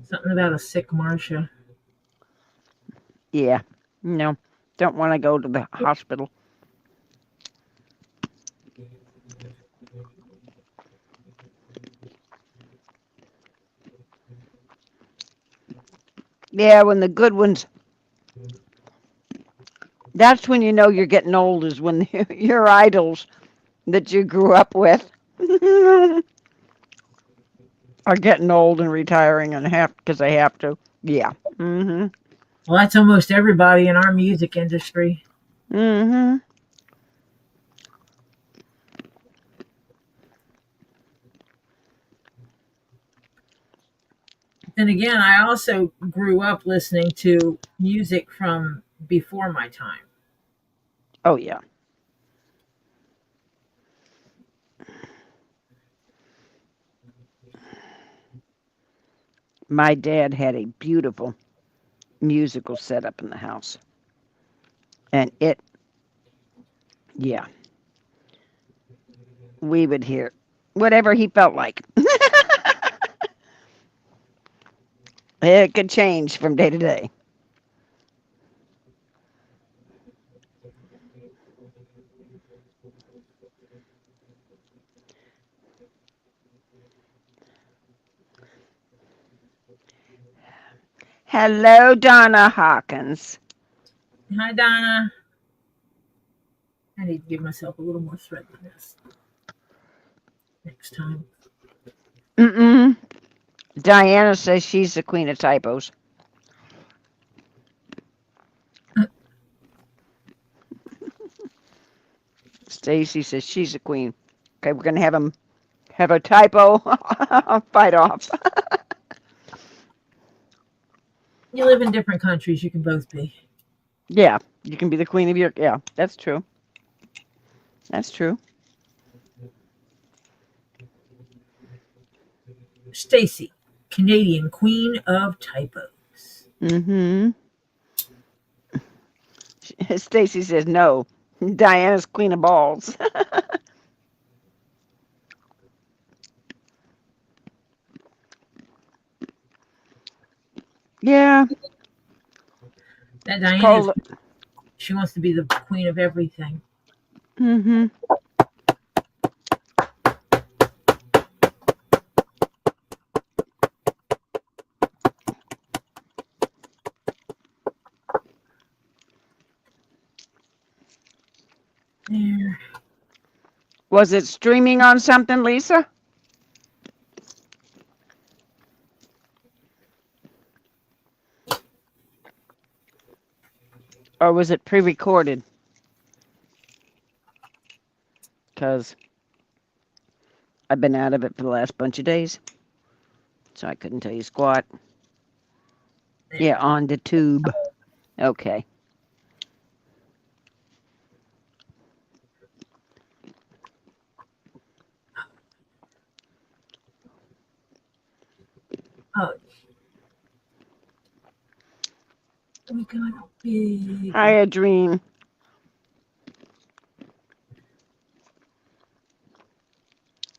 Something about a sick Marcia. Yeah. No. Don't want to go to the hospital. Yeah, when the good ones. That's when you know you're getting old, is when your idols that you grew up with are getting old and retiring and have because they have to. Yeah. Mm-hmm. Well, that's almost everybody in our music industry. Mm-hmm. Then again, I also grew up listening to music from before my time. Oh, yeah. My dad had a beautiful musical setup in the house. And yeah, we would hear whatever he felt like. It could change from day to day. Hello, Donna Hawkins. Hi, Donna. I need to give myself a little more thread than this next time. Mm-mm. Diana says she's the queen of typos. Stacy says she's the queen. Okay, we're gonna have a typo fight off. You live in different countries. You can both be. Yeah, you can be the queen of your. Yeah, that's true. That's true. Stacy, Canadian queen of typos. Mm-hmm. Stacy says no. Diana's queen of balls. Yeah. That It's Diane is. called. She wants to be the queen of everything. Mm-hmm. There. Was it streaming on something, Lisa? Or was it pre-recorded? Because I've been out of it for the last bunch of days. So I couldn't tell you squat. Yeah, on the tube. Okay. Oh. We got a big. Hi, a dream.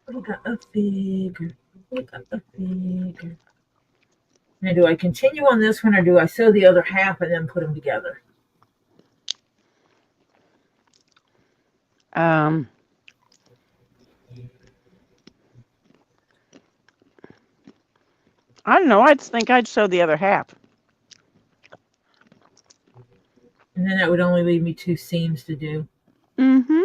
We got a bigger. We got a bigger. Now, do I continue on this one or do I sew the other half and then put them together? I don't know. I think I'd sew the other half. And then that would only leave me 2 seams to do. Mm-hmm.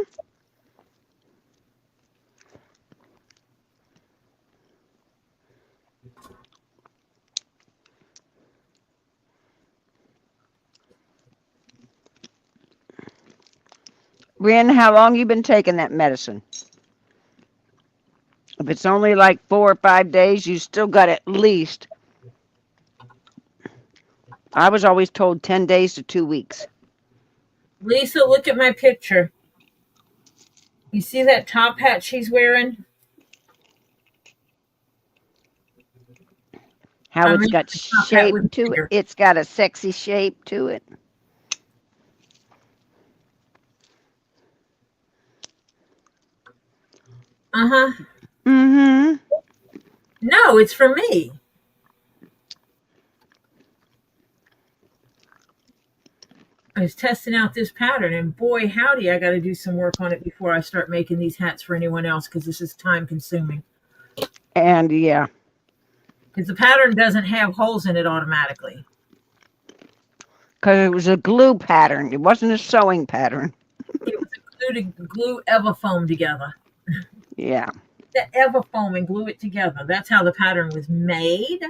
Rin, how long you been taking that medicine? If it's only like 4 or 5 days, you still got at least. I was always told 10 days to 2 weeks. Lisa, look at my picture. You see that top hat she's wearing? How it's got shape to it. It's got a sexy shape to it. Uh-huh. Mm-hmm. No, it's for me. I was testing out this pattern, and boy, howdy, I got to do some work on it before I start making these hats for anyone else because this is time consuming. And yeah. Because the pattern doesn't have holes in it automatically. Because it was a glue pattern. It wasn't a sewing pattern. It was a glue Evafoam together. Yeah. The Evafoam and glue it together. That's how the pattern was made.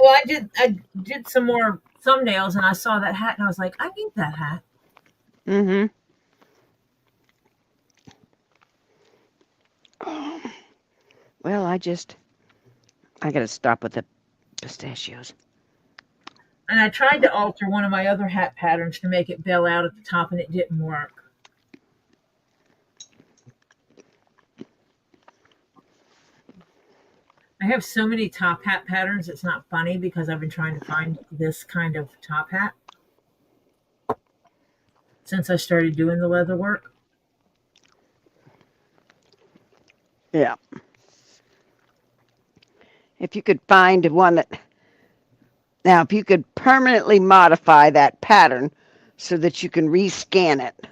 Well, I did some more thumbnails and I saw that hat and I was like, I need that hat. Mm-hmm. Well, I got to stop with the pistachios. And I tried to alter one of my other hat patterns to make it bell out at the top and it didn't work. I have so many top hat patterns, it's not funny because I've been trying to find this kind of top hat since I started doing the leather work. Yeah. If you could find one that... Now, if you could permanently modify that pattern so that you can rescan it,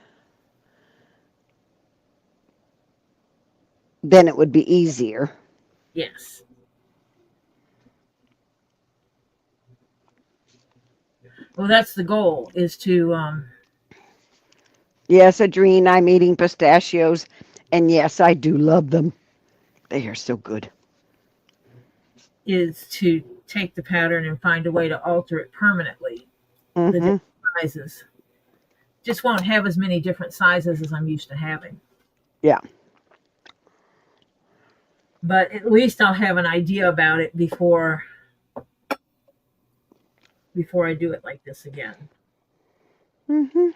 then it would be easier. Yes. Well, that's the goal, is to... Yes, Adrene, I'm eating pistachios, and yes, I do love them. They are so good. is to take the pattern and find a way to alter it permanently. The Mm-hmm. different sizes. Just won't have as many different sizes as I'm used to having. Yeah. But at least I'll have an idea about it before I do it like this again. Mm-hmm.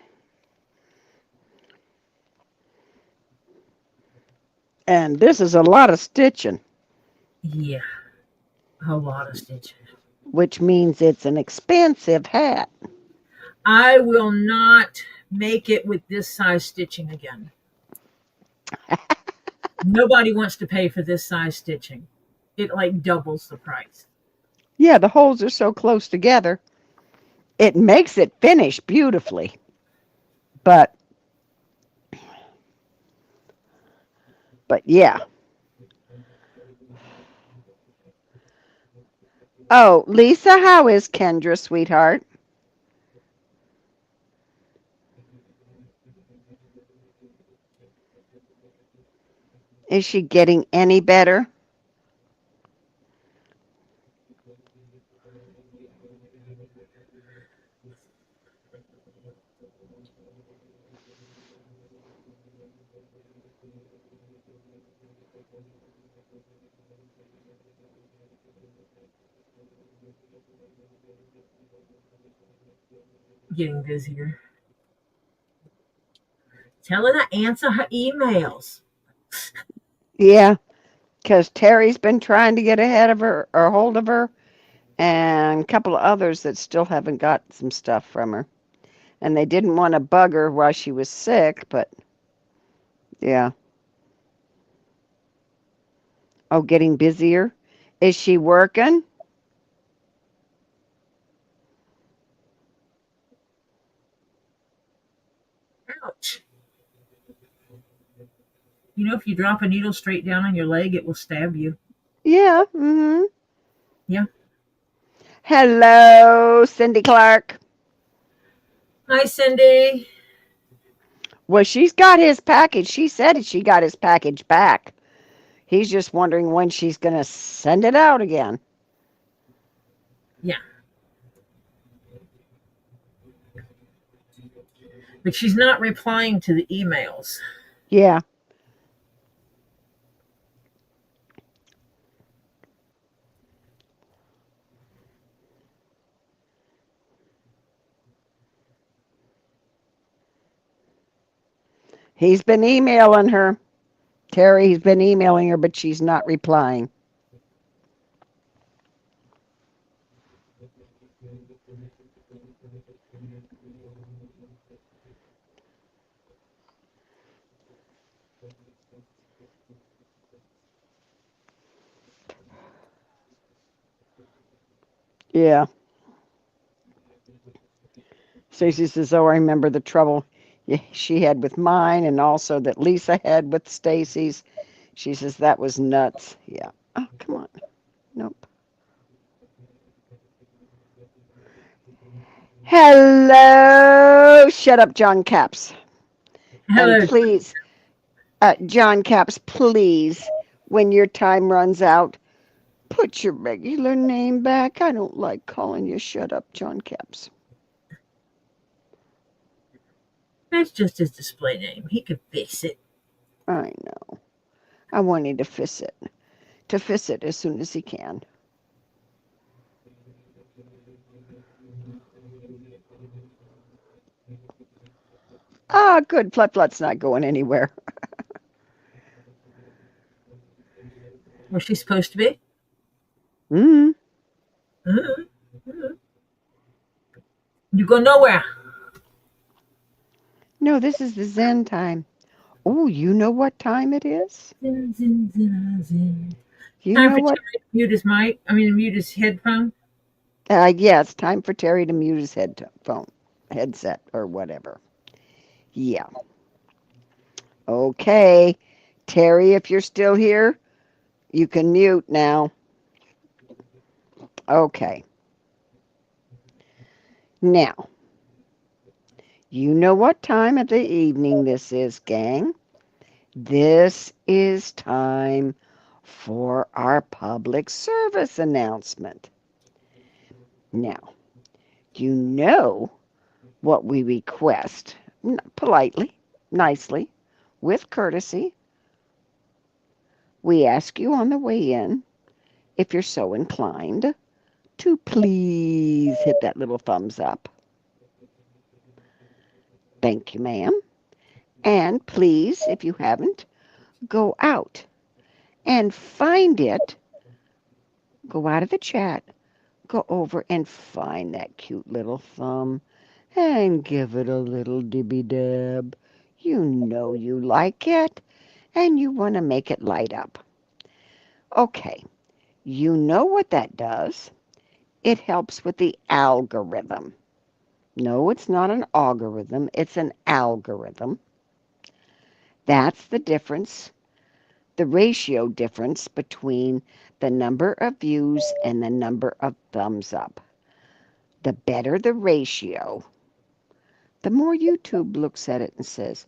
And this is a lot of stitching. Yeah, a whole lot of stitching. Which means it's an expensive hat. I will not make it with this size stitching again. Nobody wants to pay for this size stitching. It like doubles the price. Yeah, the holes are so close together. It makes it finish beautifully. But yeah. Oh, Lisa, how is Kendra, sweetheart? Is she getting any better? Getting busier. Tell her to answer her emails. Yeah, because Terry's been trying to get ahead of her or hold of her, and a couple of others that still haven't got some stuff from her. And they didn't want to bug her while she was sick, but yeah. Oh, getting busier? Is she working? Ouch. You know, if you drop a needle straight down on your leg, it will stab you. Yeah. Mm-hmm. Yeah. Hello, Cindy Clark. Hi, Cindy. Well, she's got his package. She said she got his package back. He's just wondering when she's going to send it out again. Yeah. But she's not replying to the emails. Yeah. He's been emailing her. Terry's been emailing her, but she's not replying. Yeah. Stacy says, oh, I remember the trouble she had with mine and also that Lisa had with Stacy's. She says, that was nuts. Yeah. Oh, come on. Nope. Hello. Shut up, John Caps. Hello. And please, John Caps, please, when your time runs out, put your regular name back. I don't like calling you Shut Up, John Caps. That's just his display name. He could fix it. I know. I want him to fix it as soon as he can. Ah, good. Flut-Flut's not going anywhere. Where's she supposed to be? Mm-hmm. Mm-hmm. You go nowhere. No, this is the Zen time. Oh, you know what time it is? Zin, zin, zin, zin. You Time know for what? Terry to mute his mic. Mute his headphone. Yeah, it's time for Terry to mute his headset, or whatever. Yeah. Okay. Terry, if you're still here, you can mute now. Okay. Now, you know what time of the evening this is, gang. This is time for our public service announcement. Now, you know what we request politely, nicely, with courtesy. We ask you on the way in, if you're so inclined, to please hit that little thumbs up. Thank you, ma'am. And please, if you haven't, go out and find it. Go out of the chat. Go over and find that cute little thumb and give it a little dibby dab. You know you like it and you want to make it light up. Okay, you know what that does. It helps with the algorithm. No, it's not an algorithm, it's an algorithm. That's the difference, the ratio difference between the number of views and the number of thumbs up. The better the ratio, the more YouTube looks at it and says,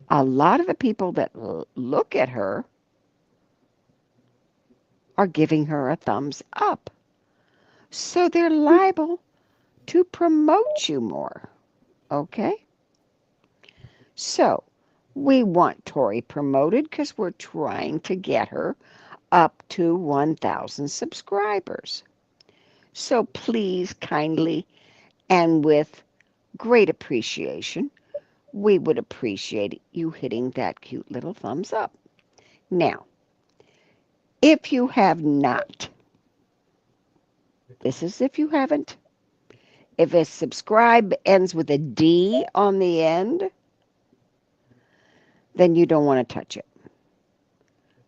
a lot of the people that look at her are giving her a thumbs up. So they're liable to promote you more. Okay? So we want Tori promoted because we're trying to get her up to 1,000 subscribers. So please, kindly, and with great appreciation, we would appreciate you hitting that cute little thumbs up. Now, if you have not, this is if you haven't, if a subscribe ends with a D on the end, then you don't want to touch it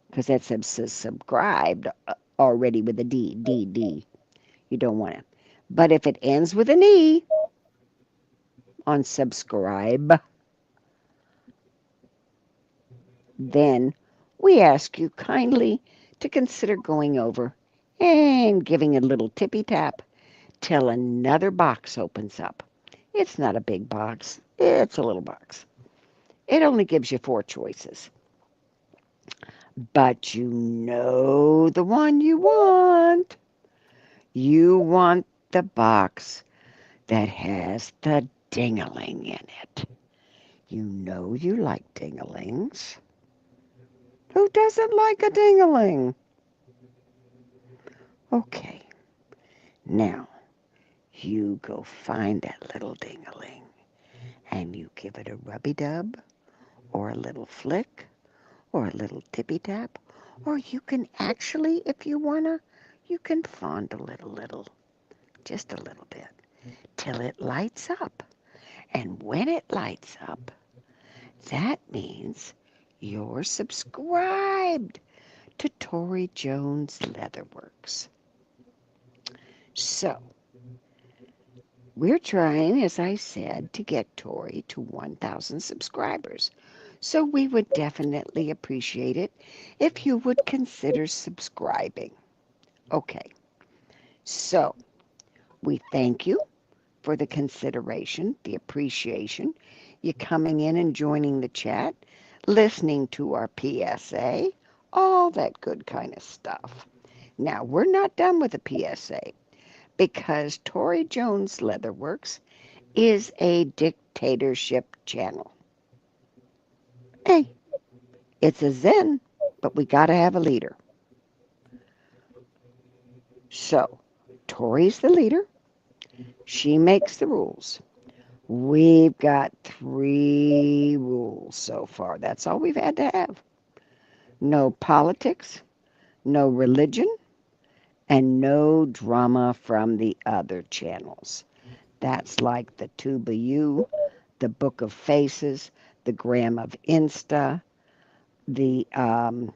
because that's subscribed already with a D. You don't want it. But if it ends with an E on subscribe, then we ask you kindly to consider going over and giving a little tippy tap till another box opens up. It's not a big box. It's a little box. It only gives you 4 choices. But you know the one you want. You want the box that has the ding-a-ling in it. You know you like ding-a-lings. Who doesn't like a ding-a-ling? Okay, now you go find that little ding-a-ling and you give it a rubby-dub or a little flick or a little tippy-tap, or you can actually, if you wanna, you can fondle it a little, just a little bit, till it lights up. And when it lights up, that means you're subscribed to ToriJones Leatherworks. So, we're trying, as I said, to get Tori to 1,000 subscribers. So we would definitely appreciate it if you would consider subscribing. Okay, so we thank you for the consideration, the appreciation, you coming in and joining the chat, listening to our PSA, all that good kind of stuff. Now, we're not done with the PSA because ToriJones Leatherworks is a dictatorship channel. Hey, it's a Zen, but we got to have a leader. So, Tori's the leader. She makes the rules. We've got 3 rules so far. That's all we've had to have. No politics, no religion, and no drama from the other channels. That's like the Tuba U, the Book of Faces, the Gram of Insta, the, I'm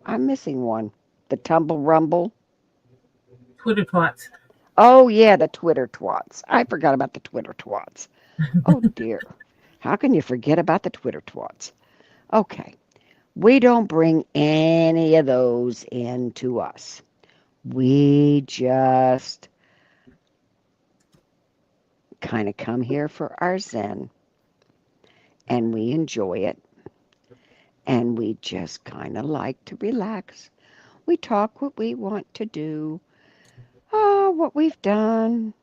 missing one, the Tumble Rumble. Twitter twats. Oh, yeah, the Twitter twats. I forgot about the Twitter twats. Oh, dear. How can you forget about the Twitter twats? Okay. We don't bring any of those into us. We just kind of come here for our Zen, and we enjoy it, and we just kind of like to relax. We talk what we want to do, what we've done,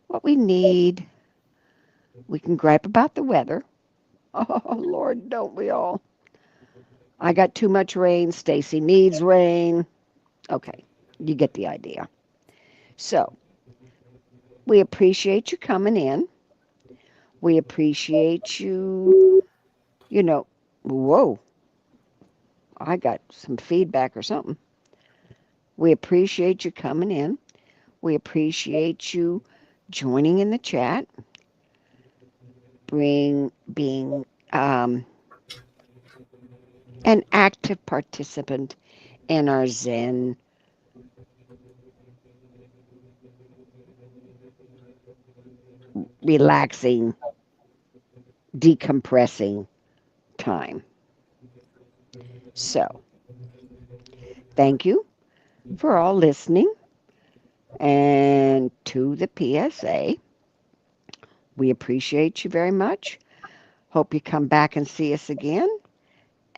what we need. We can gripe about the weather. Oh, Lord, don't we all? I got too much rain. Stacy needs rain. Okay, you get the idea. So, we appreciate you coming in. We appreciate you, you know, whoa, I got some feedback or something. We appreciate you coming in. We appreciate you joining in the chat, being an active participant in our Zen relaxing, decompressing time. So, thank you for all listening. And to the PSA, we appreciate you very much. Hope you come back and see us again.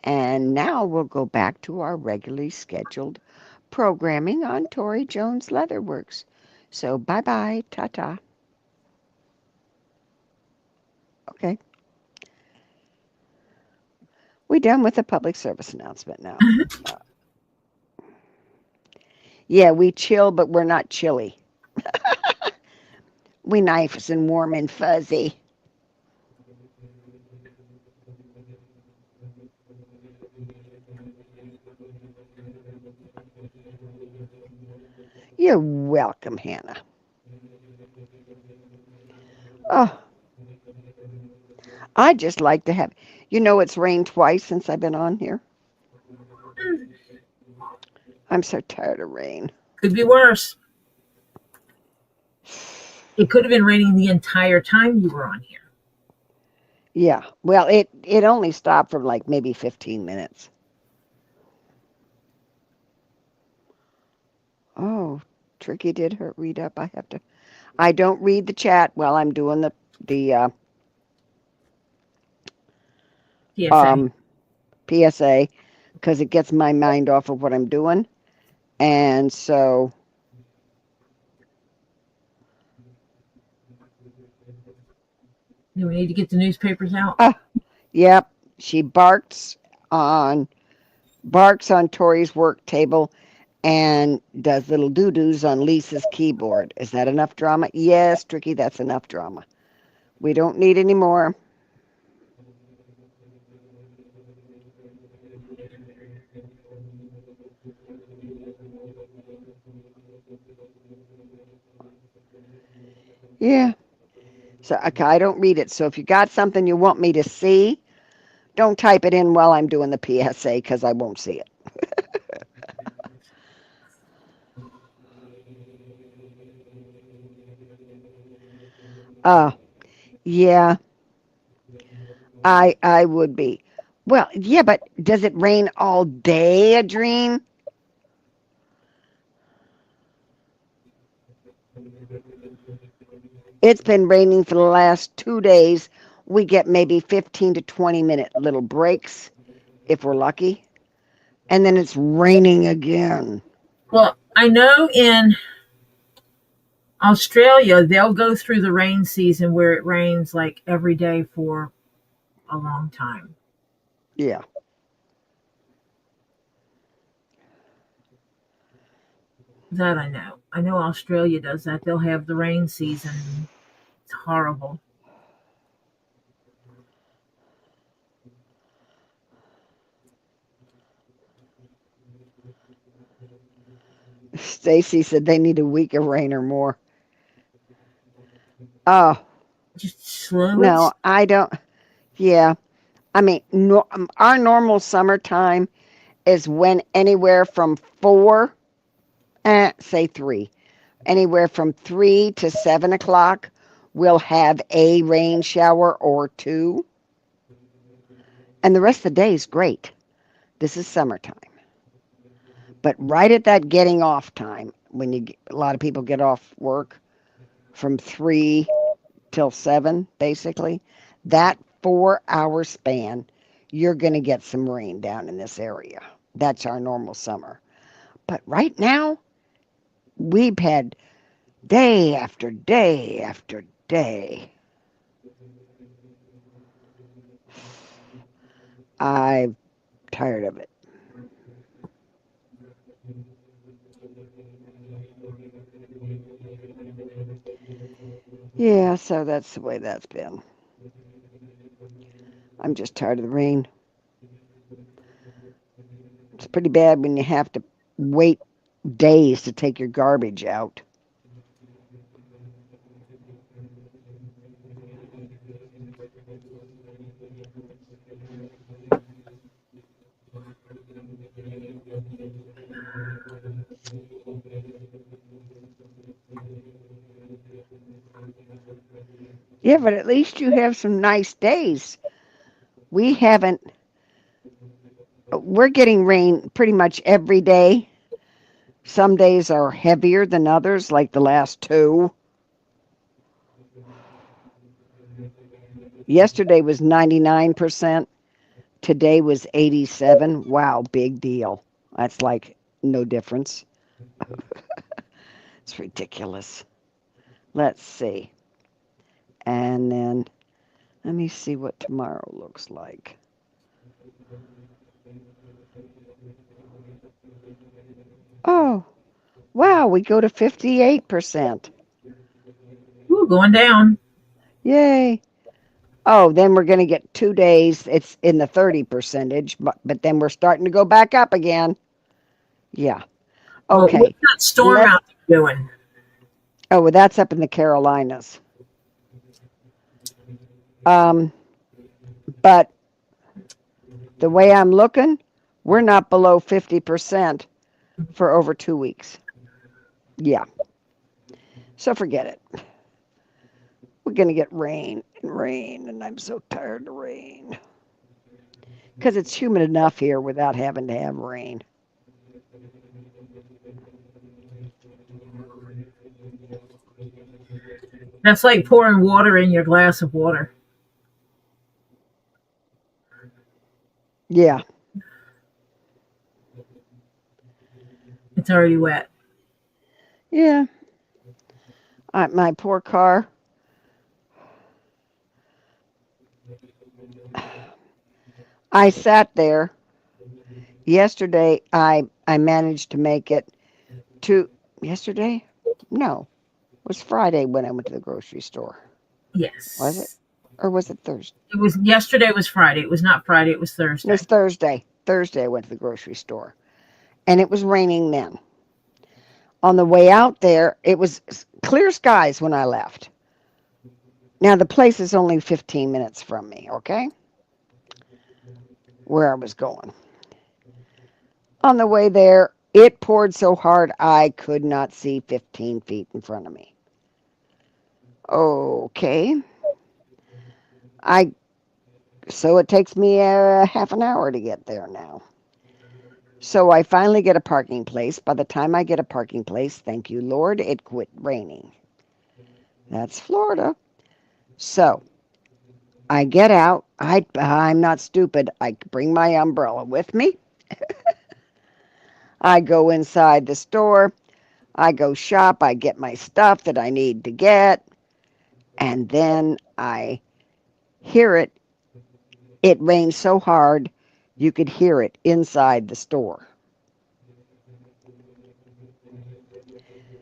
And now we'll go back to our regularly scheduled programming on Tori Jones Leatherworks. So bye-bye, ta-ta. Okay. We done with the public service announcement now. Yeah, we chill, but we're not chilly. We nice and warm and fuzzy. You're welcome, Hannah. Oh, I just like to have, it's rained twice since I've been on here. I'm so tired of rain. Could be worse. It could have been raining the entire time you were on here. Yeah, well, it only stopped for like maybe 15 minutes. Oh, Tricky did her read up. I don't read the chat while I'm doing the PSA because it gets my mind off of what I'm doing. And so do we need to get the newspapers out? Yep, she barks on Tori's work table and does little doo-doos on Lisa's keyboard. Is that enough drama? Yes, Tricky, that's enough drama. We don't need any more. Yeah. So okay, I don't read it. So if you got something you want me to see, don't type it in while I'm doing the PSA because I won't see it. Yeah, I would be. Well, yeah, but does it rain all day, Adrene? It's been raining for the last 2 days. We get maybe 15 to 20-minute little breaks if we're lucky. And then it's raining again. Well, I know in Australia, they'll go through the rain season where it rains like every day for a long time. Yeah. That I know. I know Australia does that. They'll have the rain season. It's horrible. Stacy said they need a week of rain or more. Oh. Just slow. No, I don't. Yeah. I mean, our normal summertime is when anywhere from 4, say 3, anywhere from 3 to 7 o'clock, we'll have a rain shower or 2. And the rest of the day is great. This is summertime. But right at that getting off time, when a lot of people get off work from 3 till 7, basically, that 4-hour span, you're going to get some rain down in this area. That's our normal summer. But right now, we've had day after day after day. I'm tired of it. Yeah, so that's the way that's been. I'm just tired of the rain. It's pretty bad when you have to wait days to take your garbage out. Yeah, but at least you have some nice days. We haven't, we're getting rain pretty much every day. Some days are heavier than others, like the last two. Yesterday was 99%. Today was 87. Wow, big deal. That's like no difference. It's ridiculous. Let's see. And then let me see what tomorrow looks like. Oh, wow, we go to 58%. Ooh, going down. Yay. Oh, then we're going to get 2 days. It's in the 30 percentage, but then we're starting to go back up again. Yeah. Well, Okay. what's that storm out there doing? Oh, well, that's up in the Carolinas. But the way I'm looking, we're not below 50% for over 2 weeks. Yeah. So forget it. We're going to get rain and rain, and I'm so tired of rain. Because it's humid enough here without having to have rain. That's like pouring water in your glass of water. Yeah. It's already wet. Yeah. My poor car. I sat there. Yesterday, I managed to make it to. Yesterday? No. It was Friday when I went to the grocery store. Yes. Was it? Or was it Thursday? It was yesterday was Friday. It was not Friday, it was Thursday. It was Thursday. Thursday I went to the grocery store. And it was raining then. On the way out there, it was clear skies when I left. Now, the place is only 15 minutes from me, okay? Where I was going. On the way there, it poured so hard I could not see 15 feet in front of me. Okay. So it takes me half an hour to get there now. So I finally get a parking place. By the time I get a parking place, thank you, Lord, it quit raining. That's Florida. So I get out. I'm not stupid. I bring my umbrella with me. I go inside the store. I go shop. I get my stuff that I need to get. And then I hear it. It rained so hard you could hear it inside the store.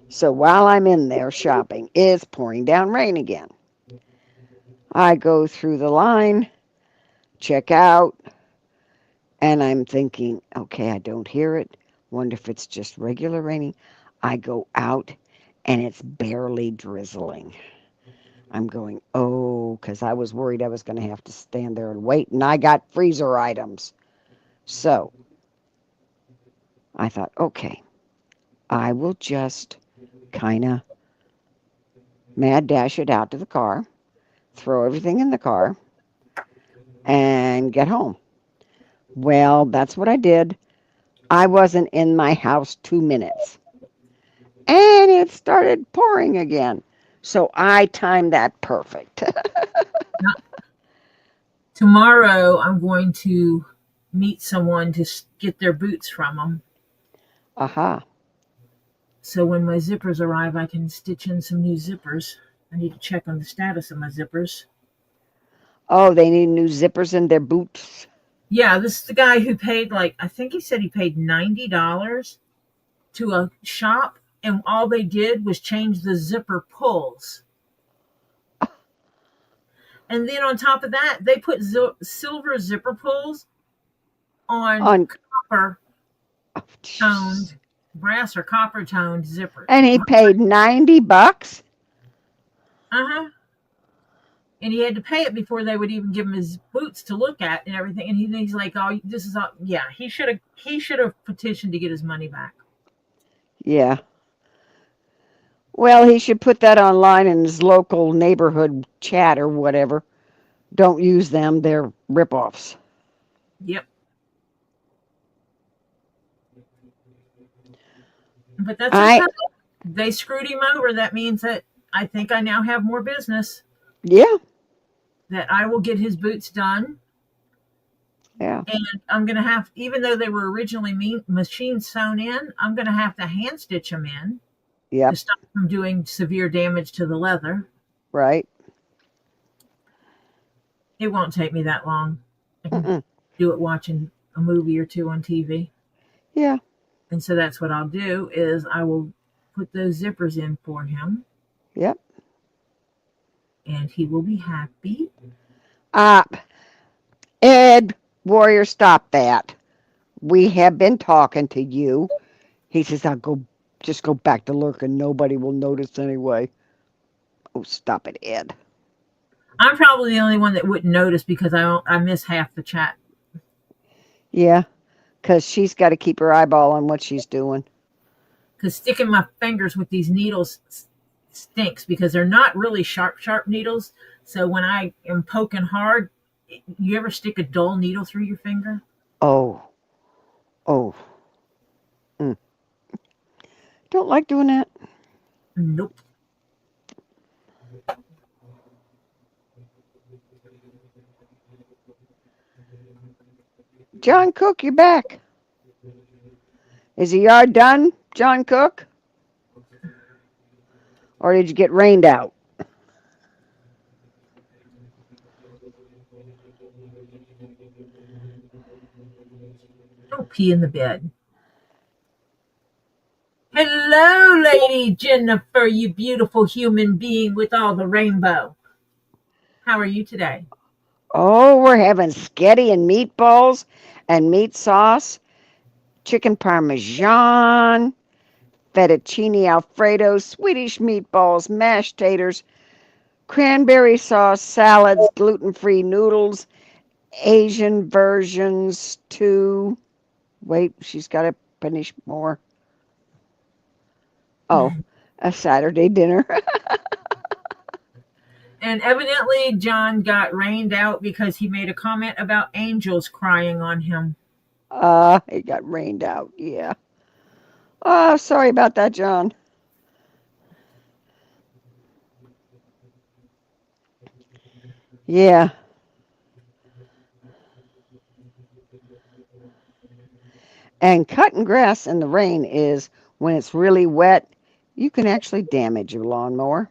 So while I'm in there shopping, it's pouring down rain again. I go through the line, check out, and I'm thinking, okay, I don't hear it. Wonder if it's just regular raining. I go out, and it's barely drizzling. I'm going, oh, because I was worried I was going to have to stand there and wait, and I got freezer items. So I thought, okay, I will just kind of mad dash it out to the car, throw everything in the car, and get home. Well, that's what I did. I wasn't in my house 2 minutes. And it started pouring again. So I timed that perfect. tomorrow I'm going to meet someone to get their boots from them. Aha. So when my zippers arrive, I can stitch in some new zippers. I need to check on the status of my zippers. Oh, they need new zippers in their boots. Yeah, this is the guy who paid I think he said he paid $90 to a shop, and all they did was change the zipper pulls. And then on top of that, they put silver zipper pulls on copper toned, brass or copper toned zippers. And he paid $90? Uh-huh. And he had to pay it before they would even give him his boots to look at and everything. And he's like, "Oh, this is all." Yeah, he should have petitioned to get his money back. Yeah. Well, he should put that online in his local neighborhood chat or whatever. Don't use them; they're ripoffs. Yep. But that's okay. They screwed him over. That means that I think I now have more business. Yeah. That I will get his boots done. Yeah. And I'm going to have, even though they were originally machine sewn in, I'm going to have to hand stitch them in. Yep. To stop from doing severe damage to the leather. Right. It won't take me that long. I can do it watching a movie or two on TV. Yeah. And so that's what I'll do is I will put those zippers in for him. Yep. And he will be happy. Ed, Warrior, stop that. We have been talking to you. He says, just go back to lurking. Nobody will notice anyway. Oh, stop it, Ed. I'm probably the only one that wouldn't notice because I miss half the chat. Yeah, because she's got to keep her eyeball on what she's doing. Because sticking my fingers with these needles stinks because they're not really sharp needles. So when I am poking hard, you ever stick a dull needle through your finger? Oh. Don't like doing that. Nope. John Cook, you're back. Is the yard done, John Cook? Or did you get rained out? Don't pee in the bed. Hello, Lady Jennifer, you beautiful human being with all the rainbow. How are you today? Oh, we're having spaghetti and meatballs and meat sauce, chicken parmesan, fettuccine alfredo, Swedish meatballs, mashed taters, cranberry sauce, salads, gluten-free noodles, Asian versions too. Wait, she's got to finish more. Oh, a Saturday dinner. And evidently John got rained out because he made a comment about angels crying on him. It got rained out, yeah. Oh, sorry about that, John. Yeah. And cutting grass in the rain is when it's really wet, you can actually damage your lawnmower.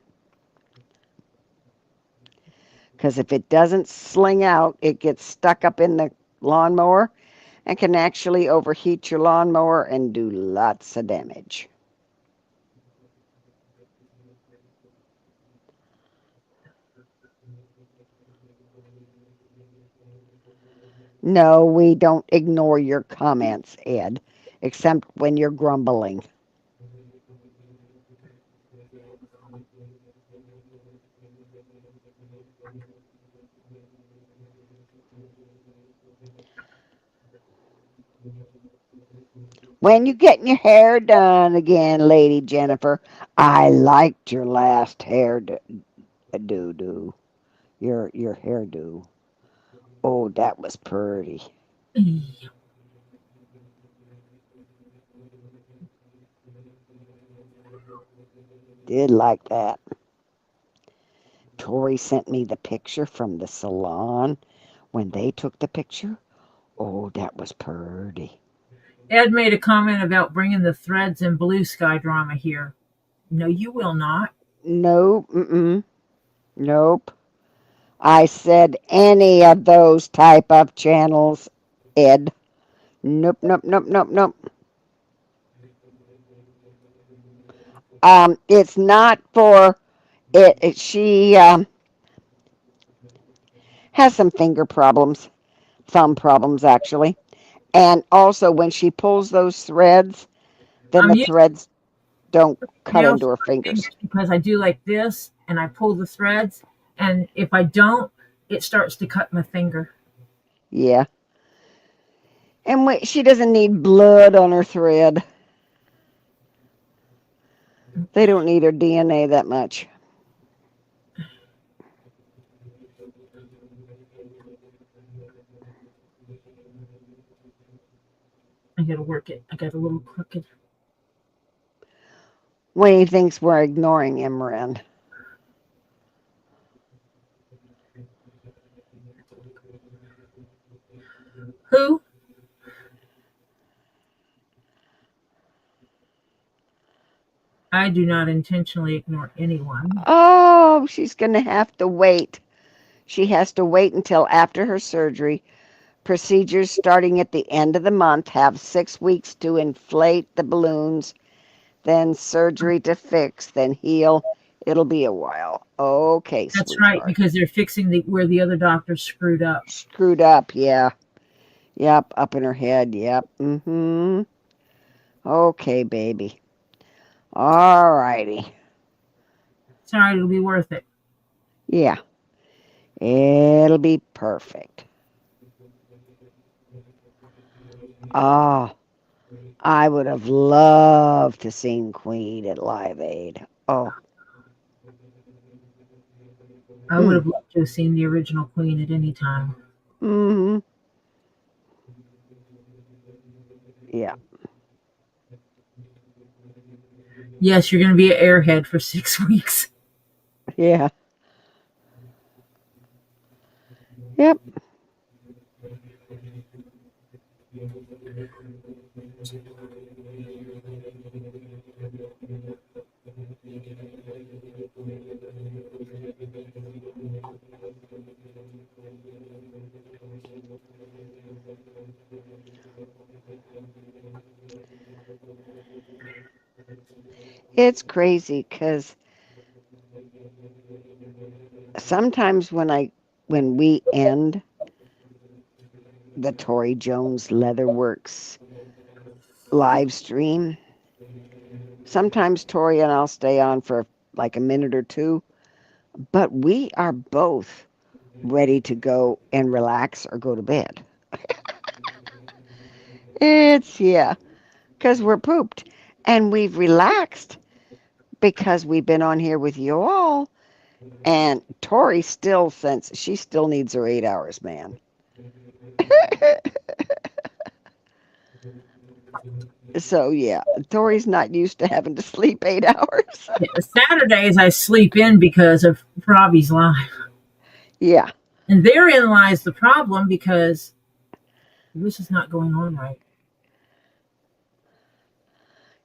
Because if it doesn't sling out, it gets stuck up in the lawnmower and can actually overheat your lawnmower and do lots of damage. No, we don't ignore your comments, Ed, except when you're grumbling. When you getting your hair done again, Lady Jennifer? I liked your last hair do. Your hairdo. Oh, that was pretty. Did like that. Tori sent me the picture from the salon when they took the picture, oh, that was purty. Ed made a comment about bringing the threads and blue sky drama here. No, you will not. Nope, nope. I said any of those type of channels, Ed. Nope, nope, nope, nope, nope. It's not for it. She has some finger problems, thumb problems actually, and also when she pulls those threads, then I'm the using threads don't cut nails into for her my fingers. fingers because I do like this and I pull the threads. And if I don't, it starts to cut my finger. Yeah, and she doesn't need blood on her thread. They don't need her DNA that much. I gotta work it. I got a little crooked. When he thinks we're ignoring him, Ren. Who? I do not intentionally ignore anyone. Oh, she's going to have to wait. She has to wait until after her surgery. Procedures starting at the end of the month have 6 weeks to inflate the balloons, then surgery to fix, then heal. It'll be a while. Okay, That's right, sweetheart. because they're fixing where the other doctors screwed up. Screwed up, yeah. Yep, up in her head, yep. Mm-hmm. Okay, baby. All righty. Sorry, it'll be worth it. Yeah, it'll be perfect. Oh, I would have loved to seen Queen at Live Aid. Oh. I would have loved to have seen the original Queen at any time. Mm-hmm. Yeah. Yes, you're going to be an airhead for 6 weeks. Yeah. Yep. It's crazy because sometimes when we end the LadyToriJones Leatherworks live stream, sometimes Tori and I'll stay on for like a minute or two, but we are both ready to go and relax or go to bed. Yeah, because we're pooped and we've relaxed because we've been on here with you all. And Tori still she still needs her 8 hours, man. So yeah, Tori's not used to having to sleep 8 hours. Yeah, Saturdays I sleep in because of Robbie's live. Yeah. And therein lies the problem because this is not going on right.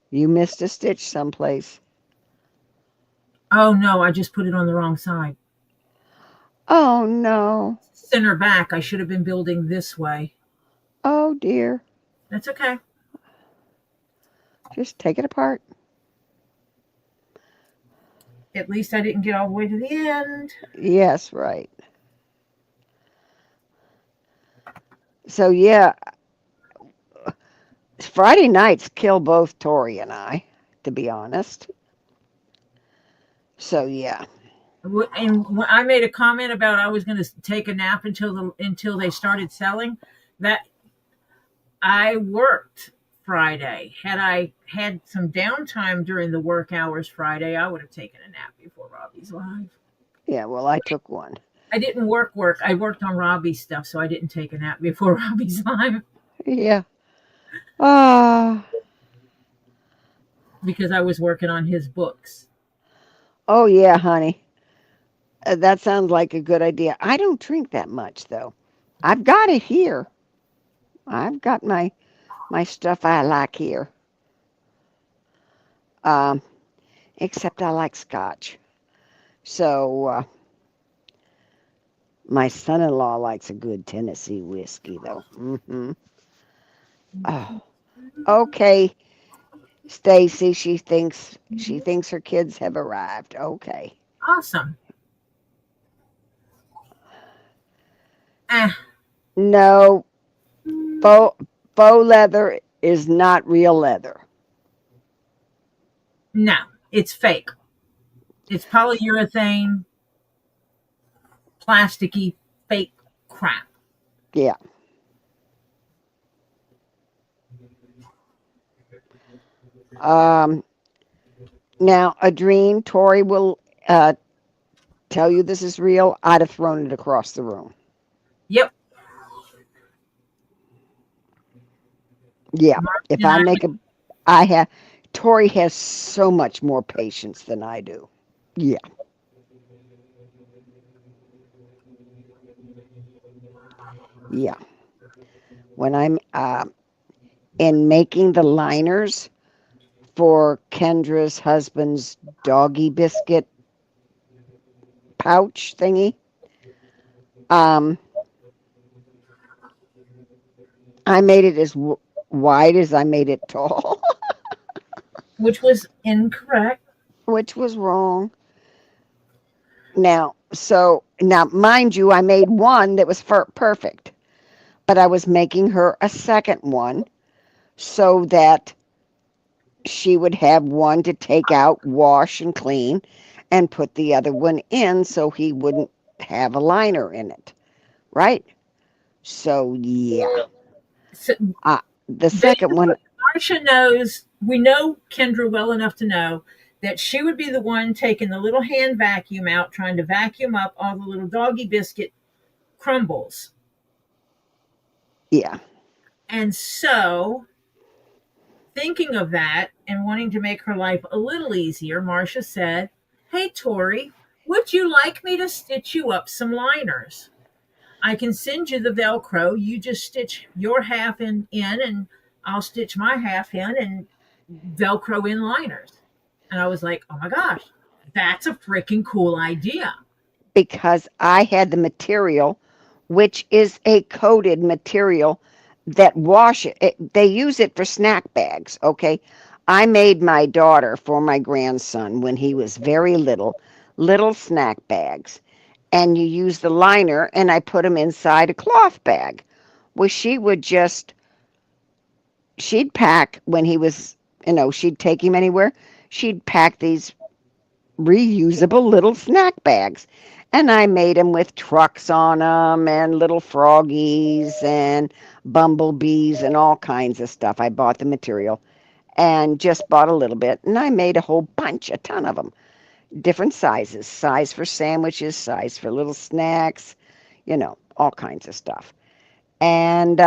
You missed a stitch someplace. Oh no, I just put it on the wrong side. Oh no. Center back. I should have been building this way. Oh dear. That's okay. Just take it apart. At least I didn't get all the way to the end. Yes, right. So yeah, Friday nights kill both Tori and I, to be honest. So yeah. And when I made a comment about I was going to take a nap until they started selling, that I worked Friday. Had I had some downtime during the work hours Friday, I would have taken a nap before Robbie's live. Yeah, well, I took one. I didn't work. I worked on Robbie's stuff, so I didn't take a nap before Robbie's live. Yeah. Because I was working on his books. Oh yeah, honey. That sounds like a good idea. I don't drink that much though. I've got it here. I've got my stuff I like here. Um, except I like scotch. So my son-in-law likes a good Tennessee whiskey, though. Oh, okay, Stacy. She thinks her kids have arrived. Okay. Awesome. Ah, No, faux leather is not real leather. no, it's fake. It's polyurethane, plasticky, fake crap. Yeah. Um, Now, Adrene, Tori will tell you this is real. I'd have thrown it across the room. Yep. Yeah. Mark If and I I, make a, I have, Tori has so much more patience than I do. Yeah. Yeah. When I'm in making the liners for Kendra's husband's doggy biscuit pouch thingy, um, I made it as wide as I made it tall, which was incorrect. which was wrong. Now, mind you, I made one that was perfect, but I was making her a second one so that she would have one to take out, wash, and clean, and put the other one in so he wouldn't have a liner in it, right? So, yeah. So The second one, Marcia knows, we know Kendra well enough to know that she would be the one taking the little hand vacuum out, trying to vacuum up all the little doggy biscuit crumbles. yeah. And so, thinking of that and wanting to make her life a little easier, Marcia said, "Hey, Tori, would you like me to stitch you up some liners? I can send you the Velcro. You just stitch your half in and I'll stitch my half in and Velcro in liners." And I was like, oh my gosh, that's a freaking cool idea. Because I had the material, which is a coated material that they use it for snack bags, okay? I made my daughter for my grandson when he was very little snack bags. And you use the liner, and I put them inside a cloth bag. Well, she'd pack when he was, she'd take him anywhere. She'd pack these reusable little snack bags. And I made them with trucks on them and little froggies and bumblebees and all kinds of stuff. I bought the material and just bought a little bit. And I made a whole bunch, a ton of them. Different sizes, size for sandwiches, size for little snacks, all kinds of stuff. And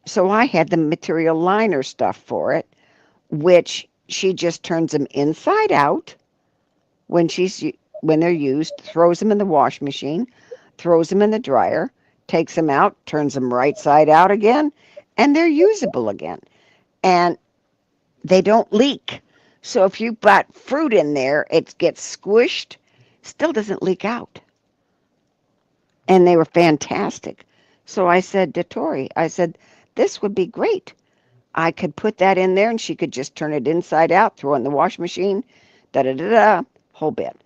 so I had the material liner stuff for it, which she just turns them inside out when they're used, throws them in the wash machine, throws them in the dryer, takes them out, turns them right side out again, and they're usable again. And they don't leak. So if you put fruit in there, it gets squished, still doesn't leak out. And they were fantastic. So I said to Tori, I said, this would be great. I could put that in there and she could just turn it inside out, throw it in the wash machine, da da da da, whole bit.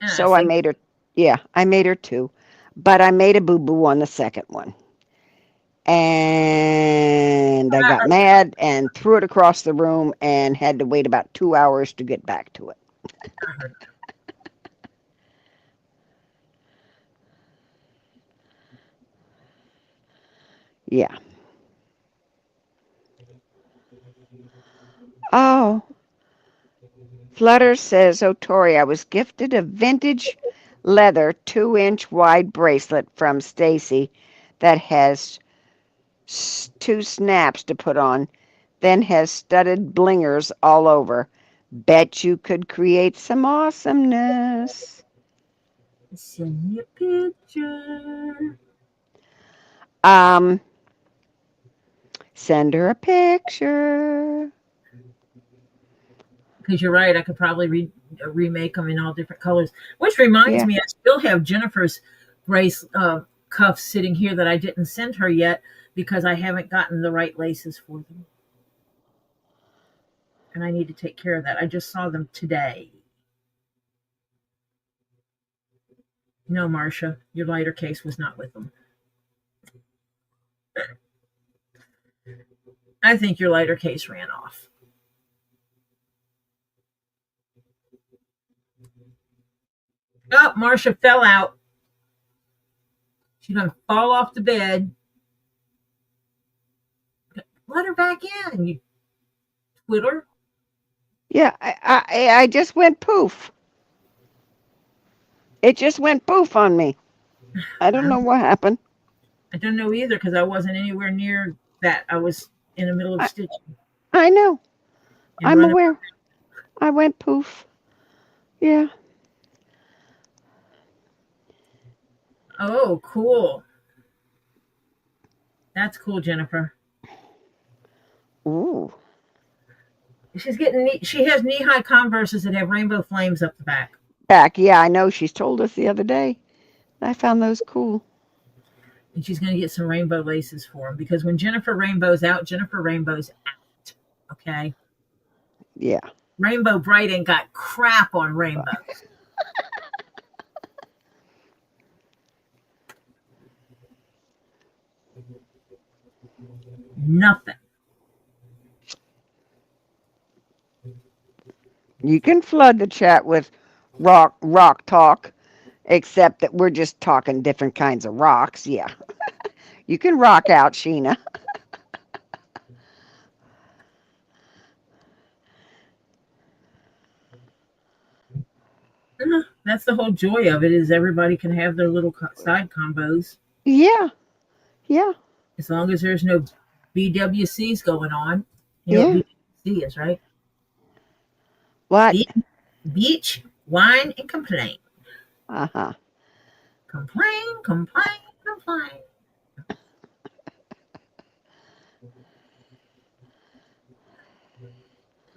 And I So I think, made her, yeah, I made her two. But I made a boo-boo on the second one. And I got mad and threw it across the room and had to wait about 2 hours to get back to it. Yeah. Oh, Flutter says, oh, Tori, I was gifted a vintage leather 2-inch wide bracelet from Stacy that has two snaps to put on, then has studded blingers all over. Bet you could create some awesomeness. send me a picture. Um, send her a picture. Because you're right, I could probably remake them in all different colors. Which reminds Yeah. me, I still have Jennifer's brace cuffs sitting here that I didn't send her yet because I haven't gotten the right laces for them. And I need to take care of that. I just saw them today. No, Marcia, your lighter case was not with them. I think your lighter case ran off. Oh, Marcia fell out. She's going to fall off the bed. Let her back in, you twiddler. Yeah, I just went poof. It just went poof on me. I don't know what happened. I don't know either because I wasn't anywhere near that. I was in the middle of stitching. I know. And I'm aware. I went poof. Yeah. Oh, cool. That's cool, Jennifer. Ooh. She's getting neat. She has knee-high Converses that have rainbow flames up the back. Yeah, I know. She's told us the other day. I found those cool. And she's going to get some rainbow laces for them because when Jennifer rainbows out, Jennifer rainbows out. Okay? Yeah. Rainbow Bright ain't got crap on rainbows. Nothing. You can flood the chat with rock talk, except that we're just talking different kinds of rocks. Yeah. You can rock out, Sheena. That's the whole joy of it is everybody can have their little side combos. Yeah. Yeah. As long as there's no BWCs going on. You know Yeah. what BWC is, right? What? Beach, wine, and complain. Uh-huh. Complain, complain, complain.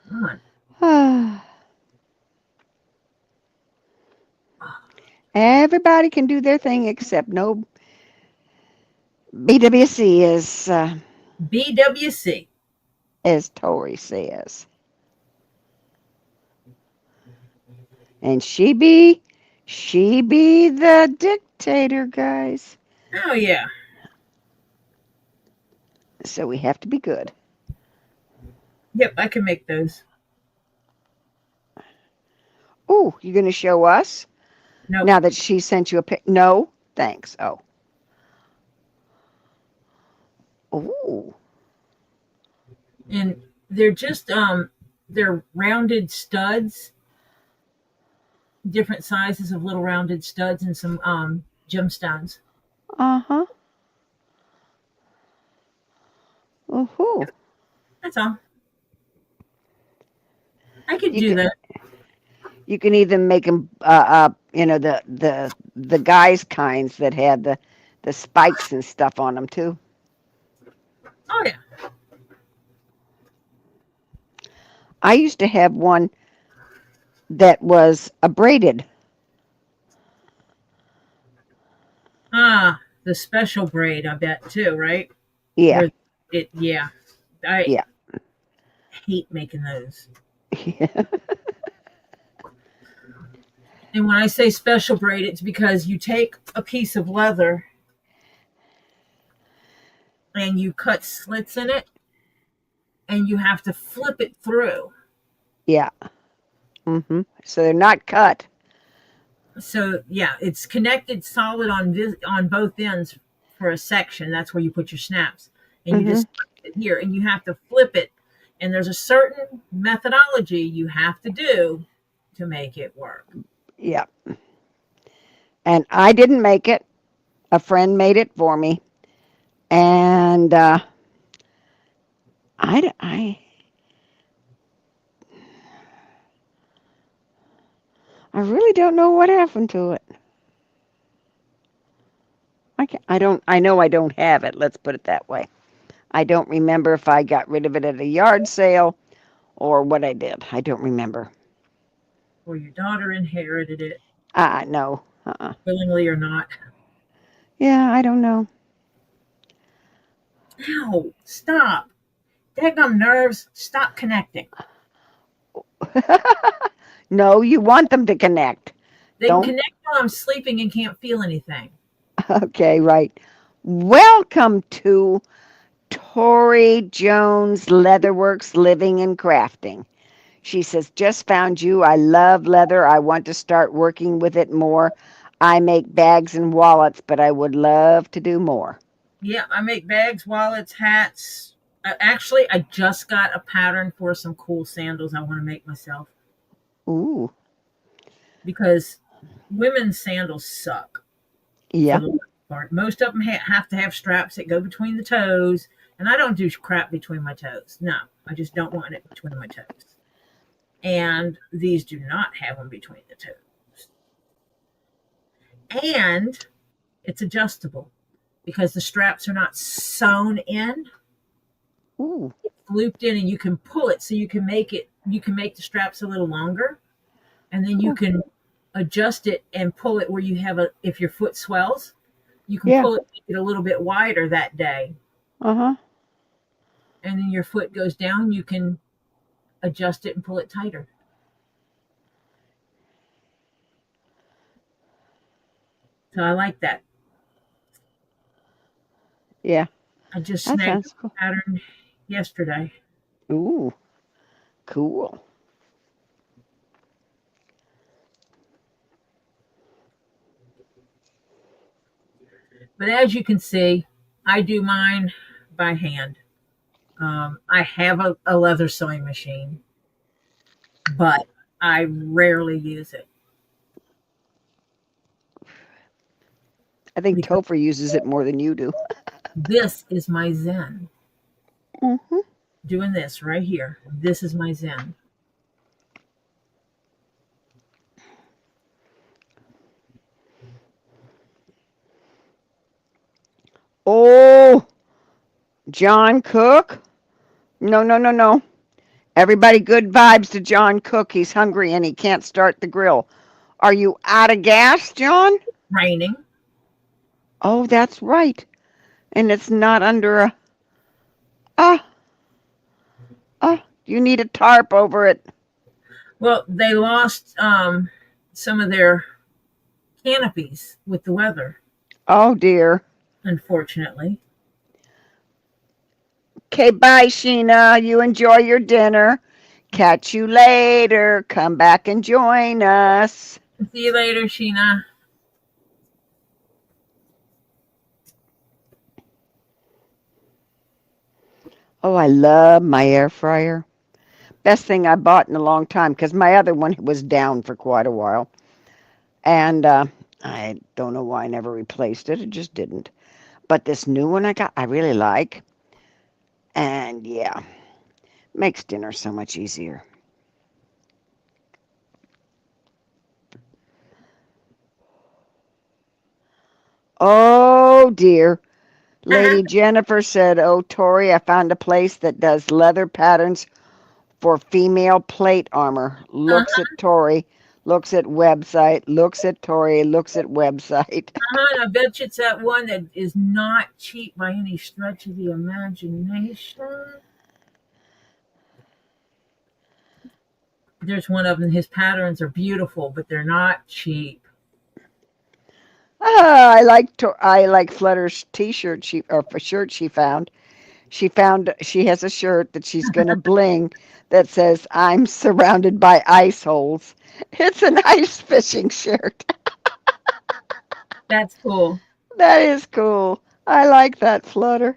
Come on. Everybody can do their thing except no BWC BWC. as Tori says. And she be the dictator, guys. Oh, yeah. So we have to be good. Yep, I can make those. Ooh, you gonna show us? No. Now that she sent you a pic? No, thanks. Oh. Ooh. And they're just they're rounded studs, different sizes of little rounded studs and some gemstones. Uh-huh. Ooh. That's all. I could do that. You can even make them, the guys kinds that have the spikes and stuff on them too. Oh yeah. I used to have one that was a braided. Ah, the special braid, I bet too, right? Yeah. Where yeah. I Yeah. hate making those. Yeah. And when I say special braid, it's because you take a piece of leather and you cut slits in it and you have to flip it through. Yeah. Mm-hmm. So they're not cut. So yeah, it's connected solid on both ends for a section. That's where you put your snaps. And you just put it here and you have to flip it. And there's a certain methodology you have to do to make it work. Yeah. And I didn't make it. A friend made it for me. And I really don't know what happened to it. I I know I don't have it. Let's put it that way. I don't remember if I got rid of it at a yard sale or what I did. I don't remember. Or your daughter inherited it, No. willingly or not. Yeah, I don't know. Ow, stop. Daggum nerves, stop connecting. No, you want them to connect. They can Don't. connect while I'm sleeping and can't feel anything. Okay, right. Welcome to ToriJones Leatherworks Living and Crafting. She says, just found you. I love leather. I want to start working with it more. I make bags and wallets, but I would love to do more. Yeah, I make bags, wallets, hats. Actually, I just got a pattern for some cool sandals I want to make myself. Ooh. Because women's sandals suck. Yeah. For the most part. Most of them have to have straps that go between the toes. And I don't do crap between my toes. No, I just don't want it between my toes. And these do not have them between the toes. And it's adjustable because the straps are not sewn in. Ooh. It's looped in, and you can pull it so you can make the straps a little longer, and then you can adjust it and pull it where you have if your foot swells, you can pull it, make it a little bit wider that day. Uh-huh. And then your foot goes down, you can adjust it and pull it tighter. So I like that. Yeah. I just That snagged sounds a cool. pattern yesterday. Ooh. Cool. But as you can see, I do mine by hand. I have a leather sewing machine, but I rarely use it. I think Because Topher uses it more than you do. this is my zen. Mm-hmm. Doing this right here. This is my zen. Oh, John Cook? No, no, no, no. Everybody good vibes to John Cook. He's hungry and he can't start the grill. Are you out of gas, John? Raining. Oh, that's right. And it's not under a... Ah, you need a tarp over it. Well, they lost some of their canopies with the weather, Oh, dear. unfortunately. Okay, bye, Sheena. You enjoy your dinner. Catch you later. Come back and join us. See you later, Sheena. Oh, I love my air fryer. Best thing I bought in a long time because my other one was down for quite a while. And I don't know why I never replaced it. It just didn't. But this new one I got, I really like. And yeah, makes dinner so much easier. Oh dear. Lady Jennifer said, oh, Tori, I found a place that does leather patterns for female plate armor. Looks at Tori, looks at website, looks at Tori, looks at website. And I bet you it's that one that is not cheap by any stretch of the imagination. There's one of them. His patterns are beautiful, but they're not cheap. I like Flutter's T-shirt or shirt she found. She has a shirt that she's gonna bling that says I'm surrounded by ice holes. It's an ice fishing shirt. That's cool. That is cool. I like that, Flutter.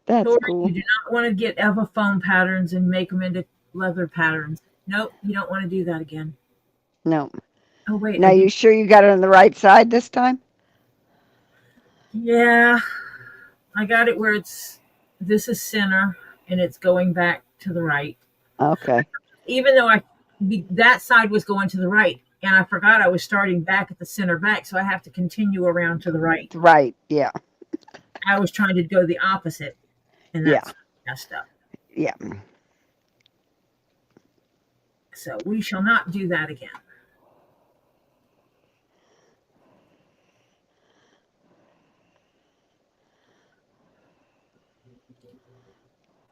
That's Tori, cool. you do not want to get Eva foam patterns and make them into leather patterns. Nope, you don't want to do that again. No. Oh, wait. Now you sure you got it on the right side this time? Yeah, I got it where it's this is center, and it's going back to the right. Okay. Even though that side was going to the right, and I forgot I was starting back at the center back, so I have to continue around to the right. Right. Yeah. I was trying to go the opposite, and Yeah. that's messed up. Yeah. So we shall not do that again.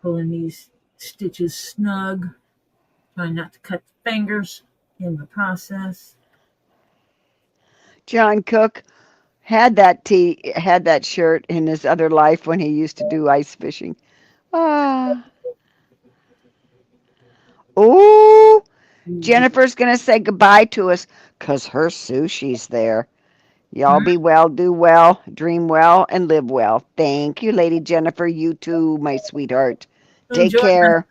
Pulling these stitches snug, trying not to cut the fingers in the process. John Cook had that shirt in his other life when he used to do ice fishing. Ah. Oh, Jennifer's going to say goodbye to us because her sushi's there. Y'all be well, do well, dream well, and live well. Thank you, Lady Jennifer. You too, my sweetheart. Take Enjoy. care.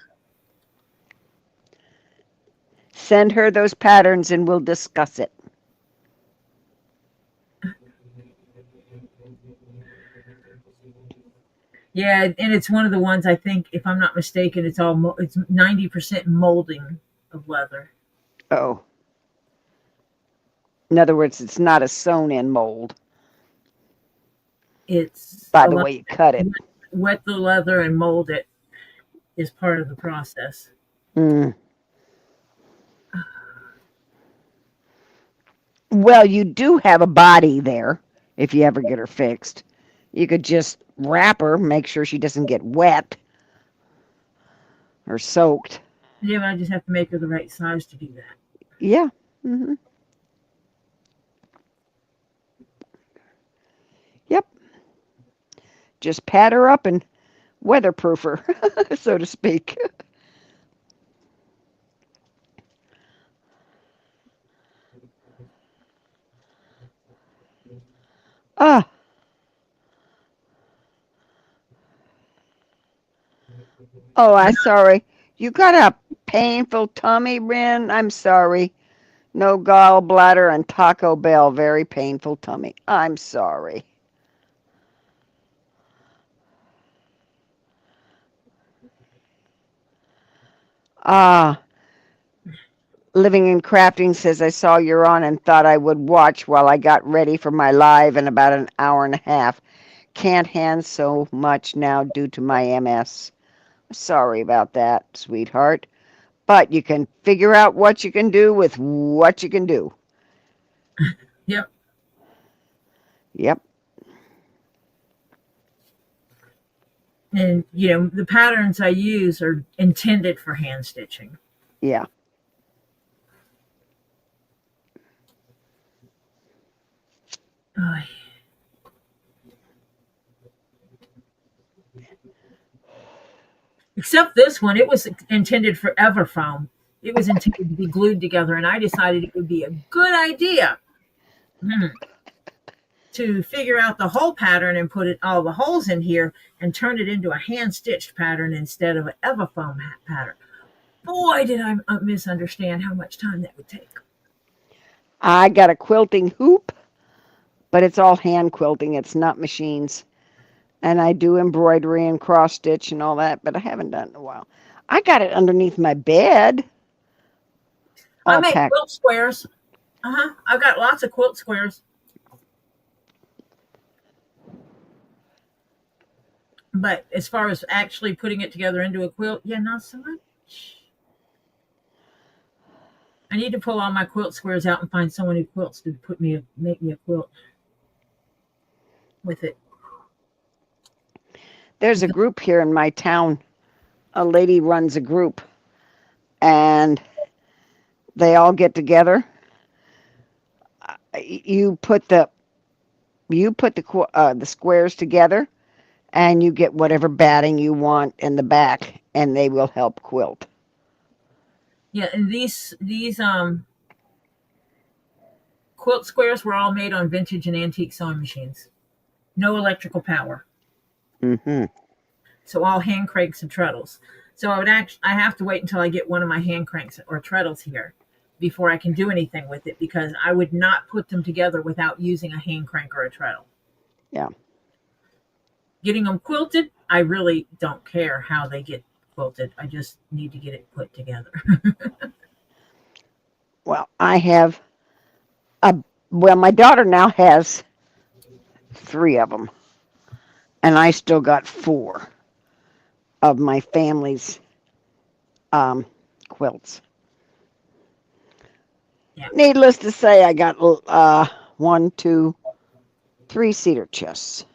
Send her those patterns and we'll discuss it. Yeah, and it's one of the ones I think, if I'm not mistaken, it's 90% molding of leather. Oh. In other words, it's not a sewn-in mold. It's by the way you cut it. Wet the leather and mold it is part of the process. Mm. Well, you do have a body there if you ever get her fixed. You could just wrap her, make sure she doesn't get wet or soaked. Yeah, but I just have to make her the right size to do that. Yeah. Mm-hmm. Yep. Just pat her up and weatherproof her, so to speak. Ah. Oh, I'm sorry. You got a painful tummy, Rin? I'm sorry. No gallbladder and Taco Bell. Very painful tummy. I'm sorry. Ah. Living and Crafting says, I saw you're on and thought I would watch while I got ready for my live in about an hour and a half. Can't hand so much now due to my MS. Sorry about that, sweetheart. But you can figure out what you can do with what you can do. Yep. Yep. And, the patterns I use are intended for hand stitching. Yeah. Except this one, it was intended for Everfoam. It was intended to be glued together, and I decided it would be a good idea to figure out the whole pattern and put all the holes in here and turn it into a hand-stitched pattern instead of an Everfoam pattern. Boy, did I misunderstand how much time that would take. I got a quilting hoop, but it's all hand quilting. It's not machines. And I do embroidery and cross stitch and all that, but I haven't done it in a while. I got it underneath my bed. I make quilt squares. I've got lots of quilt squares. But as far as actually putting it together into a quilt, not so much. I need to pull all my quilt squares out and find someone who quilts to make me a quilt with it. There's a group here in my town. A lady runs a group, and they all get together. You put the squares together, and you get whatever batting you want in the back, and they will help quilt. Yeah, and these quilt squares were all made on vintage and antique sewing machines. No electrical power. Mm-hmm. So all hand cranks and treadles. So I have to wait until I get one of my hand cranks or treadles here before I can do anything with it, because I would not put them together without using a hand crank or a treadle. Yeah. Getting them quilted, I really don't care how they get quilted. I just need to get it put together. Well, I have my daughter now has 3 of them, and I still got 4 of my family's quilts. Yeah. Needless to say, I got 1, 2, 3 cedar chests.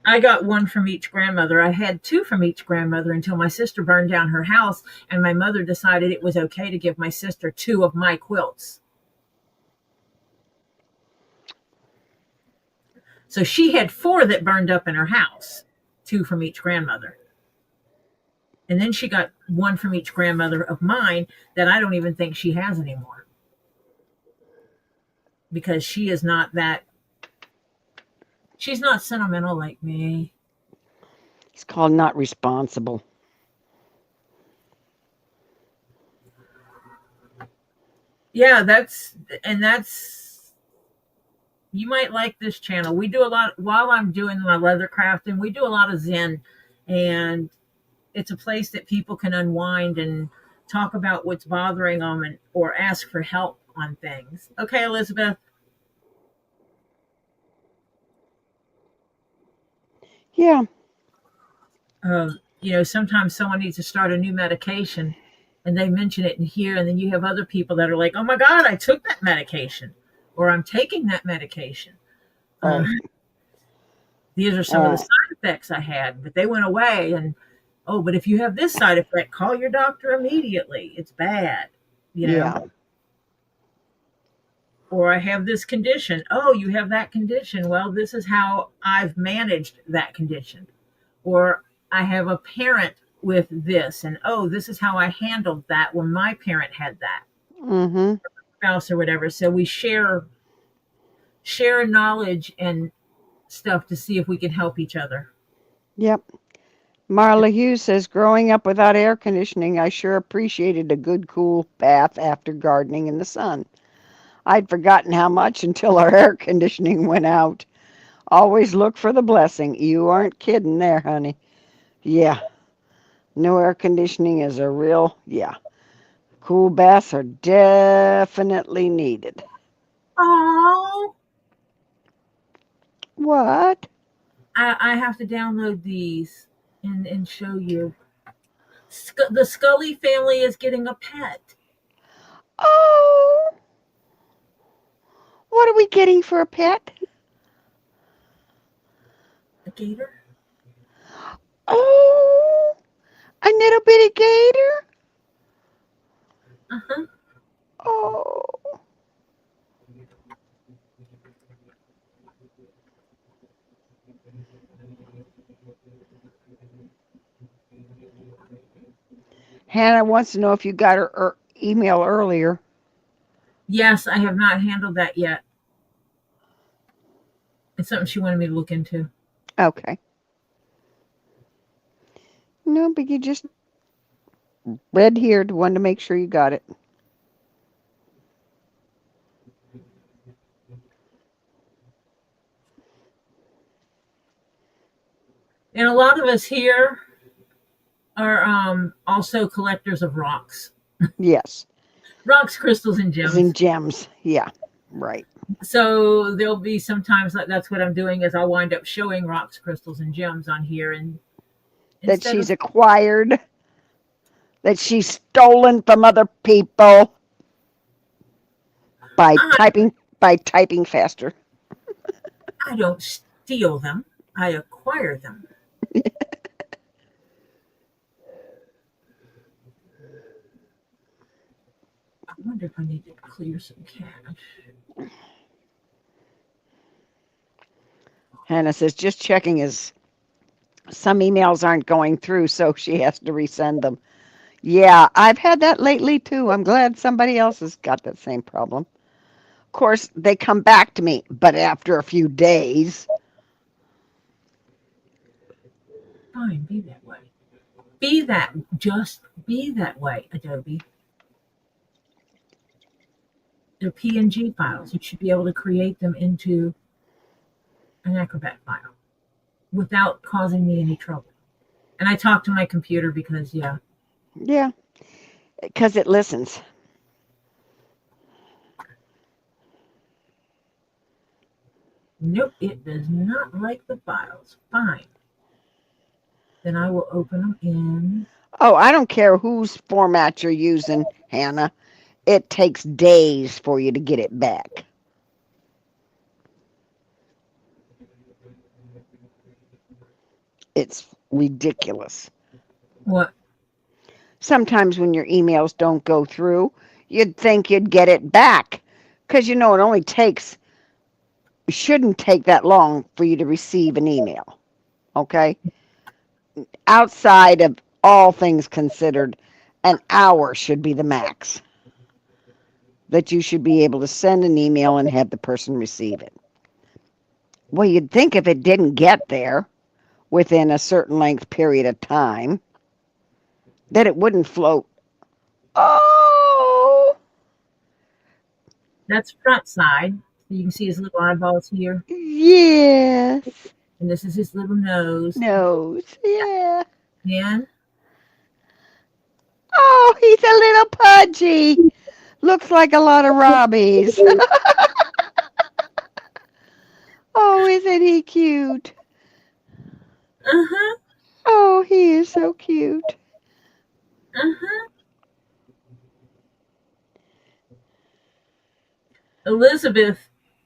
I got 1 from each grandmother. I had 2 from each grandmother until my sister burned down her house, and my mother decided it was okay to give my sister 2 of my quilts. So she had 4 that burned up in her house, 2 from each grandmother. And then she got 1 from each grandmother of mine that I don't even think she has anymore. Because she is not that, she's not sentimental like me. It's called not responsible. Yeah, you might like this channel. We do a lot, while I'm doing my leather crafting, we do a lot of Zen, and it's a place that people can unwind and talk about what's bothering them or ask for help on things. Okay, Elizabeth. Yeah. Sometimes someone needs to start a new medication and they mention it in here, and then you have other people that are like, oh my God, I took that medication, or I'm taking that medication. These are some of the side effects I had, but they went away. And but if you have this side effect, call your doctor immediately. It's bad, Yeah. Or I have this condition. Oh, you have that condition. Well, this is how I've managed that condition. Or I have a parent with this, and this is how I handled that when my parent had that. Mm-hmm. Spouse or whatever. So we share knowledge and stuff to see if we can help each other. Yep. Marla Hughes says, growing up without air conditioning, I sure appreciated a good cool bath after gardening in the sun. I'd forgotten how much until our air conditioning went out. Always look for the blessing. You aren't kidding there, honey. Yeah. No air conditioning is a real, Cool baths are definitely needed. Oh, What? I have to download these and show you. The Scully family is getting a pet. Oh. What are we getting for a pet? A gator. Oh. A little bitty gator? Uh-huh. Oh. Hannah wants to know if you got her email earlier. Yes, I have not handled that yet. It's something she wanted me to look into. Okay. No, but you just read here to want to make sure you got it. And a lot of us here are also collectors of rocks. Yes. Rocks, crystals, and gems. And gems. Yeah. Right. So there'll be sometimes that's what I'm doing is I'll wind up showing rocks, crystals, and gems on here, and that she's acquired, that she's stolen from other people by typing faster. I don't steal them. I acquire them. I wonder if I need to clear some cache. Hannah says, just checking as some emails aren't going through, so she has to resend them. Yeah, I've had that lately too. I'm glad somebody else has got that same problem. Of course, they come back to me, but after a few days. Fine, be that way. Just be that way, Adobe. They're PNG files. You should be able to create them into an Acrobat file without causing me any trouble. And I talk to my computer because, Yeah, because it listens. Nope, it does not like the files. Fine. Then I will open them in. Oh, I don't care whose format you're using, Hannah. It takes days for you to get it back. It's ridiculous. What? Sometimes when your emails don't go through, you'd think you'd get it back. Because it only takes, shouldn't take that long for you to receive an email. Okay? Outside of all things considered, an hour should be the max that you should be able to send an email and have the person receive it. Well, you'd think if it didn't get there within a certain length period of time, that it wouldn't float. Oh! That's front side. So you can see his little eyeballs here. Yes. And this is his little nose. Nose. Yeah. And Oh, he's a little pudgy. Looks like a lot of Robbies. Oh, isn't he cute? uh-huh. Oh, he is so cute. Uh-huh. Elizabeth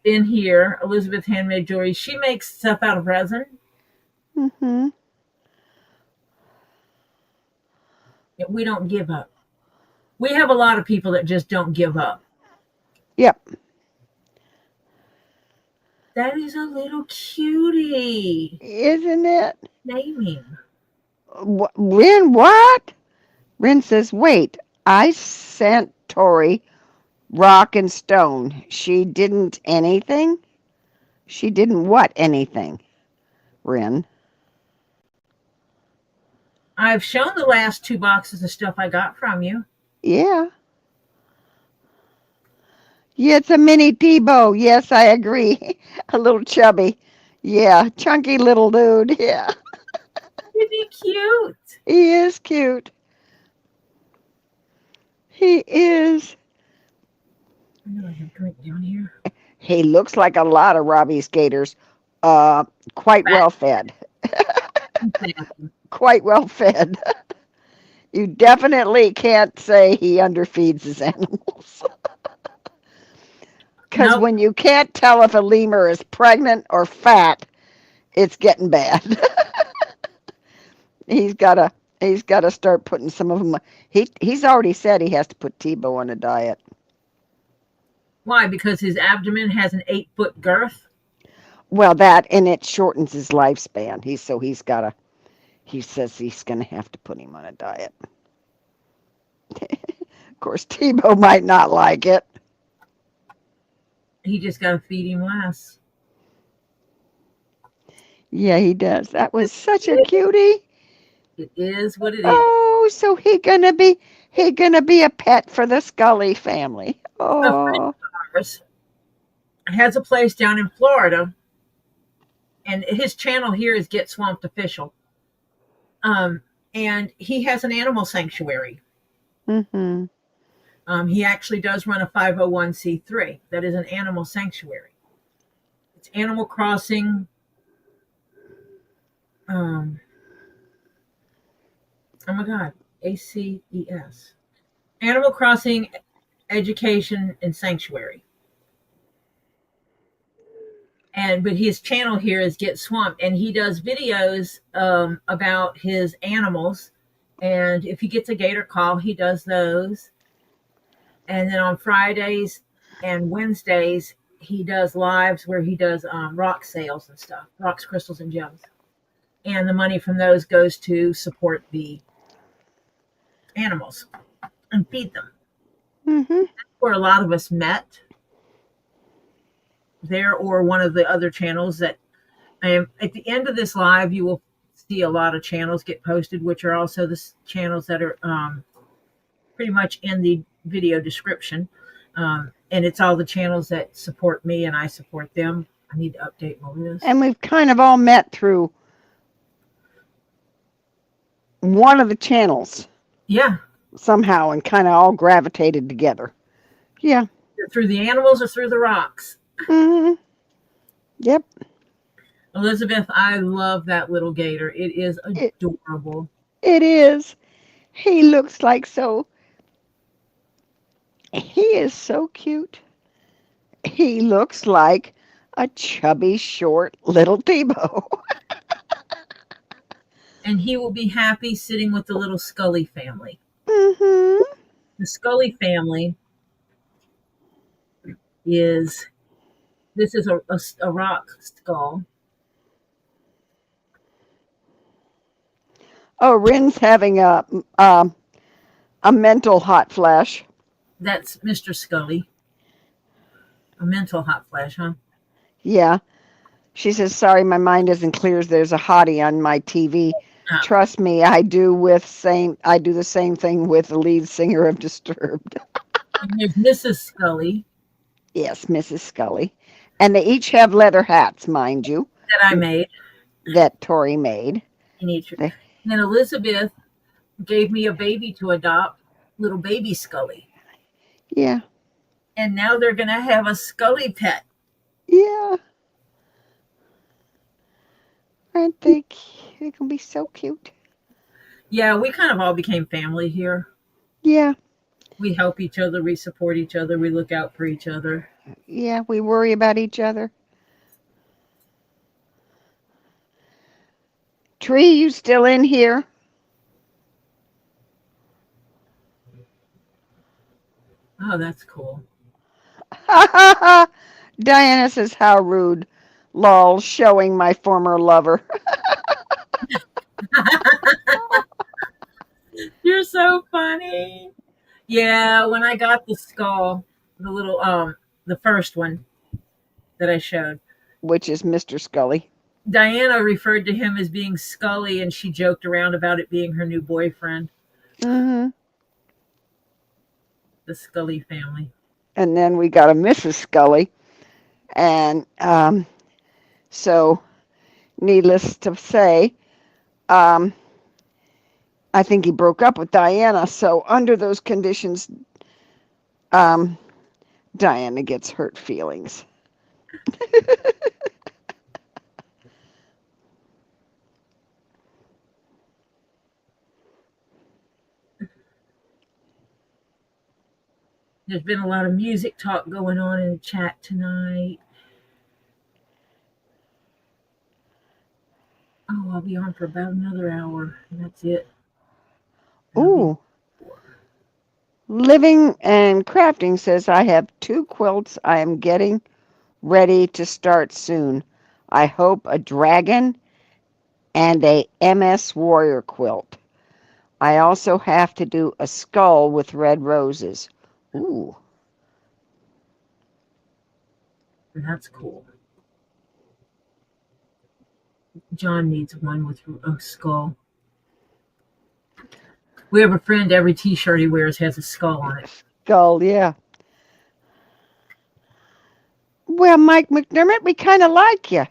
in here, Elizabeth Handmade Jewelry, she makes stuff out of resin. Mm-hmm. We don't give up. We have a lot of people that just don't give up. Yep. That is a little cutie. Isn't it? Name him. Ren, what? Ren says, wait, I sent Tori rock and stone. She didn't anything? She didn't what anything, Ren? I've shown the last 2 boxes of stuff I got from you. Yeah. Yeah, it's a mini Tebow. Yes, I agree. A little chubby. Yeah, chunky little dude. Yeah. Isn't he cute? He is cute. He is. I know I have drink down here. He looks like a lot of Robbie skaters. Quite well fed. Quite well fed. You definitely can't say he underfeeds his animals. Because Nope. when you can't tell if a lemur is pregnant or fat, it's getting bad. He's gotta start putting some of them. He's already said he has to put Tebow on a diet. Why? Because his abdomen has an 8-foot girth? Well, that and it shortens his lifespan. He says he's gonna have to put him on a diet. Of course, Tebow might not like it. He just got to feed him less. Yeah, he does. That was such a cutie. It is what it is. Oh, so he gonna be a pet for the Scully family. A friend Oh, of ours has a place down in Florida, and his channel here is Get Swamped Official. And he has an animal sanctuary. mm-hmm. He actually does run a 501c3 that is an animal sanctuary. It's Animal Crossing. Oh my God, ACES. Animal Crossing Education and Sanctuary. But his channel here is Get Swamped, and he does videos about his animals. And if he gets a gator call, he does those. And then on Fridays and Wednesdays, he does lives where he does rock sales and stuff, rocks, crystals, and gems. And the money from those goes to support the animals and feed them. Mm-hmm. That's where a lot of us met. There or one of the other channels that at the end of this live, you will see a lot of channels get posted, which are also the channels that are pretty much in the video description. And it's all the channels that support me and I support them. I need to update my list. And we've kind of all met through one of the channels Yeah. somehow and kind of all gravitated together. Yeah. Through the animals or through the rocks? Mm-hmm. Yep. Elizabeth, I love that little gator. It is adorable. It is. He looks like so. He is so cute. He looks like a chubby, short little Tebow. And he will be happy sitting with the little Scully family. Mm-hmm. The Scully family is, this is a rock skull. Oh, Rin's having a mental hot flash. That's Mr. Scully. A mental hot flash, huh? Yeah. She says, sorry, my mind isn't clear as there's a hottie on my TV. Oh. Trust me, I do the same thing with the lead singer of Disturbed. And there's Mrs. Scully. Yes, Mrs. Scully. And they each have leather hats, mind you. That I made. That Tori made. And then Elizabeth gave me a baby to adopt, little baby Scully. Yeah. And now they're going to have a Scully pet. Yeah. Aren't they? They can be so cute. Yeah, we kind of all became family here. Yeah. We help each other. We support each other. We look out for each other. Yeah, we worry about each other. Tree, you still in here? Oh, that's cool. Diana says, how rude. Lol, showing my former lover. You're so funny. Yeah, when I got the skull, the little the first one that I showed, which is Mr. Scully. Diana referred to him as being Scully, and she joked around about it being her new boyfriend. Mm-hmm. The Scully family. And then we got a Mrs. Scully. And so, needless to say, I think he broke up with Diana. So under those conditions, Diana gets hurt feelings. There's been a lot of music talk going on in the chat tonight. Oh, I'll be on for about another hour, and that's it. Ooh. Living and Crafting says, I have 2 quilts I am getting ready to start soon. I hope a dragon and a MS Warrior quilt. I also have to do a skull with red roses. Ooh. That's cool. John needs one with a skull. We have a friend, every t-shirt he wears has a skull on it. Skull, yeah. Well, Mike McDermott, we kind of like you.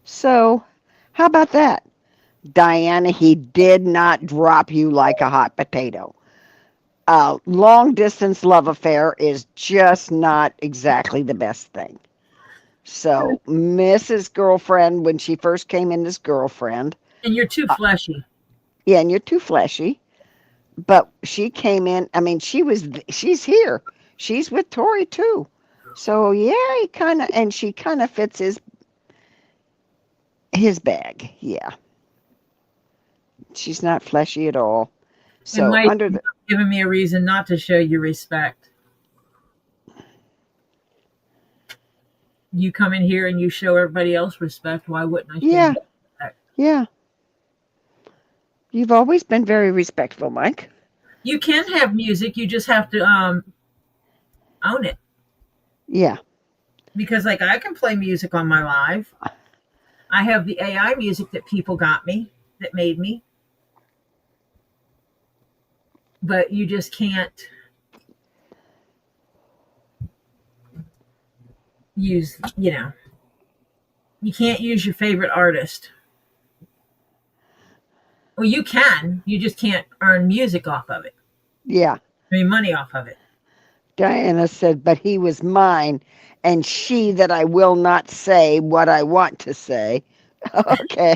So, how about that? Diana, he did not drop you like a hot potato. A long-distance love affair is just not exactly the best thing. So, Mrs. Girlfriend, when she first came in as girlfriend. And you're too fleshy. Yeah, and you're too fleshy. But she came in, I mean, she's here. She's with Tori, too. So, yeah, she kind of fits his bag, yeah. She's not fleshy at all. So, and Mike giving me a reason not to show you respect. You come in here and you show everybody else respect. Why wouldn't I show you respect? Yeah. You've always been very respectful, Mike. You can have music. You just have to own it. Yeah. Because, like, I can play music on my live. I have the AI music that people got me, that made me. But you just can't use, You can't use your favorite artist. Well, you can. You just can't earn music off of it. Yeah. Money off of it. Diana said, but he was mine, and she that I will not say what I want to say. Okay.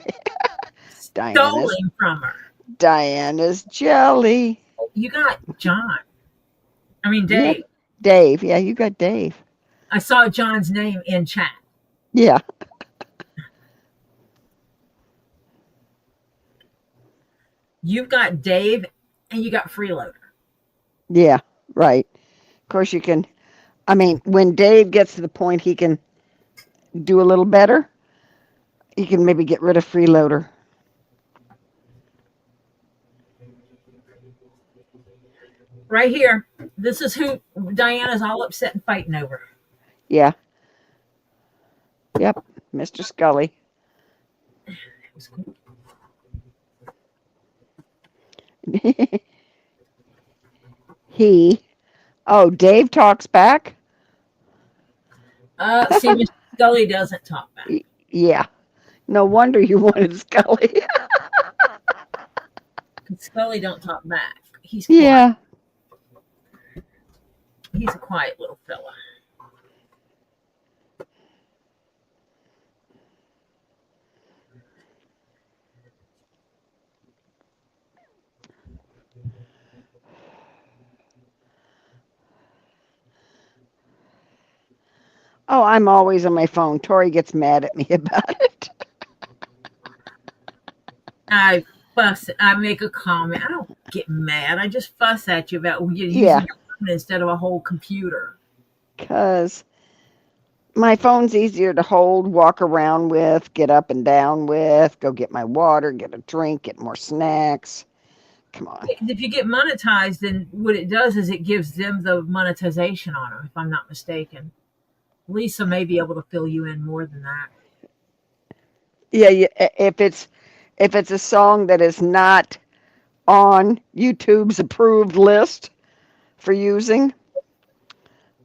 Stolen from her. Diana's jelly. You got John. Dave. Yep. Dave. Yeah, you got Dave. I saw John's name in chat. Yeah. You've got Dave and you got Freeloader. Yeah, right. Of course you can, when Dave gets to the point he can do a little better, you can maybe get rid of Freeloader. Right here. This is who Diana's all upset and fighting over. Yeah. Yep, Mr. Scully. That was cool. Dave talks back? See, Mr. Scully doesn't talk back. Yeah. No wonder you wanted Scully. Scully don't talk back. He's quiet. Yeah. He's a quiet little fella. Oh, I'm always on my phone. Tori gets mad at me about it. I make a comment. I don't get mad. I just fuss at you about using your phone instead of a whole computer. Because my phone's easier to hold, walk around with, get up and down with, go get my water, get a drink, get more snacks. Come on. If you get monetized, then what it does is it gives them the monetization on them, if I'm not mistaken. Lisa may be able to fill you in more than that. Yeah, if it's a song that is not on YouTube's approved list for using,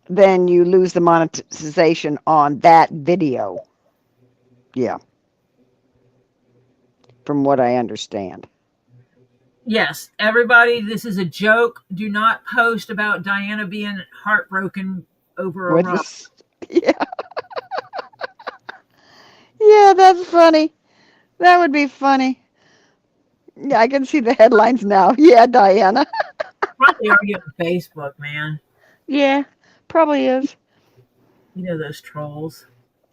then you lose the monetization on that video. Yeah. From what I understand. Yes, everybody, this is a joke. Do not post about Diana being heartbroken over a rock. Yeah. Yeah, that's funny. That would be funny. Yeah, I can see the headlines now. Yeah, Diana. Probably already on Facebook, man. Yeah, probably is. You know those trolls.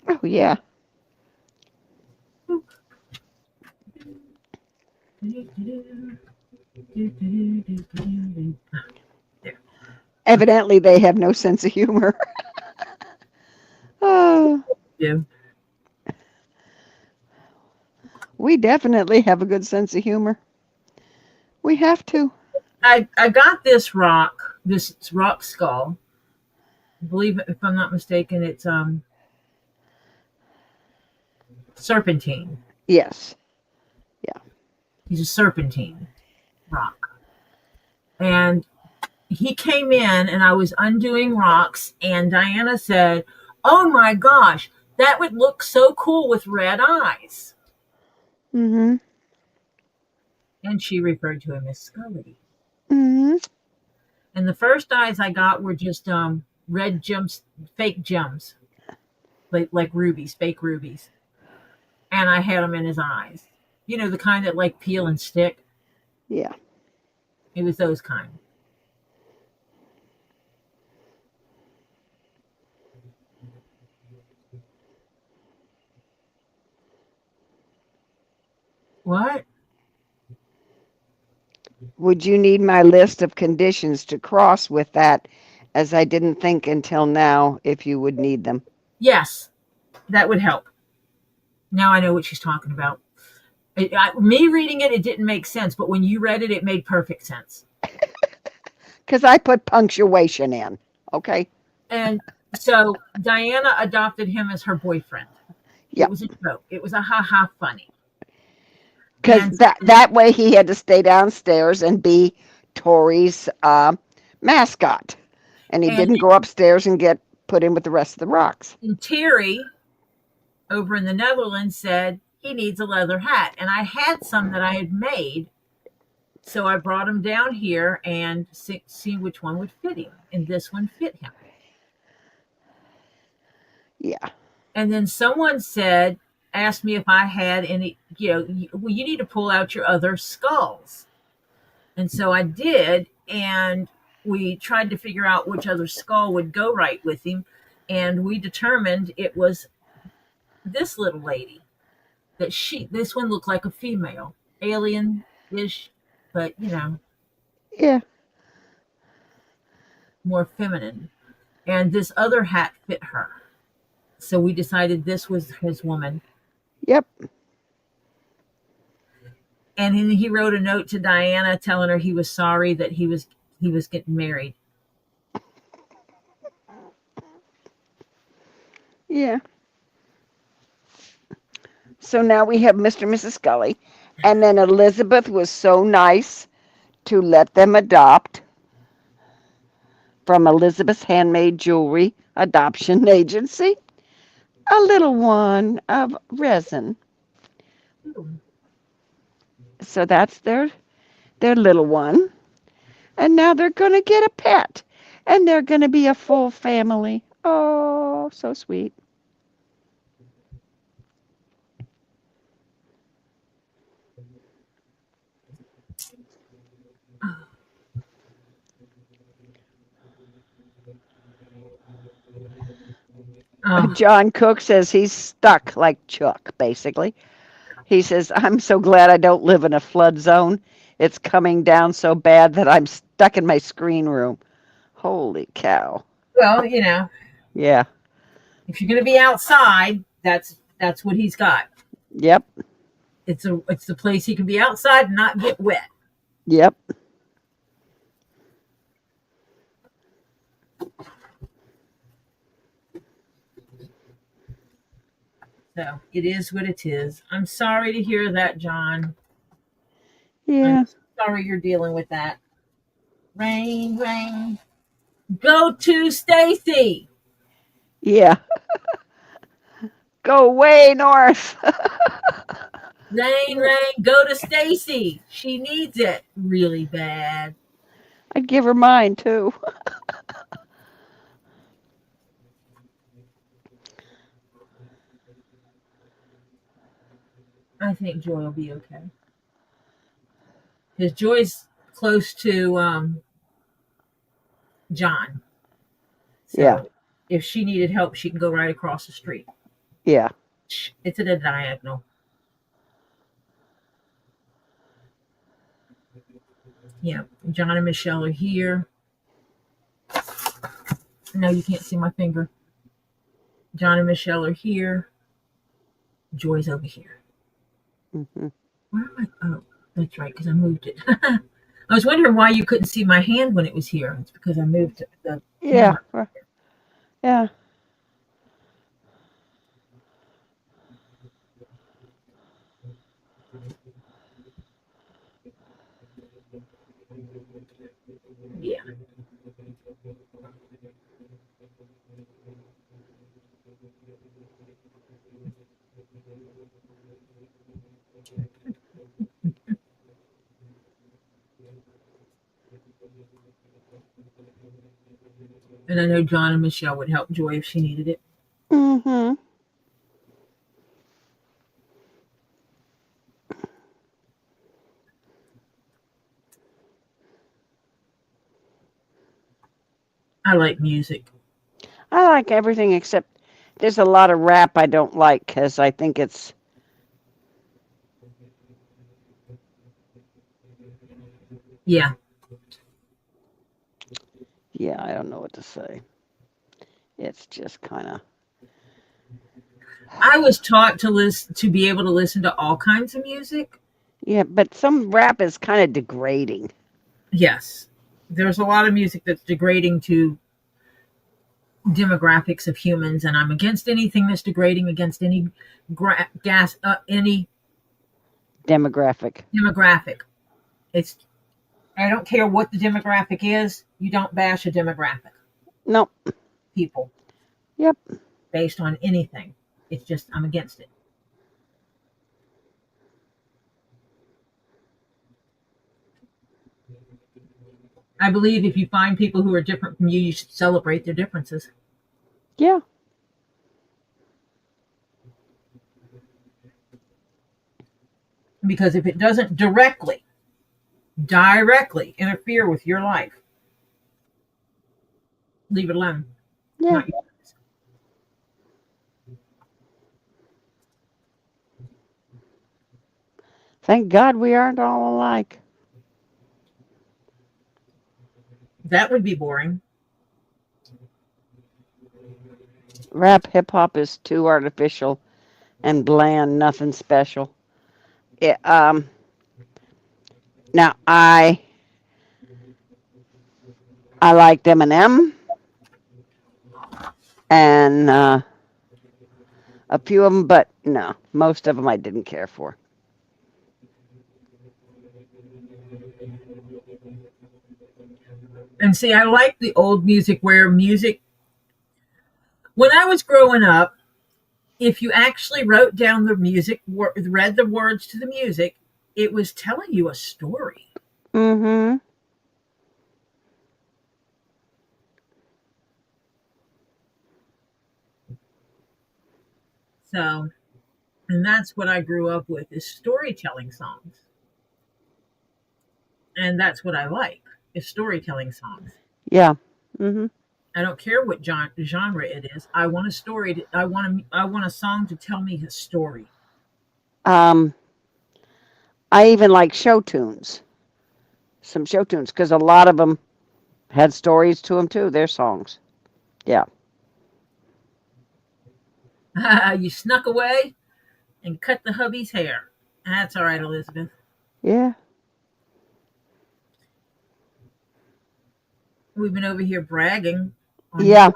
Oh, yeah. There. Evidently, they have no sense of humor. Oh. Yeah. We definitely have a good sense of humor. We have to. I got this rock skull. I believe, if I'm not mistaken, it's serpentine. Yes. Yeah. He's a serpentine rock. And he came in and I was undoing rocks and Diana said, "Oh my gosh, that would look so cool with red eyes." Mm-hmm. And she referred to him as Scully. Mm-hmm. And the first eyes I got were just red gems, fake gems, like rubies, fake rubies. And I had them in his eyes. You know, the kind that like peel and stick. Yeah. It was those kind. What? Would you need my list of conditions to cross with that, as I didn't think until now if you would need them? Yes, that would help. Now I know what she's talking about. Me reading it, it didn't make sense, but when you read it, it made perfect sense. Because I put punctuation in, okay? And so Diana adopted him as her boyfriend. Yeah. It was a joke. It was a ha-ha funny. Because that way he had to stay downstairs and be Tori's mascot. And he didn't go upstairs and get put in with the rest of the rocks. And Terry, over in the Netherlands said he needs a leather hat. And I had some that I had made. So I brought him down here and see which one would fit him. And this one fit him. Yeah. And then someone asked me if I had any, well, you need to pull out your other skulls. And so I did. And we tried to figure out which other skull would go right with him. And we determined it was this little lady. This one looked like a female, alien-ish, but, Yeah. more feminine. And this other hat fit her. So we decided this was his woman. Yep. And he wrote a note to Diana telling her he was sorry that he was getting married. Yeah. So now we have Mr. and Mrs. Scully. And then Elizabeth was so nice to let them adopt from Elizabeth's Handmade Jewelry Adoption Agency a little one of resin. So that's their little one. And now they're going to get a pet. And they're going to be a full family. Oh, so sweet. John Cook says he's stuck like Chuck, basically. He says, I'm so glad I don't live in a flood zone. It's coming down so bad that I'm stuck in my screen room. Holy cow. Well, Yeah. if you're going to be outside, that's what he's got. Yep. It's the place he can be outside and not get wet. Yep. So it is what it is. I'm sorry to hear that, John. Yeah. I'm sorry you're dealing with that. Rain, rain. Go to Stacy. Yeah. Go way north. Rain, rain. Go to Stacy. She needs it really bad. I'd give her mine too. I think Joy will be okay. Because Joy's close to John. So Yeah. if she needed help, she can go right across the street. Yeah. It's at a diagonal. Yeah. John and Michelle are here. No, you can't see my finger. John and Michelle are here. Joy's over here. Mm-hmm. Where am I? Oh, that's right, because I moved it. I was wondering why you couldn't see my hand when it was here. It's because I moved the Yeah. camera. Yeah. Yeah. And I know John and Michelle would help Joy if she needed it. Mm-hmm. I like music. I like everything except there's a lot of rap I don't like because I think it's... Yeah. Yeah, I don't know what to say. It's just kind of... I was taught to be able to listen to all kinds of music. Yeah, but some rap is kind of degrading. Yes. There's a lot of music that's degrading to demographics of humans, and I'm against anything that's degrading against any any Demographic. I don't care what the demographic is. You don't bash a demographic. No. People. Yep. Based on anything. It's just I'm against it. I believe if you find people who are different from you, you should celebrate their differences. Yeah. Because if it doesn't directly interfere with your life, leave it alone. Yeah. Not yours. Thank God we aren't all alike. That would be boring. Rap hip hop is too artificial and bland, nothing special. It, now I liked Eminem and a few of them, but no, most of them I didn't care for. And see, I like the old music where when I was growing up, if you actually wrote down the music, read the words to the music, it was telling you a story. Mm-hmm. So, and that's what I grew up with is storytelling songs. And that's what I like is storytelling songs. Yeah. Mm-hmm. I don't care what genre it is. I want a story. I want a song to tell me a story. I even like show tunes. Some show tunes, because a lot of them had stories to them too. Their songs. Yeah. You snuck away and cut the hubby's hair. That's all right, Elizabeth. Yeah. We've been over here bragging on Yeah.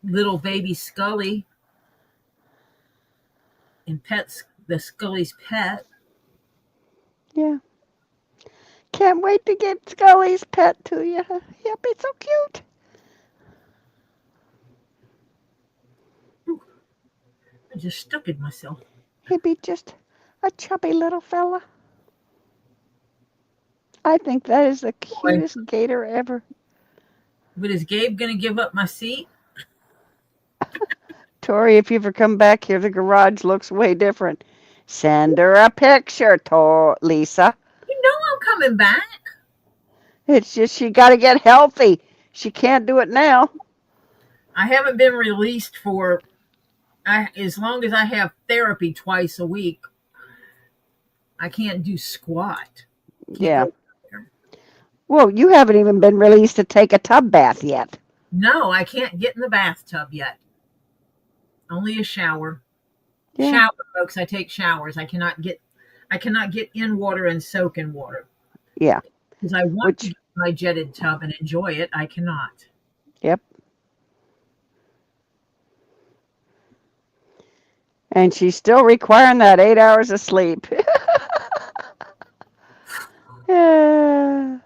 little baby Scully and the Scully's pet. Yeah. Can't wait to get Scully's pet to you. Yep, it's so cute. I just stuck it myself. He'd be just a chubby little fella. I think that is the cutest gator ever. But is Gabe going to give up my seat? Tori, if you ever come back here, the garage looks way different. Send her a picture, Lisa. You know I'm coming back. It's just she got to get healthy. She can't do it now. I haven't been released as long as I have therapy twice a week. I can't do squat. Yeah. Well, you haven't even been released to take a tub bath yet. No, I can't get in the bathtub yet. Only a shower. Yeah. Shower, folks. I take showers. I cannot get in water and soak in water. Yeah. Because I want to get my jetted tub and enjoy it. I cannot. Yep. And she's still requiring that 8 hours of sleep. Yeah.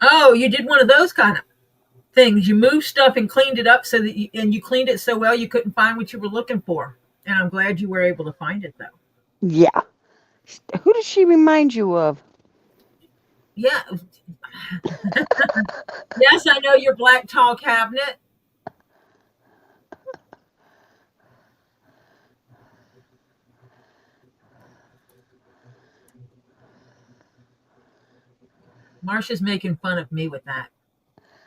Oh, you did one of those kind of things. You moved stuff and cleaned it up and you cleaned it so well you couldn't find what you were looking for. And I'm glad you were able to find it, though. Yeah. Who does she remind you of? Yeah. Yes, I know your black tall cabinet. Marsha's making fun of me with that.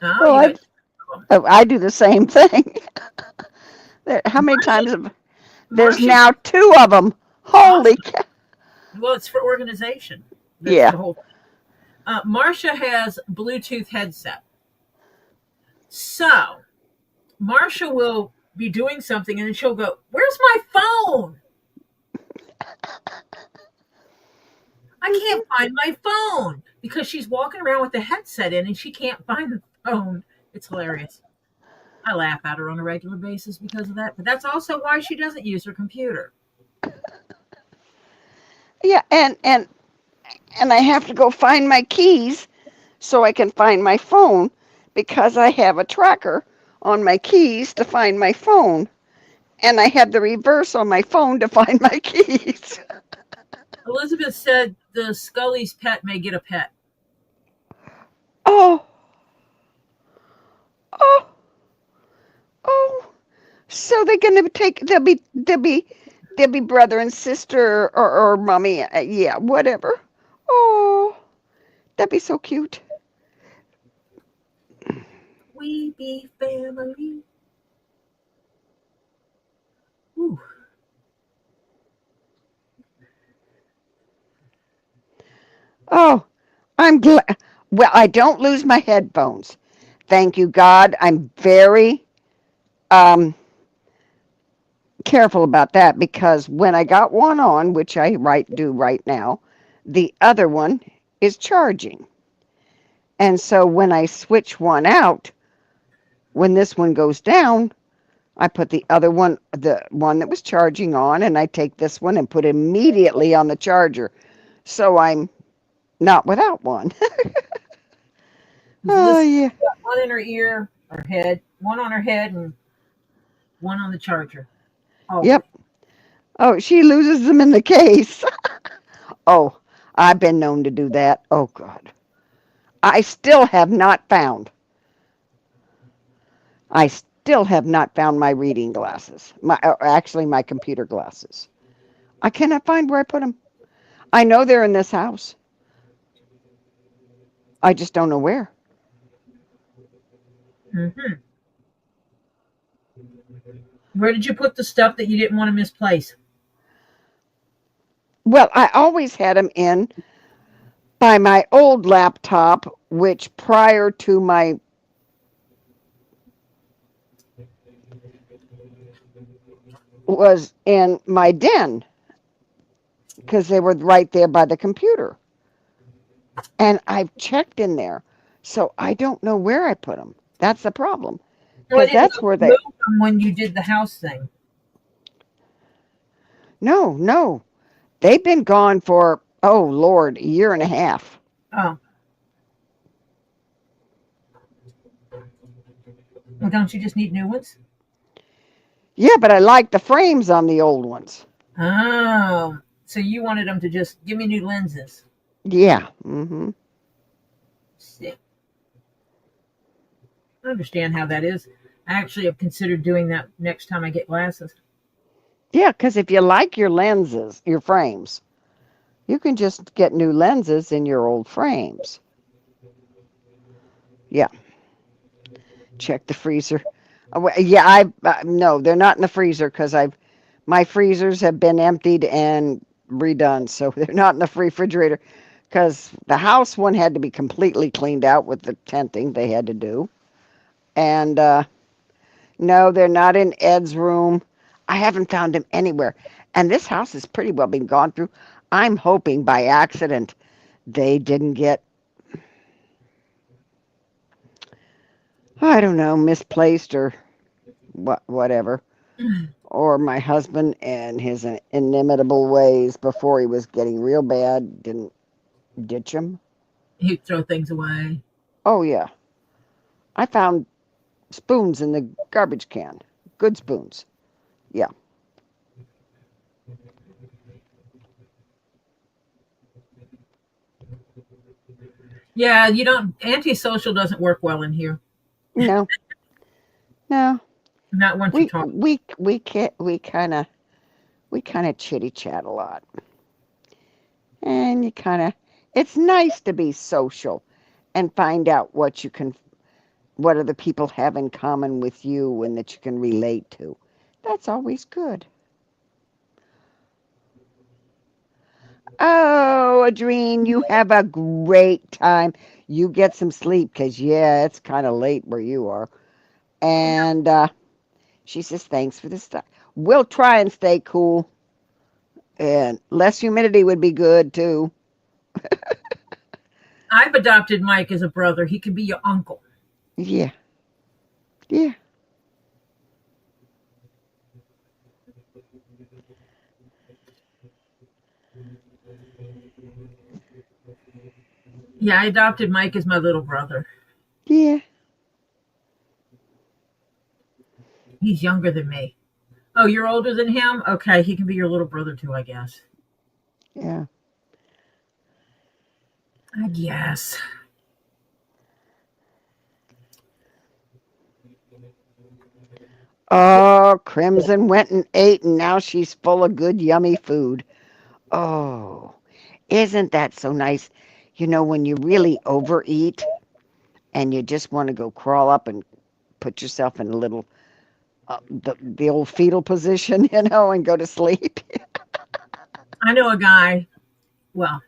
I do the same thing. How many times there's now 2 of them. Holy cow. Well, it's for organization. That's yeah. The whole thing. Marsha has Bluetooth headset. So Marsha will be doing something and then she'll go, "Where's my phone? I can't find my phone," because she's walking around with the headset in and she can't find the phone. It's hilarious. I laugh at her on a regular basis because of that. But that's also why she doesn't use her computer. Yeah, and I have to go find my keys so I can find my phone because I have a tracker on my keys to find my phone. And I had the reverse on my phone to find my keys. Elizabeth said the Scully's pet may get a pet. Oh, oh, oh. So they're gonna they'll be brother and sister or mommy. Yeah, whatever. Oh, that'd be so cute. We be family. Ooh. Oh, I'm glad. Well, I don't lose my headphones. Thank you, God. I'm very um, careful about that because when I got one on, which I do right now, the other one is charging. And so when I switch one out, when this one goes down, I put the other one, the one that was charging on, and I take this one and put it immediately on the charger. So I'm not without one. Oh, Elizabeth yeah. got one in her ear or head, one on her head, and one on the charger. Oh, Yep. Oh, she loses them in the case. Oh, I've been known to do that. Oh, God. I still have not found. I still have not found my reading glasses. Actually, my computer glasses. I cannot find where I put them. I know they're in this house. I just don't know where. Mm-hmm. Where did you put the stuff that you didn't want to misplace? Well, I always had them in by my old laptop, which prior to my was in my den because they were right there by the computer. And I've checked in there. So I don't know where I put them. That's the problem. No, I Because didn't that's know where you they. moved them when you did the house thing. No, no. They've been gone for, oh, Lord, a year and a half. Oh. Well, don't you just need new ones? Yeah, but I like the frames on the old ones. Oh. So you wanted them to just give me new lenses. Yeah. Mm-hmm. Sick. I understand how that is. I actually have considered doing that next time I get glasses. Yeah, because if you like your lenses, your frames, you can just get new lenses in your old frames. Yeah. Check the freezer. Yeah, no, they're not in the freezer because my freezers have been emptied and redone, so they're not in the refrigerator because the house one had to be completely cleaned out with the tenting they had to do. And no, they're not in Ed's room. I haven't found him anywhere. And this house has pretty well been gone through. I'm hoping by accident they didn't get, I don't know, misplaced or whatever. Or my husband and his inimitable ways before he was getting real bad didn't ditch him. He'd throw things away. Oh, yeah. I found spoons in the garbage can. Good spoons. Yeah. Yeah, you don't. Antisocial doesn't work well in here. No, no. Not once you We talk. we we can't we kind of chitty chat a lot. And you kind of it's nice to be social and find out what other people have in common with you and that you can relate to. That's always good. Oh, Adrene, you have a great time. You get some sleep because, yeah, it's kind of late where you are. And she says, thanks for the stuff. We'll try and stay cool. And less humidity would be good, too. I've adopted Mike as a brother. He could be your uncle. Yeah. Yeah. Yeah, I adopted Mike as my little brother. Yeah. He's younger than me. Oh, you're older than him? Okay, he can be your little brother too, I guess. Yeah. I guess. Oh, Crimson went and ate, and now she's full of good, yummy food. Oh, isn't that so nice? You know, when you really overeat and you just want to go crawl up and put yourself in a little, the old fetal position, and go to sleep. I know a guy, well,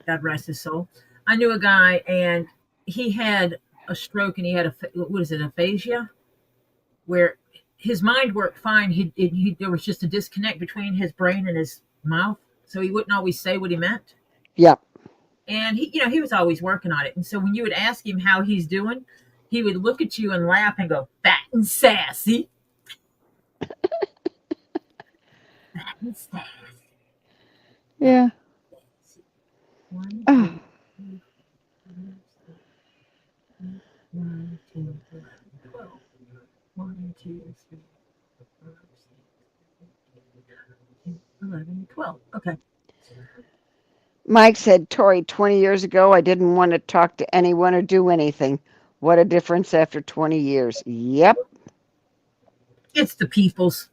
God rest his soul. I knew a guy and he had a stroke and he had what is it, aphasia? Where his mind worked fine. There was just a disconnect between his brain and his mouth. So he wouldn't always say what he meant. Yep. And he was always working on it. And so when you would ask him how he's doing, he would look at you and laugh and go, fat and sassy. Fat and sassy. Yeah. One, Oh. two, 1, 2, 12. 1, 2, 3, 4, 6, 11, 12. Okay. Mike said, Tori, 20 years ago, I didn't want to talk to anyone or do anything. What a difference after 20 years. Yep. It's the peoples.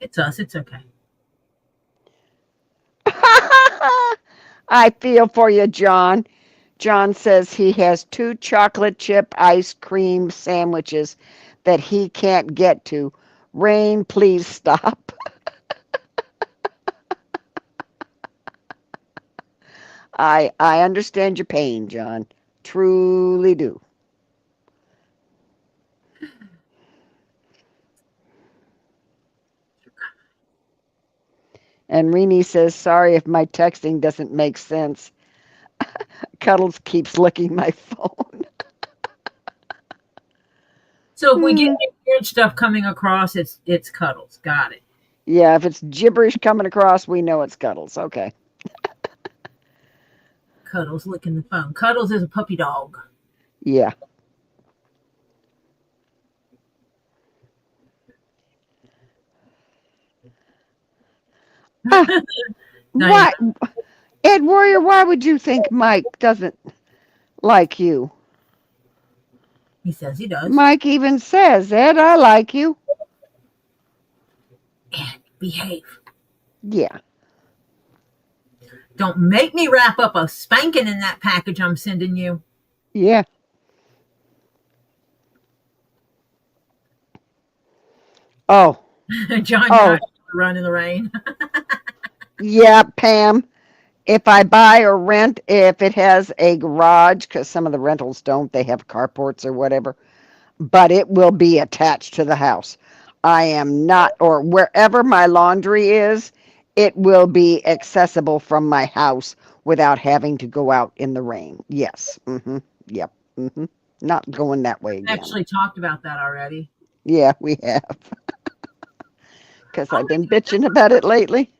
It's us. It's okay. I feel for you, John. John says he has 2 chocolate chip ice cream sandwiches that he can't get to. Rain, please stop. I understand your pain, John. Truly do. And Rini says, sorry if my texting doesn't make sense. Cuddles keeps licking my phone. So if we get weird stuff coming across, it's Cuddles. Got it. Yeah, if it's gibberish coming across, we know it's Cuddles. Okay. Cuddles licking the phone. Cuddles is a puppy dog. Yeah. Why, Ed Warrior? Why would you think Mike doesn't like you? He says he does. Mike even says, Ed, I like you. Ed, behave. Yeah. Don't make me wrap up a spanking in that package I'm sending you. Yeah. Oh. John, you're not going to run in the rain. Yeah, Pam. If I buy or rent, if it has a garage, because some of the rentals don't, they have carports or whatever, but it will be attached to the house. I am not, or wherever my laundry is, it will be accessible from my house without having to go out in the rain. Yes. Yep. Not going that way again. Actually talked about that already. Yeah, we have. Because I've been bitching about it lately.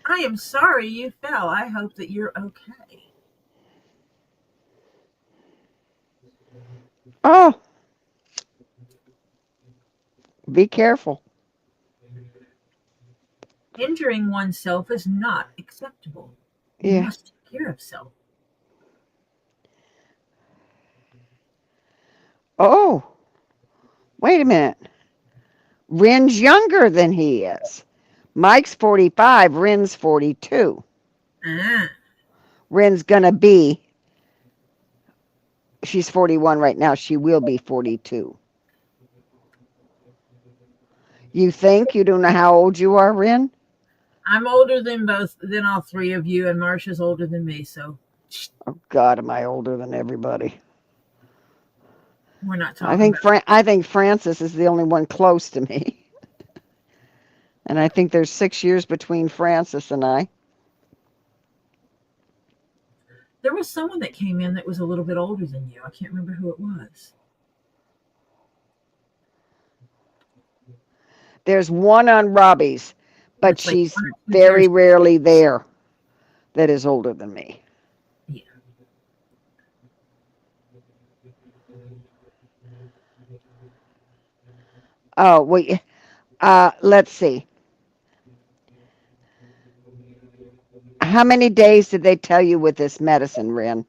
I am sorry you fell. I hope that you're okay. Oh. Be careful. Injuring oneself is not acceptable. You must take care of self. Oh. Wait a minute. Rin's younger than he is. Mike's 45, Rin's 42. Rin's going to be, she's 41 right now, she will be 42. You think? You don't know how old you are, Rin? I'm older than all three of you, and Marsha's older than me, so. Oh, God, am I older than everybody? We're not talking I think Francis is the only one close to me. And I think there's 6 years between Francis and I. There was someone that came in that was a little bit older than you. I can't remember who it was. There's one on Robbie's, but she's very rarely there that is older than me. Yeah. Oh, let's see. How many days did they tell you with this medicine, Ren?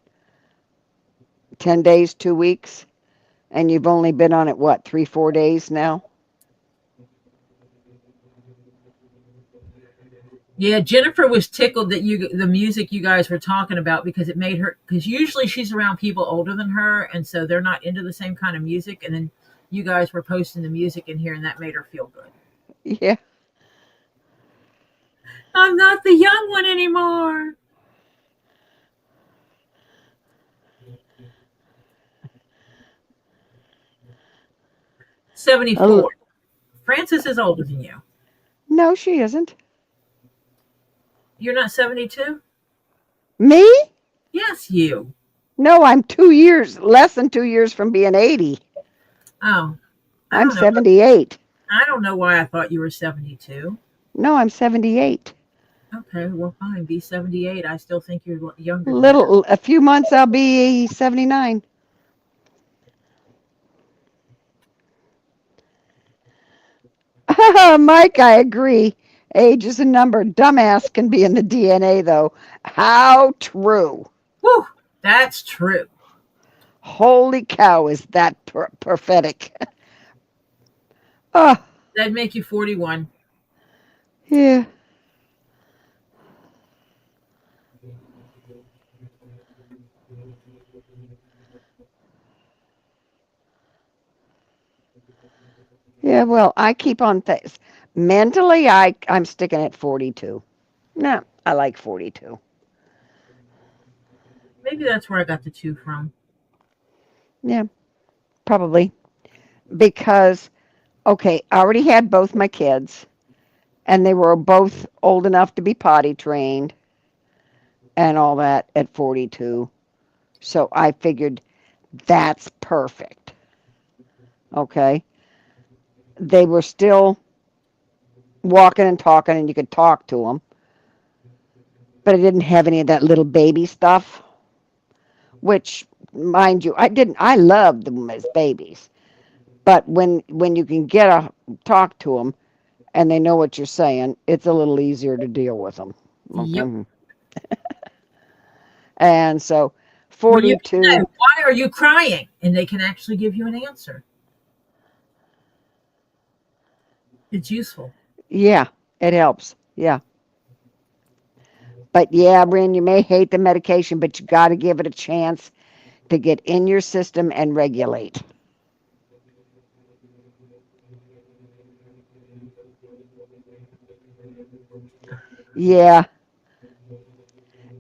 10 days, 2 weeks? And you've only been on it, what, 3, 4 days now? Yeah, Jennifer was tickled that the music you guys were talking about because it made her, because usually she's around people older than her, and so they're not into the same kind of music. And then you guys were posting the music in here, and that made her feel good. Yeah. I'm not the young one anymore. A 74. Frances is older than you. No, she isn't. You're not 72? Me? Yes, you. No, I'm 2 years, less than 2 years from being 80. Oh, I I'm don't know. 78. I don't know why I thought you were 72. No, I'm 78. Okay, well, fine. Be 78. I still think you're younger than that. A few months I'll be 79. Mike, I agree. Age is a number. Dumbass can be in the DNA, though. How true. Whew, that's true. Holy cow, is that prophetic? Oh, That'd make you 41. yeah. Yeah, well, I keep on things. Mentally, I'm sticking at 42. No, I like 42. Maybe that's where I got the 2 from. Yeah, probably. Because, okay, I already had both my kids, and they were both old enough to be potty trained and all that at 42. So I figured that's perfect. Okay. They were still walking and talking, and you could talk to them. But I didn't have any of that little baby stuff, which, mind you, I didn't. I loved them as babies. But when you can talk to them and they know what you're saying, it's a little easier to deal with them. Yep. Okay. And so Well, you can say, 42. why are you crying? And they can actually give you an answer. It's useful. Yeah, it helps. Yeah. But yeah, Bryn, you may hate the medication, but you got to give it a chance to get in your system and regulate. Yeah.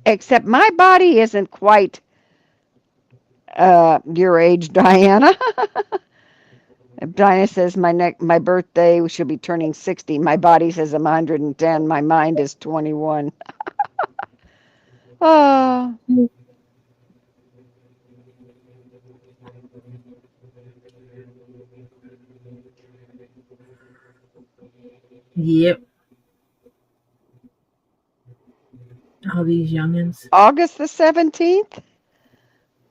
Except my body isn't quite your age, Diana. Diana says my birthday should be turning 60. My body says I'm 110. My mind is 21. Oh, Yep. All these youngins. August the 17th?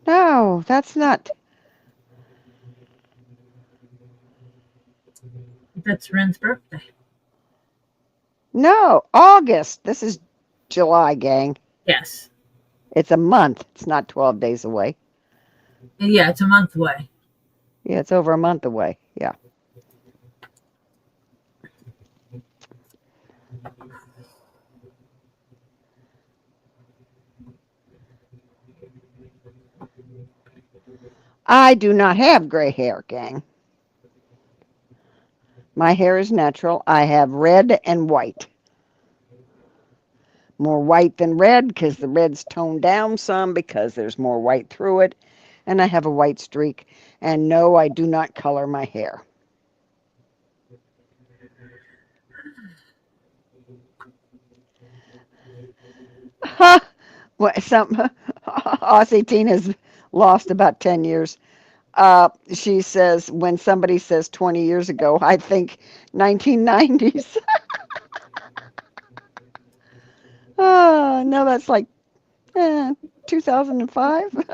No, that's not. That's Ren's birthday. No, August. This is July, gang. Yes. It's a month. It's not 12 days away. Yeah, it's a month away. Yeah, it's over a month away. Yeah. I do not have gray hair, gang. My hair is natural. I have red and white. More white than red because the red's toned down some because there's more white through it. And I have a white streak. And no, I do not color my hair. Ha! What, Aussie Tina's lost about 10 years. She says, when somebody says 20 years ago, I think 1990s. Oh, no, that's like 2005.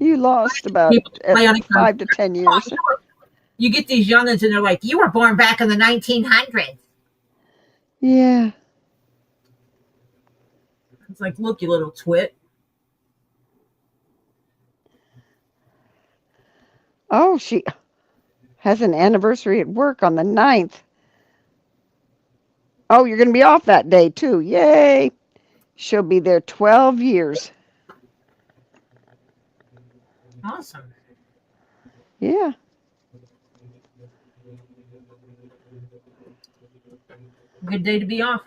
You lost about People play on it. 5 to 10 years. You get these youngins and they're like, you were born back in the 1900s. Yeah. It's like, look, you little twit. Oh, she has an anniversary at work on the 9th. Oh, you're going to be off that day too. Yay. She'll be there 12 years. Awesome. Yeah. Good day to be off.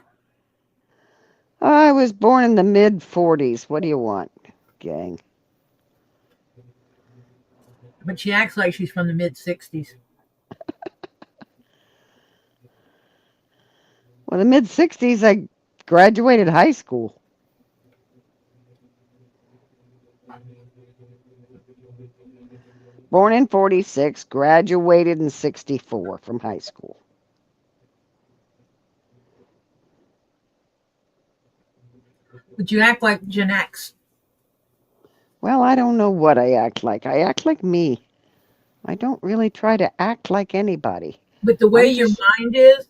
I was born in the mid 40s. What do you want, gang? But she acts like she's from the mid 60s. Well, the mid 60s, I graduated high school. Born in 46, graduated in 64 from high school. But you act like Gen X. Well, I don't know what I act like. I act like me. I don't really try to act like anybody. But the way your mind is,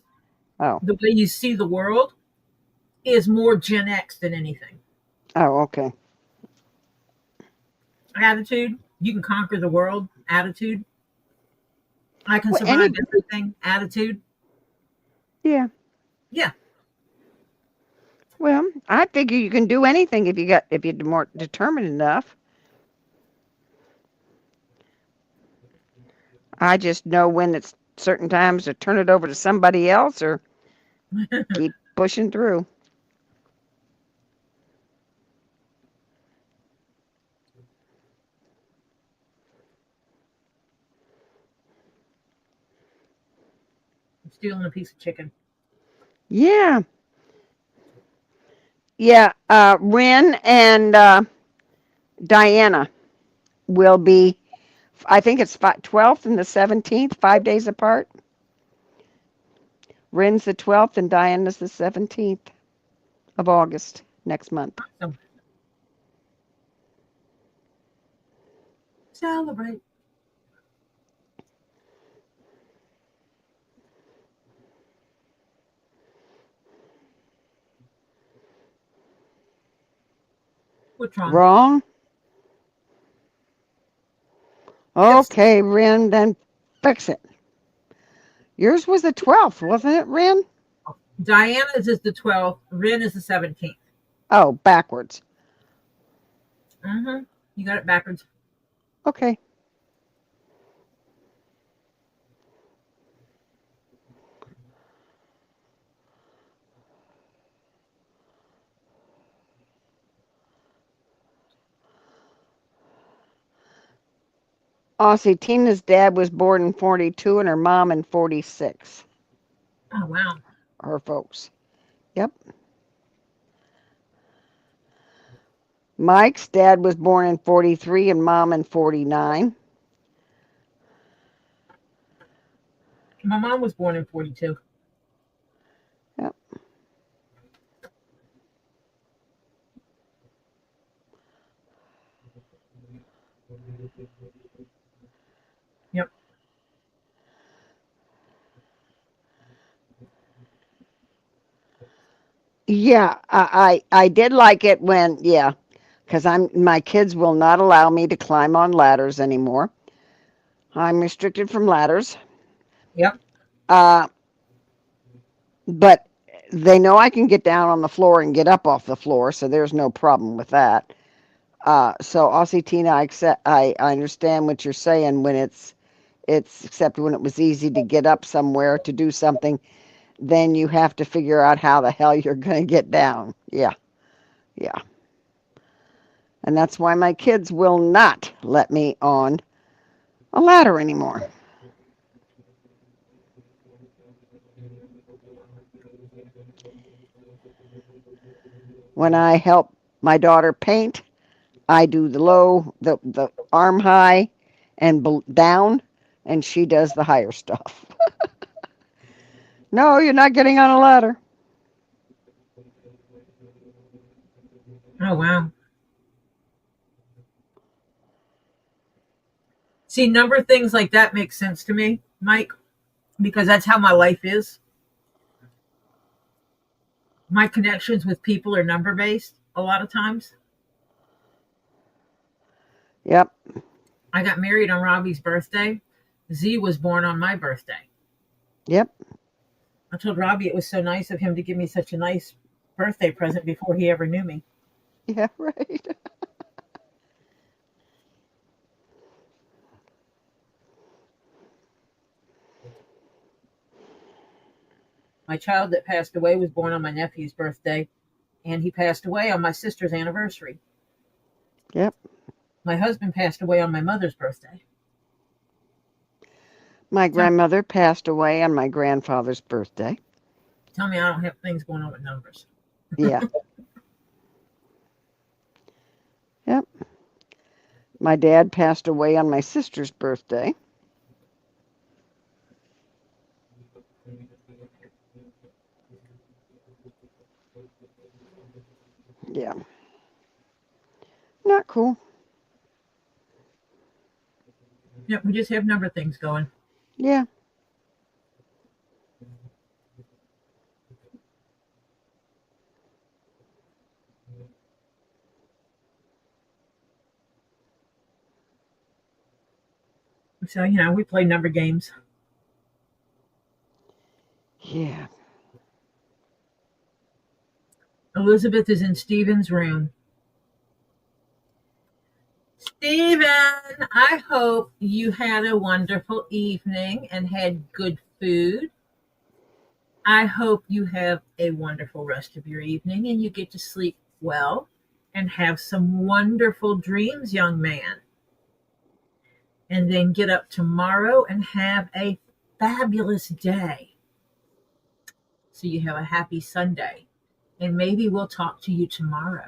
the way you see the world, is more Gen X than anything. Oh, okay. Attitude, you can conquer the world. Attitude, I can survive everything. Attitude. Yeah. Yeah. Well, I figure you can do anything if you're more determined enough. I just know when it's certain times to turn it over to somebody else or keep pushing through. I'm stealing a piece of chicken. Yeah. Yeah. Ren and Diana will be, I think it's 12th and the 17th, 5 days apart. Ren's the 12th and Diana's the 17th of August next month. Awesome. Celebrate. What's wrong? Wrong? Okay, Ren, then fix it. Yours was the 12th, wasn't it, Ren? Diana's is the 12th. Ren is the 17th. Oh, backwards. Mm-hmm. You got it backwards. Okay. Oh, see, Tina's dad was born in 42 and her mom in 46. Oh, wow. Her folks. Yep. Mike's dad was born in 43 and mom in 49. My mom was born in 42. Yep. Yep. Yeah, I did like it when, yeah, because my kids will not allow me to climb on ladders anymore. I'm restricted from ladders. Yep. But they know I can get down on the floor and get up off the floor, so there's no problem with that. So Aussie Tina, I understand what you're saying when it's except when it was easy to get up somewhere to do something, then you have to figure out how the hell you're going to get down. Yeah. Yeah. And that's why my kids will not let me on a ladder anymore. When I help my daughter paint, I do the arm high and down, and she does the higher stuff. No, you're not getting on a ladder. Oh, wow. See, number things like that make sense to me, Mike, because that's how my life is. My connections with people are number based a lot of times. Yep. I got married on Robbie's birthday. Z was born on my birthday. Yep. I told Robbie it was so nice of him to give me such a nice birthday present before he ever knew me. Yeah, right. My child that passed away was born on my nephew's birthday, and he passed away on my sister's anniversary. Yep. My husband passed away on my mother's birthday. My grandmother passed away on my grandfather's birthday. Tell me I don't have things going on with numbers. Yeah. Yep. My dad passed away on my sister's birthday. Yeah. Not cool. Yep, we just have number things going. Yeah. So, we play number games. Yeah. Elizabeth is in Stephen's room. Stephen, I hope you had a wonderful evening and had good food. I hope you have a wonderful rest of your evening and you get to sleep well and have some wonderful dreams, young man. And then get up tomorrow and have a fabulous day. So you have a happy Sunday. And maybe we'll talk to you tomorrow.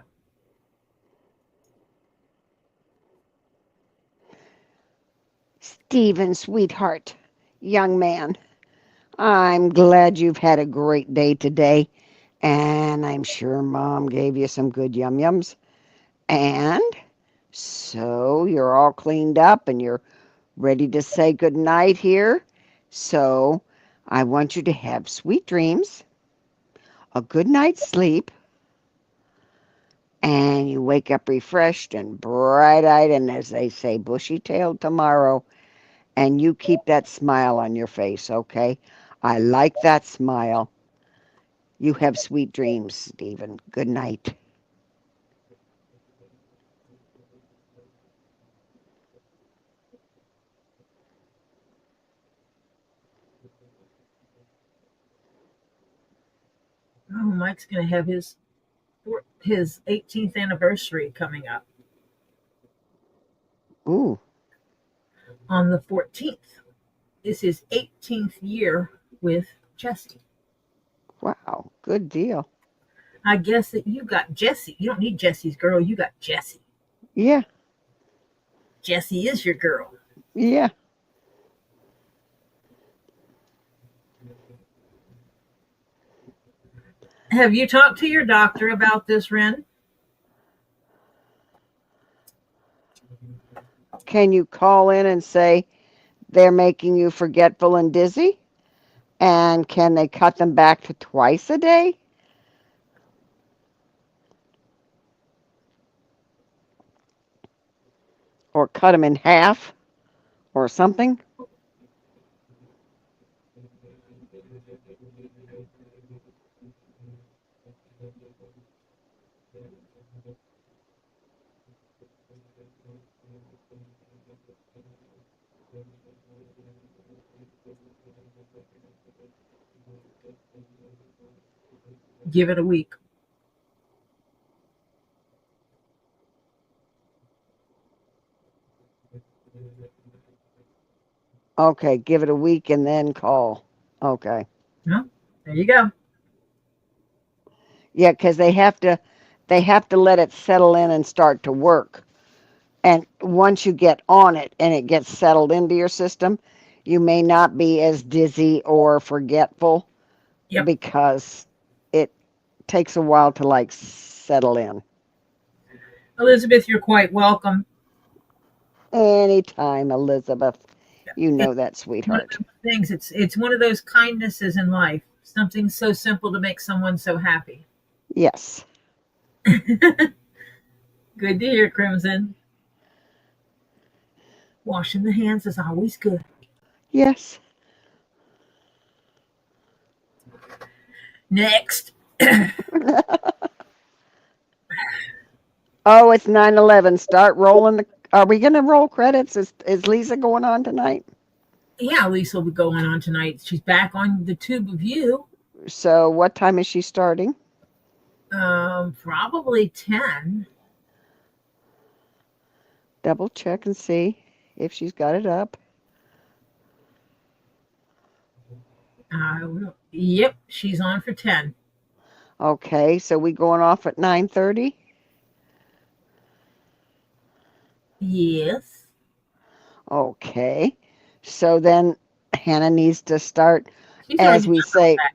Stephen, sweetheart, young man, I'm glad you've had a great day today, and I'm sure Mom gave you some good yum-yums. And so you're all cleaned up and you're ready to say good night here. So I want you to have sweet dreams, a good night's sleep, and you wake up refreshed and bright-eyed and, as they say, bushy-tailed tomorrow. And you keep that smile on your face, okay? I like that smile. You have sweet dreams, Stephen. Good night. Oh, Mike's going to have his 18th anniversary coming up Ooh, on the 14th. This is 18th year with Jesse. wow, good deal. I guess that you got Jesse. You don't need Jesse's girl. You got Jesse. Yeah, Jesse is your girl. yeah. Have you talked to your doctor about this, Ren? Can you call in and say they're making you forgetful and dizzy? And can they cut them back to twice a day? Or cut them in half or something? Give it a week. Okay, give it a week and then call. Okay. No? There you go. Yeah, because they have to let it settle in and start to work. And once you get on it and it gets settled into your system, you may not be as dizzy or forgetful. Yep. Because it takes a while to settle in. Elizabeth, you're quite welcome. Anytime, Elizabeth. You know that, One of sweetheart. those things. It's one of those kindnesses in life. Something so simple to make someone so happy. Yes. Good to hear, Crimson. Washing the hands is always good. Yes. Next. Oh, it's 9/11. Start rolling the. Are we going to roll credits? Is Lisa going on tonight? Yeah, Lisa will be going on tonight. She's back on the tube of you. So, what time is she starting? Probably 10. Double check and see if she's got it up. Yep, she's on for 10. Okay, so we going off at 9:30? Yes. Okay. So then Hannah needs to start, She's as already we done all say, that.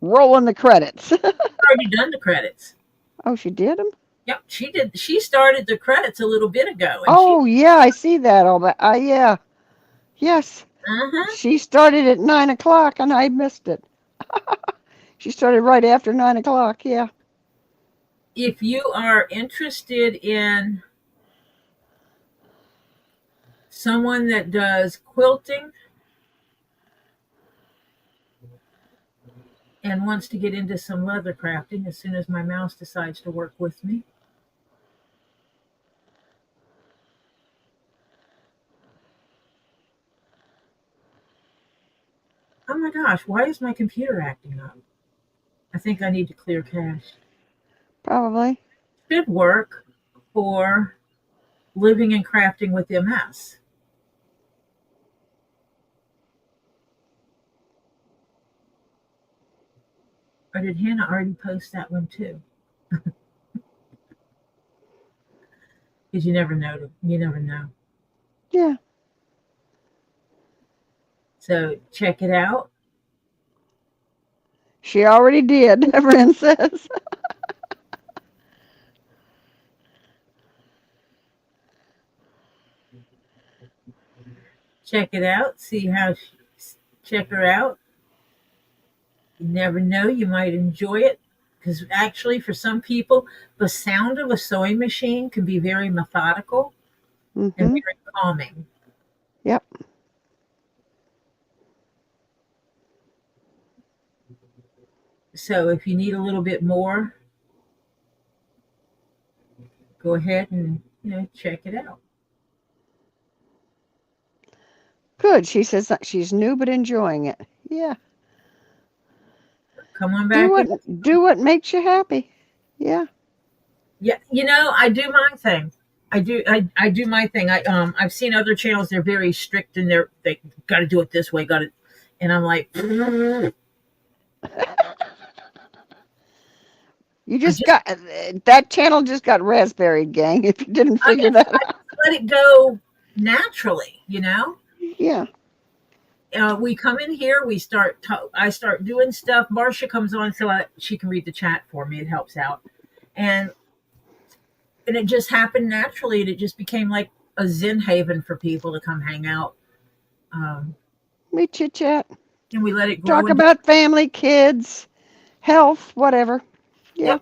rolling the credits. Already done the credits. Oh, she did them? Yep, she did. She started the credits a little bit ago, and Oh, yeah, I see that. All but yeah. Yes. uh-huh. She started at 9 o'clock and I missed it. She started right after 9 o'clock. Yeah. If you are interested in someone that does quilting and wants to get into some leather crafting, as soon as my mouse decides to work with me, oh my gosh, why is my computer acting up? I think I need to clear cache. Probably. Should work for living and crafting with MS. Or did Hannah already post that one too? Because you never know. You never know. Yeah. So check it out. She already did, Ren says. Check it out. See how check her out. You never know. You might enjoy it. Because actually, for some people, the sound of a sewing machine can be very methodical and Mm-hmm. very calming. Yep. So if you need a little bit more, go ahead and check it out. Good. She says that she's new but enjoying it. Yeah. Come on Do back. what makes you happy. Yeah. Yeah, I do my thing. I do my thing. I've seen other channels, they're very strict and they got to do it this way, got it. And I'm like, You just got that channel just got raspberry, gang. If you didn't figure that I out. let it go naturally, Yeah. We come in here, I start doing stuff. Marcia comes on so she can read the chat for me. It helps out. And it just happened naturally, and it just became like a zen haven for people to come hang out. We chit chat. And we let it grow. Talk about family, kids, health, whatever. Yeah.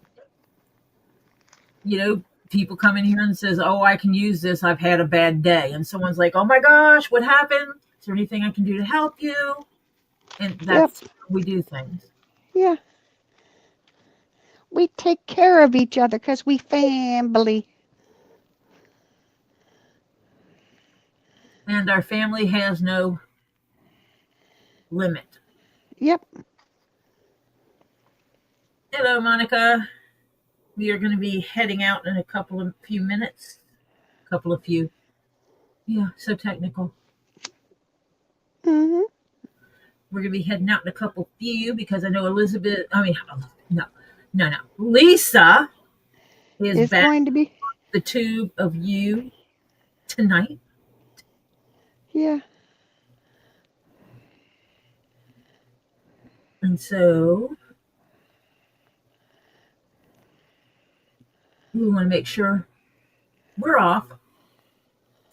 Yep. People come in here and says, "Oh, I can use this. I've had a bad day," and someone's like, "Oh my gosh, what happened? Is there anything I can do to help you?" And that's how we do things. Yeah. We take care of each other because we family. And our family has no limit. Yep. Hello, Monica. We are going to be heading out in a few minutes. Yeah, so technical. Mm-hmm. We're going to be heading out in a few because I know Lisa is back going to be the tube of you tonight. Yeah. And so we want to make sure we're off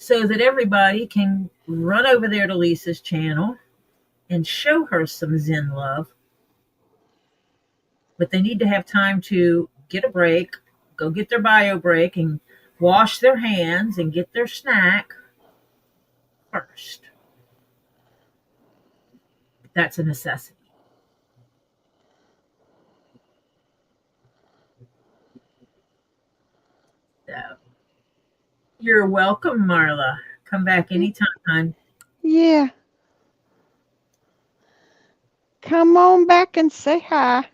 so that everybody can run over there to Lisa's channel and show her some Zen love. But they need to have time to get a break, go get their bio break, and wash their hands and get their snack first. That's a necessity. So, you're welcome, Marla. Come back anytime, hon. Yeah. Come on back and say hi.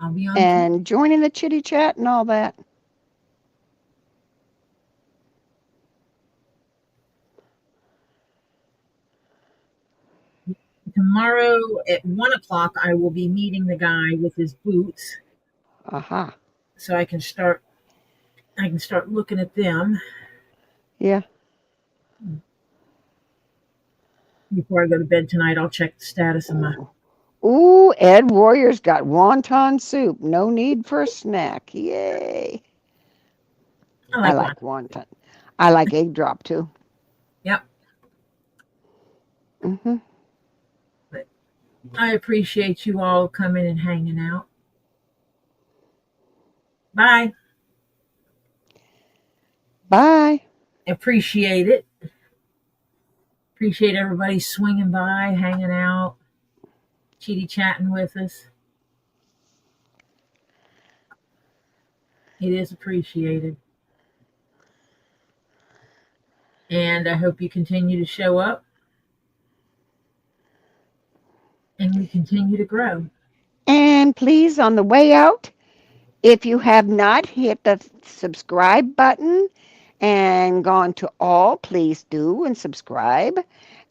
I'll be on. And join in the chitty chat and all that. Tomorrow at 1:00, I will be meeting the guy with his boots. Aha. So I can start looking at them. Yeah. Before I go to bed tonight, I'll check the status of my. Ooh, Ed Warrior's got wonton soup. No need for a snack. Yay. I like wonton. I like egg drop too. Yep. Mm-hmm. But I appreciate you all coming and hanging out. Bye. Bye. Appreciate it. Appreciate everybody swinging by, hanging out, chitty chatting with us. It is appreciated. And I hope you continue to show up and we continue to grow. And please, on the way out, if you have not hit the subscribe button and gone to all, please do and subscribe.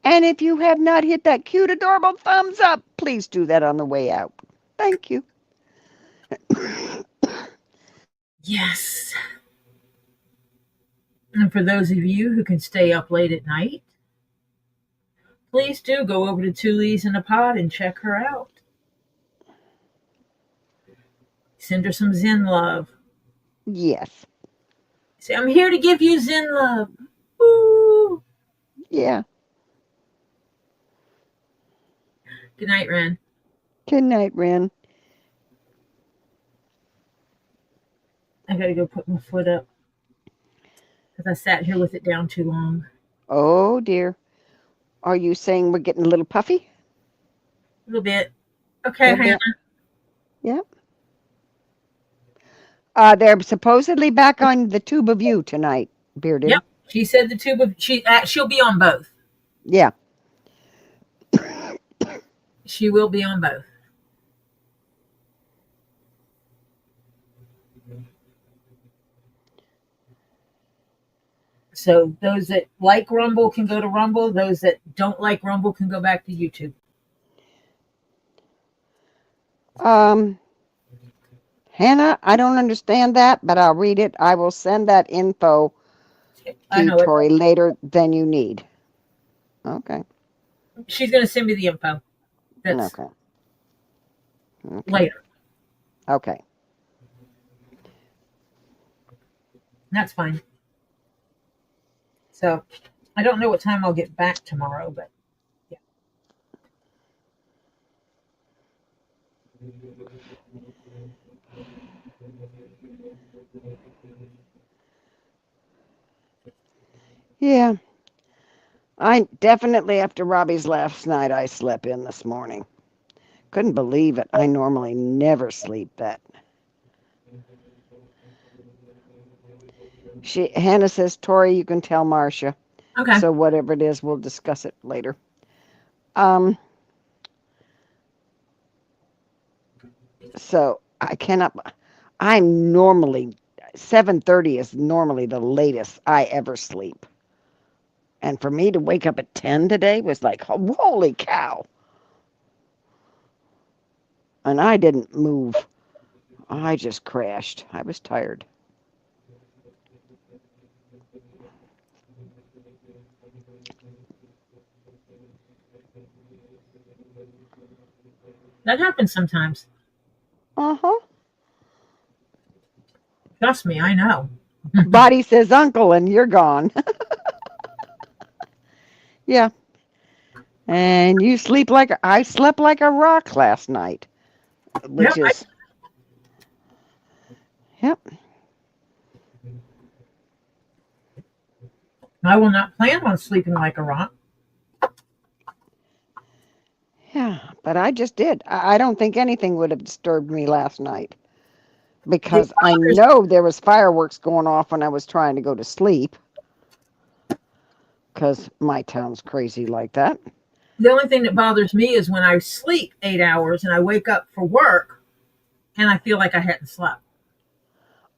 And if you have not hit that cute, adorable thumbs up, please do that on the way out. Thank you. Yes. And for those of you who can stay up late at night, please do go over to Two Leaves in a Pod and check her out. Send her some Zen love. Yes. Say, I'm here to give you Zen love. Woo! Yeah. Good night, Ren. Good night, Ren. I gotta go put my foot up because I sat here with it down too long. Oh, dear. Are you saying we're getting a little puffy? A little bit. Okay, Hannah. Yep. They're supposedly back on the Tube of You tonight, Bearded. Yep. She said the tube of she'll be on both. Yeah. She will be on both. So those that like Rumble can go to Rumble. Those that don't like Rumble can go back to YouTube. Hannah, I don't understand that, but I'll read it. I will send that info to you, Tori, later than you need. Okay. She's going to send me the info. That's okay. Later. Okay. That's fine. So I don't know what time I'll get back tomorrow, but yeah. Yeah. I definitely, after Robbie's last night, I slept in this morning. Couldn't believe it. I normally never sleep that. Hannah says, Tori, you can tell Marcia. Okay. So whatever it is, we'll discuss it later. So I'm normally, 7:30 is normally the latest I ever sleep. And for me to wake up at 10 today was like, holy cow. And I didn't move. I just crashed. I was tired. That happens sometimes. Uh-huh. Trust me, I know. Body says uncle and you're gone. Yeah. And you sleep like I slept like a rock last night, which Yep. is yep. I will not plan on sleeping like a rock. Yeah, but I just did. I don't think anything would have disturbed me last night It because I bothers know there was fireworks going off when I was trying to go to sleep because my town's crazy like that. The only thing that bothers me is when I sleep 8 hours and I wake up for work and I feel like I hadn't slept.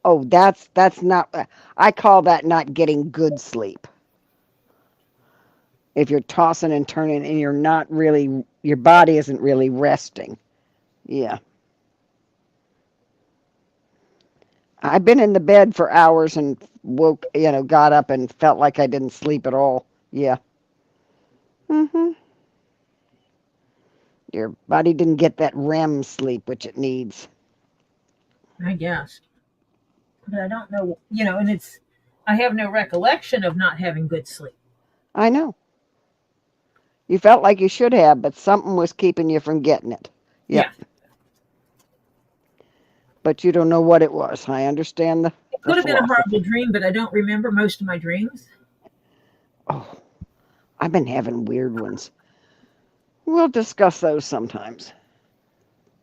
Oh, that's not. I call that not getting good sleep. If you're tossing and turning and you're not really, your body isn't really resting. Yeah. I've been in the bed for hours and got up and felt like I didn't sleep at all. Yeah. Mhm. Your body didn't get that REM sleep which it needs. I guess. But I don't know, and I have no recollection of not having good sleep. I know. You felt like you should have, but something was keeping you from getting it. Yep. Yeah. But you don't know what it was. I understand It the could have been a horrible philosophy. dream, but I don't remember most of my dreams. Oh, I've been having weird ones. We'll discuss those sometimes.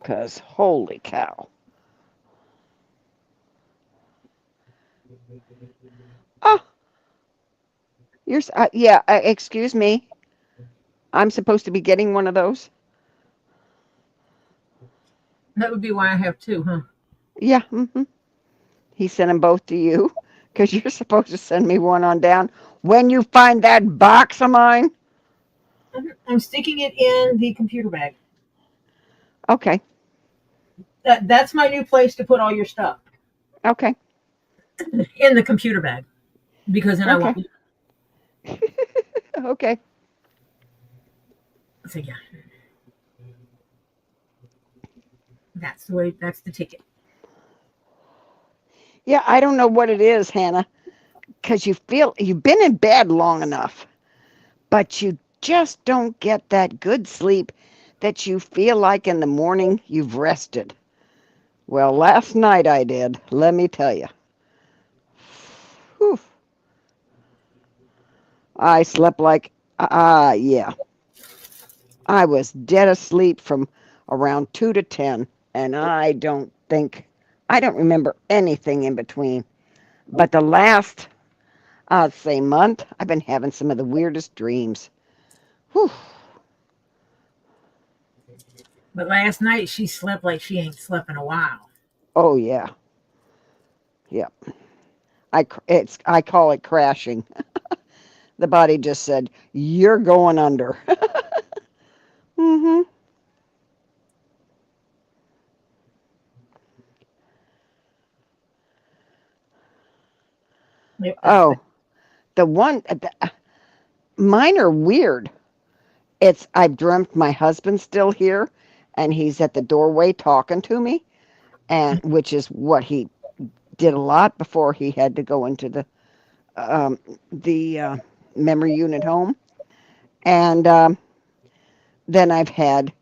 Because holy cow. Oh, yeah, excuse me. I'm supposed to be getting one of those? That would be why I have two, huh? Yeah, he sent them both to you because you're supposed to send me one on down when you find that box of mine. I'm sticking it in the computer bag. Okay, That's my new place to put all your stuff, okay, in the computer bag, because then I okay, won't. okay. So yeah, that's the way. That's the ticket. Yeah, I don't know what it is, Hannah, because you've been in bed long enough, but you just don't get that good sleep that you feel like in the morning you've rested. Well, last night I did, let me tell you. Whew. I slept like, yeah. I was dead asleep from around 2 to 10, and I don't remember anything in between. But the last, I'd say, month, I've been having some of the weirdest dreams. Whew. But last night she slept like she ain't slept in a while. Oh, yeah. Yeah. I call it crashing. The body just said, "You're going under." hmm Yep, that's the Oh, the one, mine are weird. I've dreamt my husband's still here, and he's at the doorway talking to me, and which is what he did a lot before he had to go into um, the memory unit home. And then I've had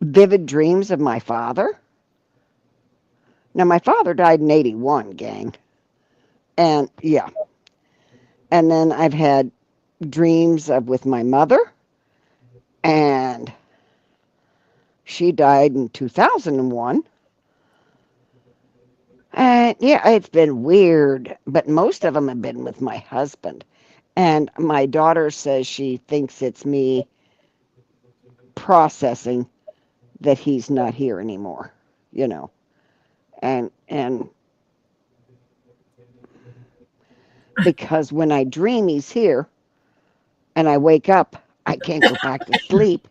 vivid dreams of my father. Now, my father died in 81, gang. And yeah. And then I've had dreams of with my mother, and she died in 2001. And yeah, it's been weird, but most of them have been with my husband. And my daughter says she thinks it's me processing that he's not here anymore, you know. And because when I dream he's here and I wake up, I can't go back to sleep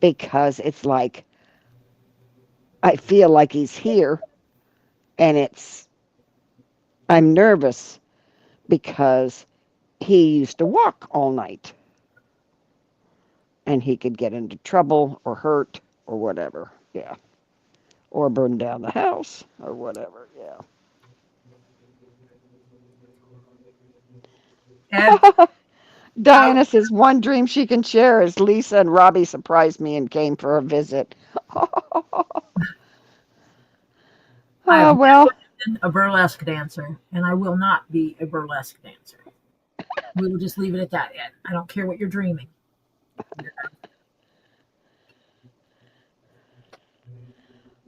because it's like I feel like he's here and I'm nervous because he used to walk all night and he could get into trouble or hurt or whatever. Yeah. Or burn down the house or whatever. Ed. Yeah. Diana says one dream she can share is Lisa and Robbie surprised me and came for a visit. I have Oh, never well, been a burlesque dancer, and I will not be a burlesque dancer. We will just leave it at that, Ed. I don't care what you're dreaming.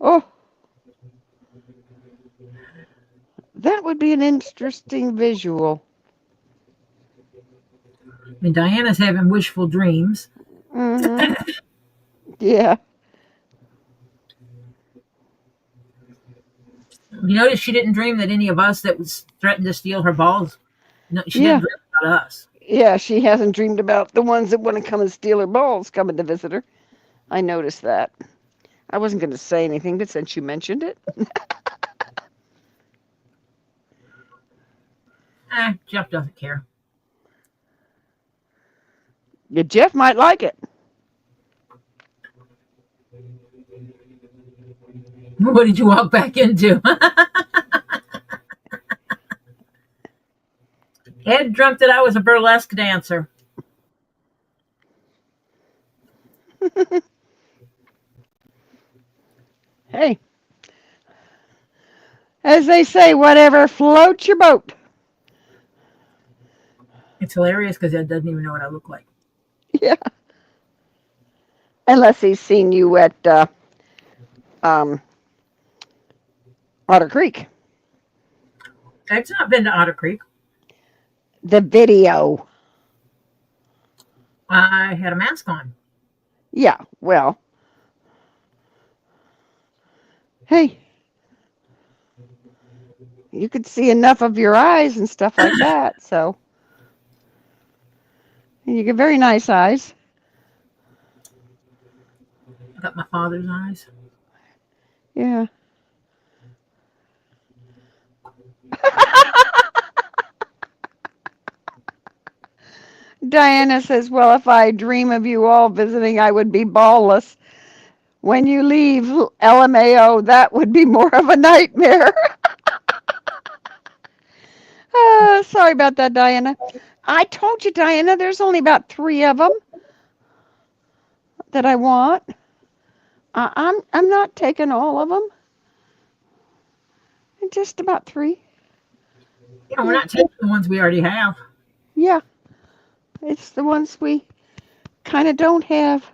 oh, that would be an interesting visual. I mean, Diana's having wishful dreams. Mm-hmm. Yeah. You notice she didn't dream that any of us that was threatened to steal her balls. No, she didn't Yeah. dream about us. Yeah, she hasn't dreamed about the ones that want to come and steal her balls coming to visit her. I noticed that. I wasn't going to say anything, but since you mentioned it. Jeff doesn't care. Yeah, Jeff might like it. What did you walk back into? Ed dreamt that I was a burlesque dancer. Hey, as they say, whatever floats your boat. It's hilarious because Ed doesn't even know what I look like. Yeah. Unless he's seen you at Otter Creek. Ed's not been to Otter Creek. The video. I had a mask on. Yeah, well. Hey, you could see enough of your eyes and stuff like that, so. You get very nice eyes. I got my father's eyes. Yeah. Diana says, well, if I dream of you all visiting, I would be ballless. When you leave, LMAO, that would be more of a nightmare. Sorry about that, Diana. I told you, Diana, there's only about 3 of them that I want. I'm not taking all of them. Just about 3. Yeah, we're not taking the ones we already have. Yeah. It's the ones we kind of don't have.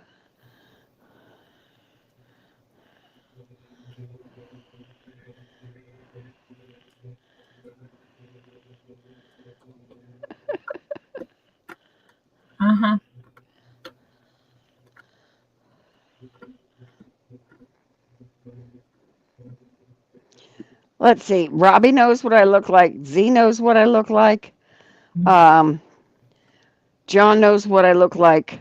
Uh-huh. Let's see. Robbie knows what I look like. Z knows what I look like. John knows what I look like.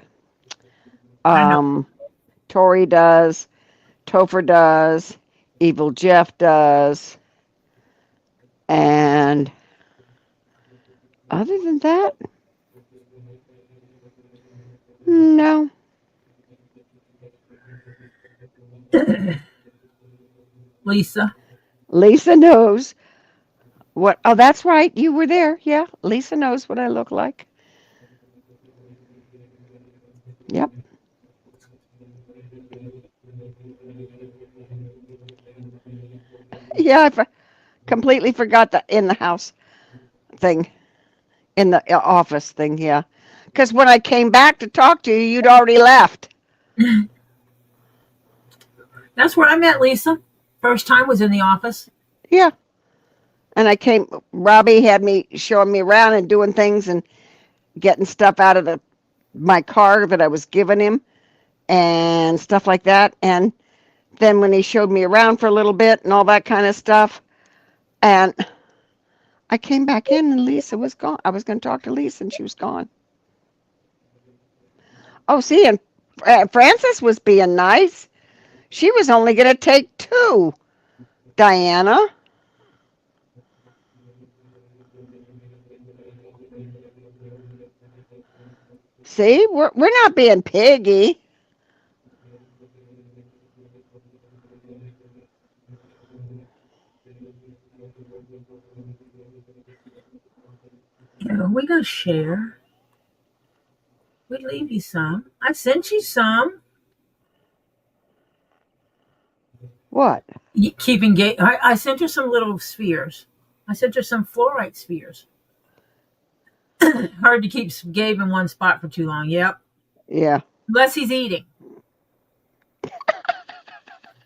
Tori does. Topher does. Evil Jeff does. And other than that, no. Lisa. Lisa knows what. Oh, that's right. You were there. Yeah. Lisa knows what I look like. Yep. Yeah, I completely forgot the in the house thing, in the office thing. Yeah. Because when I came back to talk to you, you'd already left. That's where I met Lisa. First time was in the office. Yeah. And Robbie had me showing me around and doing things and getting stuff out of my car that I was giving him and stuff like that. And then when he showed me around for a little bit and all that kind of stuff, and I came back in and Lisa was gone. I was going to talk to Lisa and she was gone. Oh, see, and Frances was being nice. She was only going to take 2, Diana. See, we're not being piggy. Yeah, we gonna share. We'd leave you some. I sent you some. What? Keeping Gabe. I sent her some little spheres. I sent her some fluorite spheres. Hard to keep Gabe in one spot for too long. Yep. Yeah. Unless he's eating.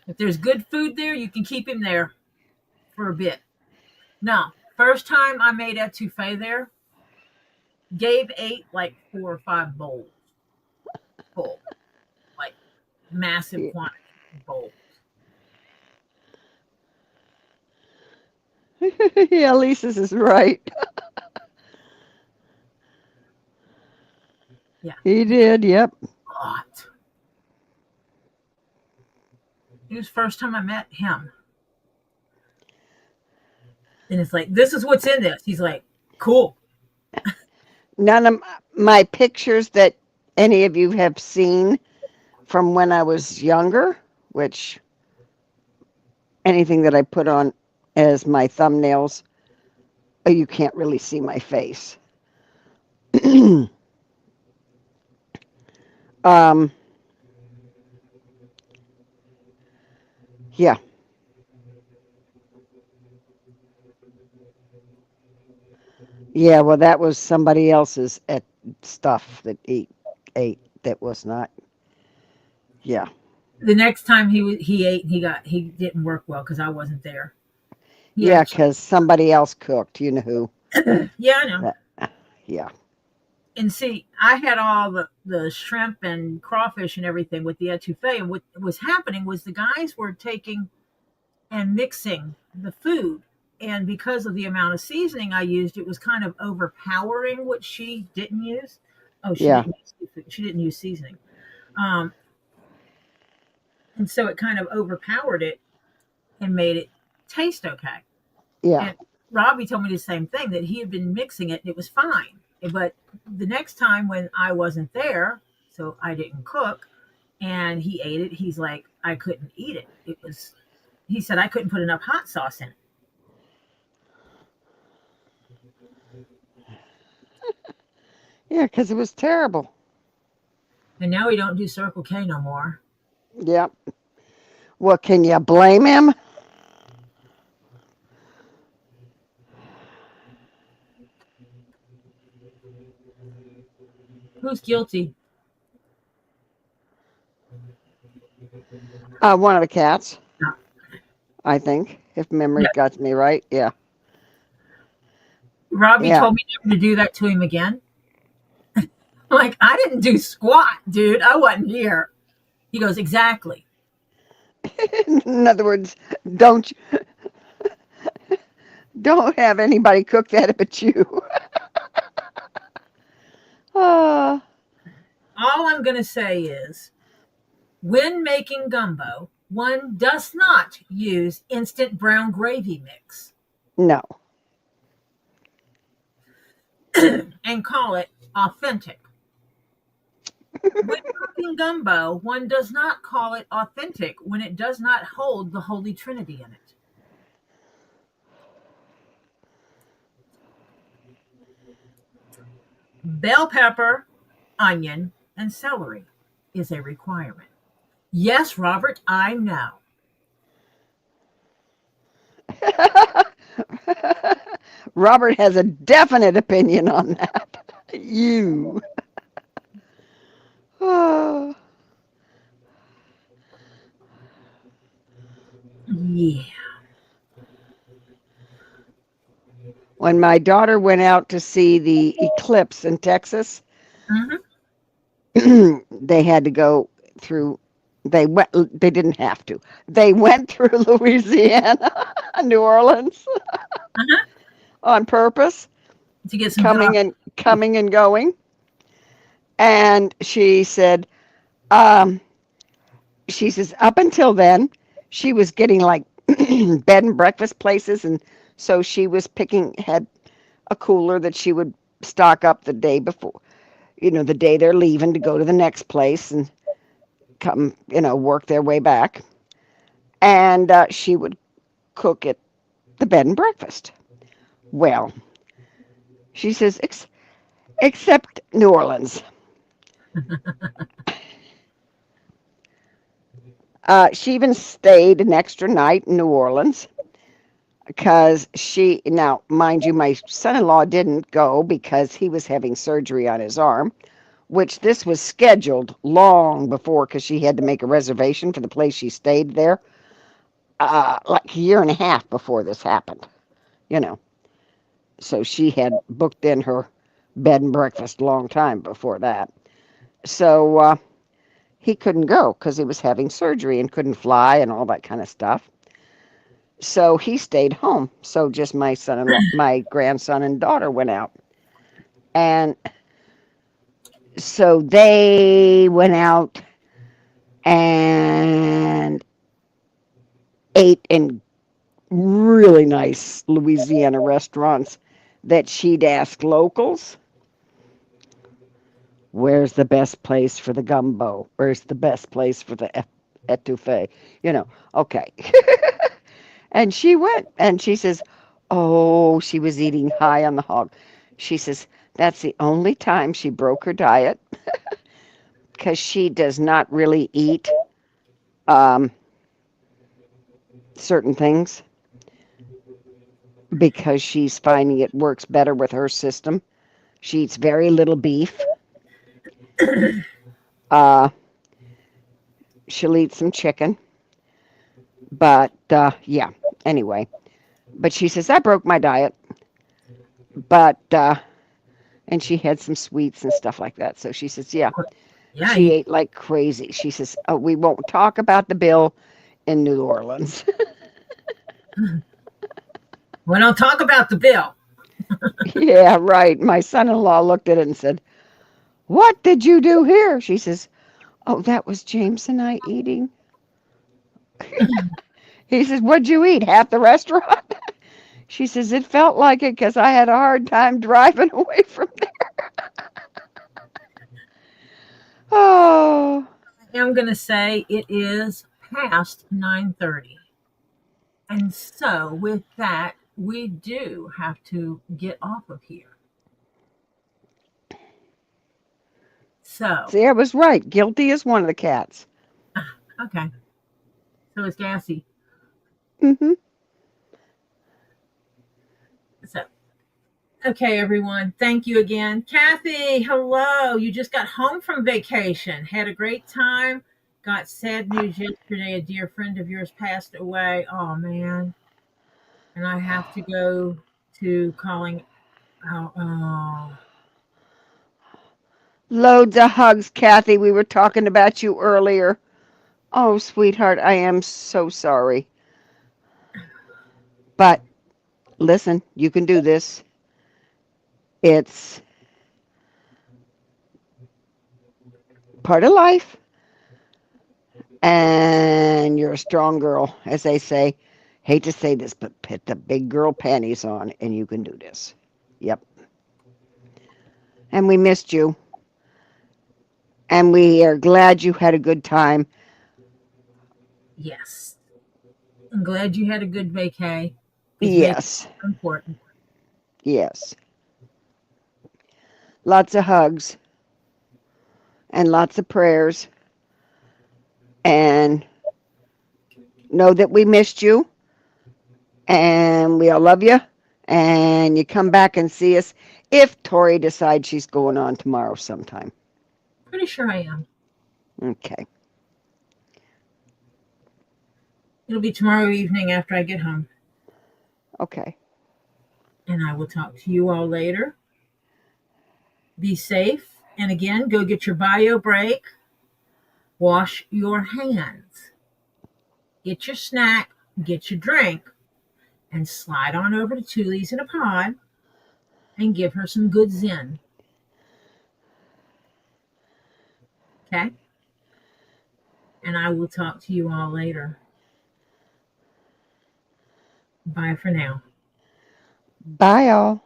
If there's good food there, you can keep him there for a bit. Now, first time I made etouffee there, Gabe ate like 4 or 5 bowls full, like massive quantity of bowls. Yeah, Lisa's is right. Yeah. He did, yep. A lot. It was the first time I met him. And it's like, this is what's in this. He's like, cool. None of my pictures that any of you have seen from when I was younger, which anything that I put on as my thumbnails, you can't really see my face. Yeah. Yeah, well, that was somebody else's stuff that he ate that was not. Yeah. The next time he ate, he didn't work well because I wasn't there. Yeah, because somebody else cooked. You know who? Yeah, I know. Yeah. And see, I had all the shrimp and crawfish and everything with the etouffee, and what was happening was the guys were taking and mixing the food, and because of the amount of seasoning I used, it was kind of overpowering what she didn't use. Oh, she didn't use seasoning, and so it kind of overpowered it and made it taste okay. Yeah. And Robbie told me the same thing, that he had been mixing it and it was fine. But the next time when I wasn't there, so I didn't cook, and he ate it, he's like, I couldn't eat it. He said I couldn't put enough hot sauce in it. Yeah, because it was terrible. And now we don't do Circle K no more. Yep. Well, can you blame him? Who's guilty? One of the cats, No. I think, if memory got me right. Yeah. Robbie told me never to do that to him again. Like, I didn't do squat, dude. I wasn't here. He goes, exactly. In other words, don't have anybody cook that but you. All I'm going to say is, when making gumbo, one does not use instant brown gravy mix. No. And call it authentic. When cooking gumbo, one does not call it authentic when it does not hold the Holy Trinity in it. Bell pepper, onion, and celery is a requirement. Yes, Robert, I know. Robert has a definite opinion on that. You. Yeah. When my daughter went out to see the eclipse in Texas, they had to go through. They didn't have to. They went through Louisiana, New Orleans, on purpose, to get some coming and going. And she said, she says, up until then, she was getting like bed and breakfast places, and so she was had a cooler that she would stock up the day before, the day they're leaving to go to the next place and come, work their way back. And she would cook at the bed and breakfast. Well, she says, except New Orleans. She even stayed an extra night in New Orleans because now, mind you, my son-in-law didn't go because he was having surgery on his arm, which this was scheduled long before because she had to make a reservation for the place she stayed there, like a year and a half before this happened, you know. So she had booked in her bed and breakfast a long time before that. So he couldn't go because he was having surgery and couldn't fly and all that kind of stuff. So he stayed home. So just my son-in-law, my grandson and daughter went out. And so they went out and ate in really nice Louisiana restaurants that she'd ask locals. Where's the best place for the gumbo? Where's the best place for the etouffee? Okay. And she went and she says, oh, she was eating high on the hog. She says, that's the only time she broke her diet because she does not really eat um, certain things because she's finding it works better with her system. She eats very little beef. Uh, she'll eat some chicken. But yeah, anyway. But she says, I broke my diet. But, and she had some sweets and stuff like that. So she says, yeah, Yeah, she ate like crazy. She says, oh, we won't talk about the bill in New Orleans. we don't talk about the bill. Yeah, right. My son-in-law looked at it and said, what did you do here? She says, oh, that was James and I eating. He says, what'd you eat? Half the restaurant? She says, it felt like it because I had a hard time driving away from there. Oh, I am going to say it is past 9:30. And so with that, we do have to get off of here. So, see, I was right. Guilty is one of the cats. okay. So it's gassy. Mm-hmm. So, okay, everyone. Thank you again. Kathy, hello. You just got home from vacation. Had a great time. Got sad news yesterday. A dear friend of yours passed away. Oh, man. And I have to go to calling out. Oh, Loads of hugs, Kathy. We were talking about you earlier. Oh, sweetheart, I am so sorry. But listen, you can do this. It's part of life. And you're a strong girl, as they say. Hate to say this, but put the big girl panties on and you can do this. Yep. And we missed you. And we are glad you had a good time. yes. I'm glad you had a good vacay. Because vacay Yes. is important. Yes. Lots of hugs and lots of prayers. And know that we missed you. And we all love you. And you come back and see us if Tori decides she's going on tomorrow sometime. Pretty sure I am. Okay. It'll be tomorrow evening after I get home. Okay. And I will talk to you all later. Be safe. And again, go get your bio break. Wash your hands. Get your snack. Get your drink. And slide on over to Thule's in a pod and give her some good zen. Okay? And I will talk to you all later. Bye for now. Bye, all.